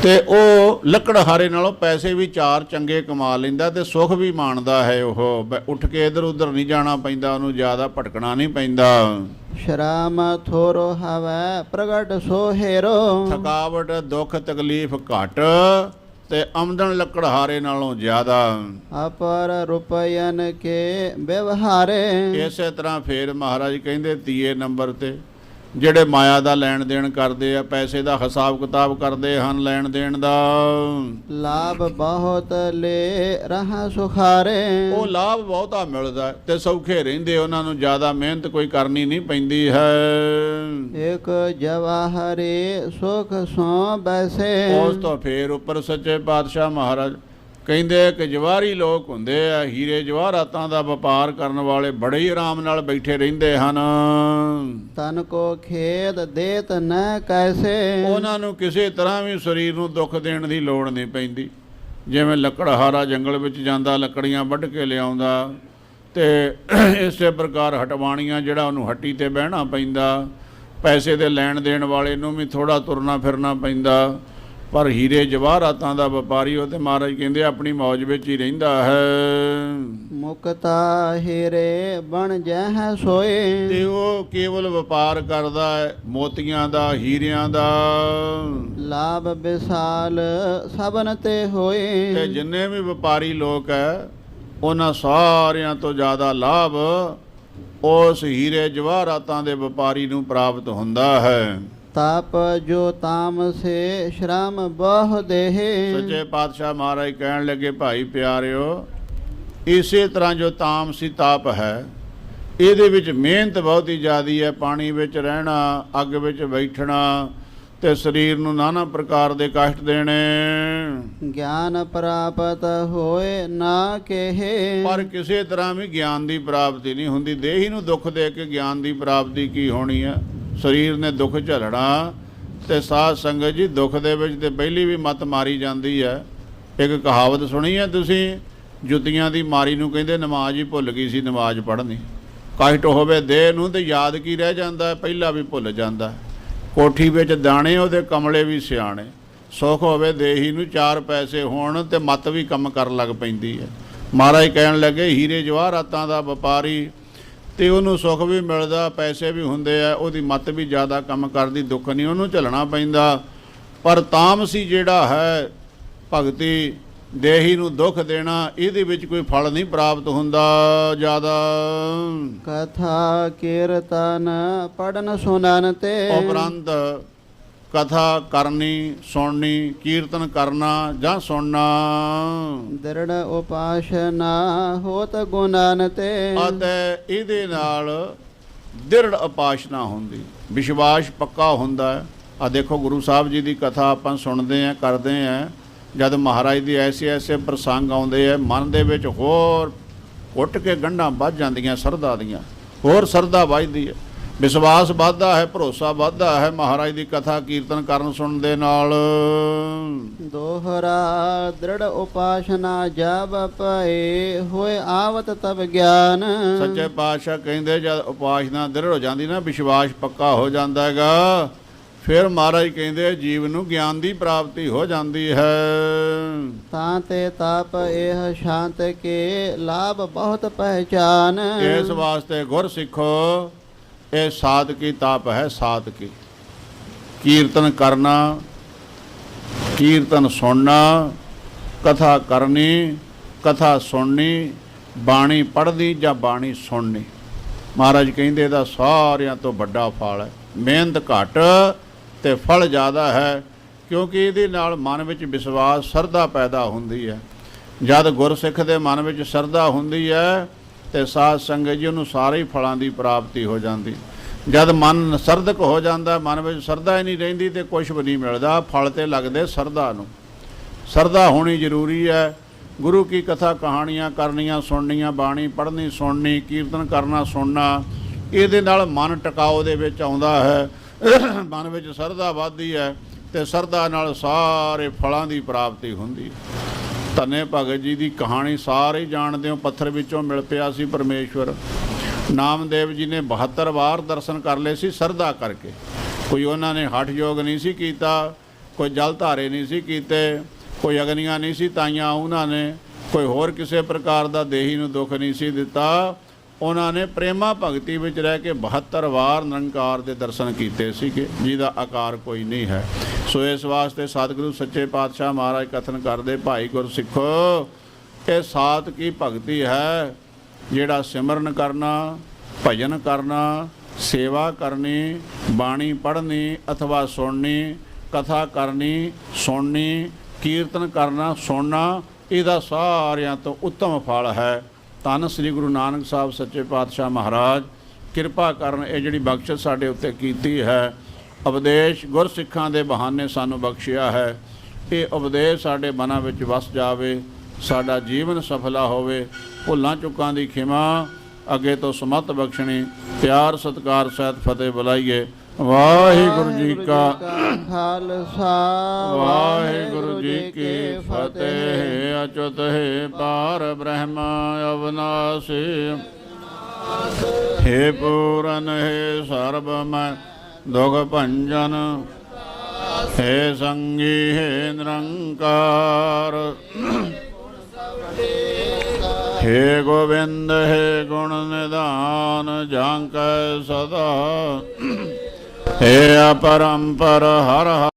ਤੇ ਉਹ ਲੱਕੜਹਾਰੇ ਨਾਲੋਂ ਪੈਸੇ ਵੀ 4 ਚੰਗੇ ਕਮਾ ਲੈਂਦਾ ਤੇ ਸੁੱਖ ਵੀ ਮਾਣਦਾ ਹੈ। ਉਹ ਉੱਠ ਕੇ ਇੱਧਰ ਉੱਧਰ ਨਹੀਂ ਜਾਣਾ ਪੈਂਦਾ, ਉਹਨੂੰ ਜ਼ਿਆਦਾ ਭਟਕਣਾ ਨਹੀਂ ਪੈਂਦਾ। ਸ਼ਰਾਮ ਥੋਰੋ ਹਵੈ ਪ੍ਰਗਟ ਸੋਹੇਰੋ। ਥਕਾਵਟ ਦੁੱਖ ਤਕਲੀਫ ਘੱਟ ਤੇ ਆਮਦਨ ਲੱਕੜਹਾਰੇ ਨਾਲੋਂ ਜ਼ਿਆਦਾ। ਅਪਰ ਰੁਪਇਨ ਕੇ ਵਿਵਹਾਰੇ। ਇਸੇ ਤਰ੍ਹਾਂ ਫੇਰ ਮਹਾਰਾਜ ਕਹਿੰਦੇ ਤੀਏ ਨੰਬਰ ਤੇ ਜਿਹੜੇ ਮਾਇਆ ਦਾ ਲੈਣ ਦੇਣ ਕਰਦੇ ਆ, ਪੈਸੇ ਦਾ ਹਿਸਾਬ ਕਿਤਾਬ ਕਰਦੇ ਹਨ ਲੈਣ ਦੇਣ ਦਾ, ਲਾਭ ਬਹੁਤ ਲੈ ਰਹਾ ਸੁਖਾਰੇ। ਉਹ ਲਾਭ ਬਹੁਤਾ ਮਿਲਦਾ ਤੇ ਸੌਖੇ ਰਹਿੰਦੇ, ਉਹਨਾਂ ਨੂੰ ਜ਼ਿਆਦਾ ਮਿਹਨਤ ਕੋਈ ਕਰਨੀ ਨਹੀਂ ਪੈਂਦੀ ਹੈ। ਇੱਕ ਜਵਾਹਰੇ ਸੁਖ ਸੋ ਬੈਸੇ। ਉਸ ਤੋਂ ਫੇਰ ਉੱਪਰ ਸੱਚੇ ਪਾਤਸ਼ਾਹ ਮਹਾਰਾਜ ਕਹਿੰਦੇ ਕਿ ਜਵਾਹਰੀ ਲੋਕ ਹੁੰਦੇ ਆ, ਹੀਰੇ ਜਵਾਹਰਾਤਾਂ ਦਾ ਵਪਾਰ ਕਰਨ ਵਾਲੇ ਬੜੇ ਹੀ ਆਰਾਮ ਨਾਲ ਬੈਠੇ ਰਹਿੰਦੇ ਹਨ। ਤਨ ਕੋ ਖੇਦ ਦੇਤ ਨ ਕੈਸੇ। ਉਹਨਾਂ ਨੂੰ ਕਿਸੇ ਤਰ੍ਹਾਂ ਵੀ ਸਰੀਰ ਨੂੰ ਦੁੱਖ ਦੇਣ ਦੀ ਲੋੜ ਨਹੀਂ ਪੈਂਦੀ। ਜਿਵੇਂ ਲੱਕੜਹਾਰਾ ਜੰਗਲ ਵਿੱਚ ਜਾਂਦਾ, ਲੱਕੜੀਆਂ ਵੱਢ ਕੇ ਲਿਆਉਂਦਾ, ਤੇ ਇਸੇ ਪ੍ਰਕਾਰ ਹਟਵਾਣੀਆਂ ਜਿਹੜਾ ਉਹਨੂੰ ਹੱਟੀ ਤੇ ਬਹਿਣਾ ਪੈਂਦਾ। ਪੈਸੇ ਦੇ ਲੈਣ ਦੇਣ ਵਾਲੇ ਨੂੰ ਵੀ ਥੋੜ੍ਹਾ ਤੁਰਨਾ ਫਿਰਨਾ ਪੈਂਦਾ। ਪਰ ਹੀਰੇ ਜਵਾਹਰਾਤਾਂ ਦਾ ਵਪਾਰੀ ਉਹ ਤੇ ਮਹਾਰਾਜ ਕਹਿੰਦੇ ਆਪਣੀ ਮੌਜ ਵਿੱਚ ਹੀ ਰਹਿੰਦਾ ਹੈ। ਮੁਕਤਾ ਹੀਰੇ ਬਣ ਜਹ ਸੋਏ। ਤੇ ਉਹ ਕੇਵਲ ਵਪਾਰ ਕਰਦਾ ਹੈ ਮੋਤੀਆਂ ਦਾ, ਹੀਰਿਆਂ ਦਾ। ਲਾਭ ਵਿਸਾਲ ਸਭਨ ਤੇ ਹੋਏ। ਤੇ ਜਿੰਨੇ ਵੀ ਵਪਾਰੀ ਲੋਕ ਹੈ ਉਹਨਾਂ ਸਾਰਿਆਂ ਤੋਂ ਜ਼ਿਆਦਾ ਲਾਭ ਉਸ ਹੀਰੇ ਜਵਾਹਰਾਤਾਂ ਦੇ ਵਪਾਰੀ ਨੂੰ ਪ੍ਰਾਪਤ ਹੁੰਦਾ ਹੈ। ਤਾਪ ਜੋ ਤਾਮ ਸੇ ਸ਼ਰਮ ਬਹੁ ਦੇਹੇ। ਸੱਚੇ ਪਾਤਸ਼ਾਹ ਮਹਾਰਾਜ ਕਹਿਣ ਲੱਗੇ ਭਾਈ ਪਿਆਰਿਓ, ਇਸੇ ਤਰ੍ਹਾਂ ਜੋ ਤਾਮਸੀ ਤਾਪ ਹੈ ਇਹਦੇ ਵਿੱਚ ਮਿਹਨਤ ਬਹੁਤ ਹੀ ਜ਼ਿਆਦੀ ਹੈ। ਪਾਣੀ ਵਿੱਚ ਰਹਿਣਾ, ਅੱਗ ਵਿੱਚ ਬੈਠਣਾ ਤੇ ਸਰੀਰ ਨੂੰ ਨਾਨਾ ਪ੍ਰਕਾਰ ਦੇ ਕਸ਼ਟ ਦੇਣੇ। ਗਿਆਨ ਪ੍ਰਾਪਤ ਹੋਏ ਨਾ ਕਹੇ। ਪਰ ਕਿਸੇ ਤਰ੍ਹਾਂ ਵੀ ਗਿਆਨ ਦੀ ਪ੍ਰਾਪਤੀ ਨਹੀਂ ਹੁੰਦੀ। ਦੇਹੀ ਨੂੰ ਦੁੱਖ ਦੇ ਕੇ ਗਿਆਨ ਦੀ ਪ੍ਰਾਪਤੀ ਕੀ ਹੋਣੀ ਹੈ? ਸਰੀਰ ਨੇ ਦੁੱਖ ਝੱਲਣਾ। ਤੇ ਸਾਧ ਸੰਗਤ ਜੀ, ਦੁੱਖ ਦੇ ਵਿੱਚ ਤੇ ਪਹਿਲੀ ਵੀ ਮੱਤ ਮਾਰੀ ਜਾਂਦੀ ਹੈ। ਇੱਕ ਕਹਾਵਤ ਸੁਣੀ ਹੈ ਤੁਸੀਂ, ਜੁੱਤੀਆਂ ਦੀ ਮਾਰੀ ਨੂੰ ਕਹਿੰਦੇ ਨਮਾਜ਼ ਹੀ ਭੁੱਲ ਗਈ ਸੀ ਨਮਾਜ਼ ਪੜ੍ਹਨੀ। ਕਸ਼ਟ ਹੋਵੇ ਦੇਹ ਨੂੰ ਤੇ ਯਾਦ ਕੀ ਰਹਿ ਜਾਂਦਾ, ਪਹਿਲਾਂ ਵੀ ਭੁੱਲ ਜਾਂਦਾ। ਕੋਠੀ ਵਿੱਚ ਦਾਣੇ ਉਹਦੇ ਕਮਲੇ ਵੀ ਸਿਆਣੇ। ਸੁੱਖ ਹੋਵੇ ਦੇਹੀ ਨੂੰ, 4 ਪੈਸੇ ਹੋਣ ਤੇ ਮੱਤ ਵੀ ਕੰਮ ਕਰਨ ਲੱਗ ਪੈਂਦੀ ਹੈ। ਮਹਾਰਾਜ ਕਹਿਣ ਲੱਗੇ ਹੀਰੇ ਜਵਾਹਰਾਤਾਂ ਦਾ ਵਪਾਰੀ ਤੇ ਉਹਨੂੰ ਸੁੱਖ ਵੀ ਮਿਲਦਾ, ਪੈਸੇ ਵੀ ਹੁੰਦੇ ਆ, ਉਹਦੀ ਮੱਤ ਵੀ ਜ਼ਿਆਦਾ ਕੰਮ ਕਰਦੀ, ਦੁੱਖ ਨਹੀਂ ਉਹਨੂੰ ਝੱਲਣਾ ਪੈਂਦਾ। ਪਰ ਤਾਮਸੀ ਜਿਹੜਾ ਹੈ ਭਗਤੀ, ਦੇਹੀ ਨੂੰ ਦੁੱਖ ਦੇਣਾ, ਇਹਦੇ ਵਿੱਚ ਕੋਈ ਫਲ ਨਹੀਂ ਪ੍ਰਾਪਤ ਹੁੰਦਾ ਜ਼ਿਆਦਾ। ਕਥਾ ਕੀਰਤਨ ਪੜਨ ਸੁਨਨ ਤੇ। ਉਪਰੰਤ ਕਥਾ ਕਰਨੀ, ਸੁਣਨੀ, ਕੀਰਤਨ ਕਰਨਾ ਜਾਂ ਸੁਣਨਾ। ਦ੍ਰਿੜ ਉਪਾਸਨਾ ਹੋਤ ਗੁਣਨ ਤੇ। ਅਤੇ ਇਹਦੇ ਨਾਲ ਦ੍ਰਿੜ ਉਪਾਸਨਾ ਹੁੰਦੀ, ਵਿਸ਼ਵਾਸ ਪੱਕਾ ਹੁੰਦਾ ਹੈ। ਆ ਦੇਖੋ ਗੁਰੂ ਸਾਹਿਬ ਜੀ ਦੀ ਕਥਾ ਆਪਾਂ ਸੁਣਦੇ ਹਾਂ, ਕਰਦੇ ਹਾਂ। ਜਦ ਮਹਾਰਾਜ ਦੀ ਐਸੇ ਪ੍ਰਸੰਗ ਆਉਂਦੇ ਆ, ਮਨ ਦੇ ਵਿੱਚ ਹੋਰ ਉੱਠ ਕੇ ਗੰਢਾਂ ਵੱਧ ਜਾਂਦੀਆਂ ਸ਼ਰਧਾ ਦੀਆਂ, ਹੋਰ ਸ਼ਰਧਾ ਵੱਧਦੀ ਹੈ, ਵਿਸ਼ਵਾਸ ਵੱਧਦਾ ਹੈ, ਭਰੋਸਾ ਵੱਧਦਾ ਹੈ ਮਹਾਰਾਜ ਦੀ ਕਥਾ ਕੀਰਤਨ ਕਰਨ ਸੁਣਨ ਦੇ ਨਾਲ। ਦੋਹਰਾ ਦ੍ਰਿੜ ਉਪਾਸਨਾ ਜਬ ਪਏ ਹੋਏ ਆਵਤ ਤਬ ਗਿਆਨ। ਸੱਚੇ ਪਾਤਸ਼ਾਹ ਕਹਿੰਦੇ ਜਦ ਉਪਾਸਨਾ ਦ੍ਰਿੜ ਹੋ ਜਾਂਦੀ ਨਾ, ਵਿਸ਼ਵਾਸ ਪੱਕਾ ਹੋ ਜਾਂਦਾ ਹੈਗਾ, ਫਿਰ ਮਹਾਰਾਜ ਕਹਿੰਦੇ ਜੀਵ ਨੂੰ ਗਿਆਨ ਦੀ ਪ੍ਰਾਪਤੀ ਹੋ ਜਾਂਦੀ ਹੈ। ਤਾਂ ਤੇ ਤਾਪ ਇਹ ਸ਼ਾਂਤ ਕੇ ਲਾਭ ਬਹੁਤ ਪਹਿਚਾਨ। ਇਸ ਵਾਸਤੇ ਗੁਰ ਸਿੱਖੋ, ਇਹ ਸਾਧਕੀ ਤਾਪ ਹੈ। ਸਾਧਕੀ ਕੀਰਤਨ ਕਰਨਾ, ਕੀਰਤਨ ਸੁਣਨਾ, ਕਥਾ ਕਰਨੀ, ਕਥਾ ਸੁਣਨੀ, ਬਾਣੀ ਪੜ੍ਹਦੀ ਜਾਂ ਬਾਣੀ ਸੁਣਨੀ। ਮਹਾਰਾਜ ਕਹਿੰਦੇ ਇਹਦਾ ਸਾਰਿਆਂ ਤੋਂ ਵੱਡਾ ਫਲ ਹੈ। ਮਿਹਨਤ ਘੱਟ ਤੇ ਫਲ ਜ਼ਿਆਦਾ ਹੈ, ਕਿਉਂਕਿ ਇਹਦੇ ਨਾਲ ਮਨ ਵਿੱਚ ਵਿਸ਼ਵਾਸ, ਸ਼ਰਧਾ ਪੈਦਾ ਹੁੰਦੀ ਹੈ। ਜਦ ਗੁਰਸਿੱਖ ਦੇ ਮਨ ਵਿੱਚ ਸ਼ਰਧਾ ਹੁੰਦੀ ਹੈ ਤੇ ਸਾਧ ਸੰਗਤ ਜੀ ਉਹਨੂੰ ਸਾਰੇ ਹੀ ਫਲਾਂ ਦੀ ਪ੍ਰਾਪਤੀ ਹੋ ਜਾਂਦੀ। ਜਦ ਮਨ ਸਰਦਕ ਹੋ ਜਾਂਦਾ, ਮਨ ਵਿੱਚ ਸ਼ਰਧਾ ਹੀ ਨਹੀਂ ਰਹਿੰਦੀ ਤੇ ਕੁਛ ਵੀ ਨਹੀਂ ਮਿਲਦਾ। ਫਲ ਤੇ ਲੱਗਦੇ ਸ਼ਰਧਾ ਨੂੰ। ਸ਼ਰਧਾ ਹੋਣੀ ਜ਼ਰੂਰੀ ਹੈ। ਗੁਰੂ ਕੀ ਕਥਾ ਕਹਾਣੀਆਂ ਕਰਨੀਆਂ, ਸੁਣਨੀਆਂ, ਬਾਣੀ ਪੜ੍ਹਨੀ, ਸੁਣਨੀ, ਕੀਰਤਨ ਕਰਨਾ, ਸੁਣਨਾ, ਇਹਦੇ ਨਾਲ ਮਨ ਟਿਕਾਓ ਦੇ ਵਿੱਚ ਆਉਂਦਾ ਹੈ। ਮਨ ਵਿੱਚ ਸ਼ਰਧਾ ਵੱਧਦੀ ਹੈ ਤੇ ਸ਼ਰਧਾ ਨਾਲ ਸਾਰੇ ਫਲਾਂ ਦੀ ਪ੍ਰਾਪਤੀ ਹੁੰਦੀ ਹੈ। ਧੰਨੇ ਭਗਤ ਜੀ ਦੀ ਕਹਾਣੀ ਸਾਰੇ ਜਾਣਦੇ ਹੋ। ਪੱਥਰ ਵਿੱਚੋਂ ਮਿਲ ਪਿਆ ਸੀ ਪਰਮੇਸ਼ਵਰ। ਨਾਮਦੇਵ ਜੀ ਨੇ 72 ਵਾਰ ਦਰਸ਼ਨ ਕਰ ਲਏ ਸੀ ਸ਼ਰਧਾ ਕਰਕੇ। ਕੋਈ ਉਹਨਾਂ ਨੇ ਹਠ ਯੋਗ ਨਹੀਂ ਸੀ ਕੀਤਾ ਕੋਈ ਜਲ ਧਾਰੇ ਨਹੀਂ ਸੀ ਕੀਤੇ, ਕੋਈ ਅਗਨੀਆਂ ਨਹੀਂ ਸੀ ਤਾਈਆਂ ਉਹਨਾਂ ਨੇ, ਕੋਈ ਹੋਰ ਕਿਸੇ ਪ੍ਰਕਾਰ ਦਾ ਦੇਹੀ ਨੂੰ ਦੁੱਖ ਨਹੀਂ ਸੀ ਦਿੱਤਾ। ਉਹਨਾਂ ਨੇ ਪ੍ਰੇਮਾ ਭਗਤੀ ਵਿੱਚ ਰਹਿ ਕੇ 72 ਵਾਰ ਨਿਰੰਕਾਰ ਦੇ ਦਰਸ਼ਨ ਕੀਤੇ ਸੀਗੇ, ਜਿਹਦਾ ਆਕਾਰ ਕੋਈ ਨਹੀਂ ਹੈ। ਸੋ ਇਸ ਵਾਸਤੇ ਸਤਿਗੁਰੂ ਸੱਚੇ ਪਾਤਸ਼ਾਹ ਮਹਾਰਾਜ ਕਥਨ ਕਰਦੇ, ਭਾਈ ਗੁਰਸਿੱਖੋ, ਇਹ ਸਾਤ ਕੀ ਭਗਤੀ ਹੈ, ਜਿਹੜਾ ਸਿਮਰਨ ਕਰਨਾ, ਭਜਨ ਕਰਨਾ, ਸੇਵਾ ਕਰਨੀ, ਬਾਣੀ ਪੜ੍ਹਨੀ ਅਥਵਾ ਸੁਣਨੀ, ਕਥਾ ਕਰਨੀ, ਸੁਣਨੀ, ਕੀਰਤਨ ਕਰਨਾ, ਸੁਣਨਾ, ਇਹਦਾ ਸਾਰਿਆਂ ਤੋਂ ਉੱਤਮ ਫਲ ਹੈ। ਧੰਨ ਸ੍ਰੀ ਗੁਰੂ ਨਾਨਕ ਸਾਹਿਬ ਸੱਚੇ ਪਾਤਸ਼ਾਹ ਮਹਾਰਾਜ ਕਿਰਪਾ ਕਰਨ ਇਹ ਜਿਹੜੀ ਬਖਸ਼ਿਸ਼ ਸਾਡੇ ਉੱਤੇ ਕੀਤੀ ਹੈ, ਉਪਦੇਸ਼ ਗੁਰਸਿੱਖਾਂ ਦੇ ਬਹਾਨੇ ਸਾਨੂੰ ਬਖਸ਼ਿਆ ਹੈ, ਇਹ ਉਪਦੇਸ਼ ਸਾਡੇ ਮਨਾਂ ਵਿੱਚ ਵਸ ਜਾਵੇ, ਸਾਡਾ ਜੀਵਨ ਸਫਲਾ ਹੋਵੇ। ਭੁੱਲਾਂ ਚੁੱਕਾਂ ਦੀ ਖਿਮਾ, ਅੱਗੇ ਤੋਂ ਸਮੱਤ ਬਖਸ਼ਣੀ, ਪਿਆਰ ਸਤਿਕਾਰ ਸਹਿਤ ਫਤਿਹ ਬੁਲਾਈਏ। ਵਾਹਿਗੁਰੂ ਜੀ ਕਾ ਖਾਲਸਾ, ਵਾਹਿਗੁਰੂ ਜੀ ਕੀ ਫਤਿਹ। ਅਚੁਤ ਹੈ ਪਾਰ ਬ੍ਰਹਮ ਅਵਨਾਸੀ, हे पूरन हे सर्व मैं दुख भंजन, हे संगी हे निरंकार, हे गोविंद हे गुण निधान झांक सदा, हे अपरंपर हर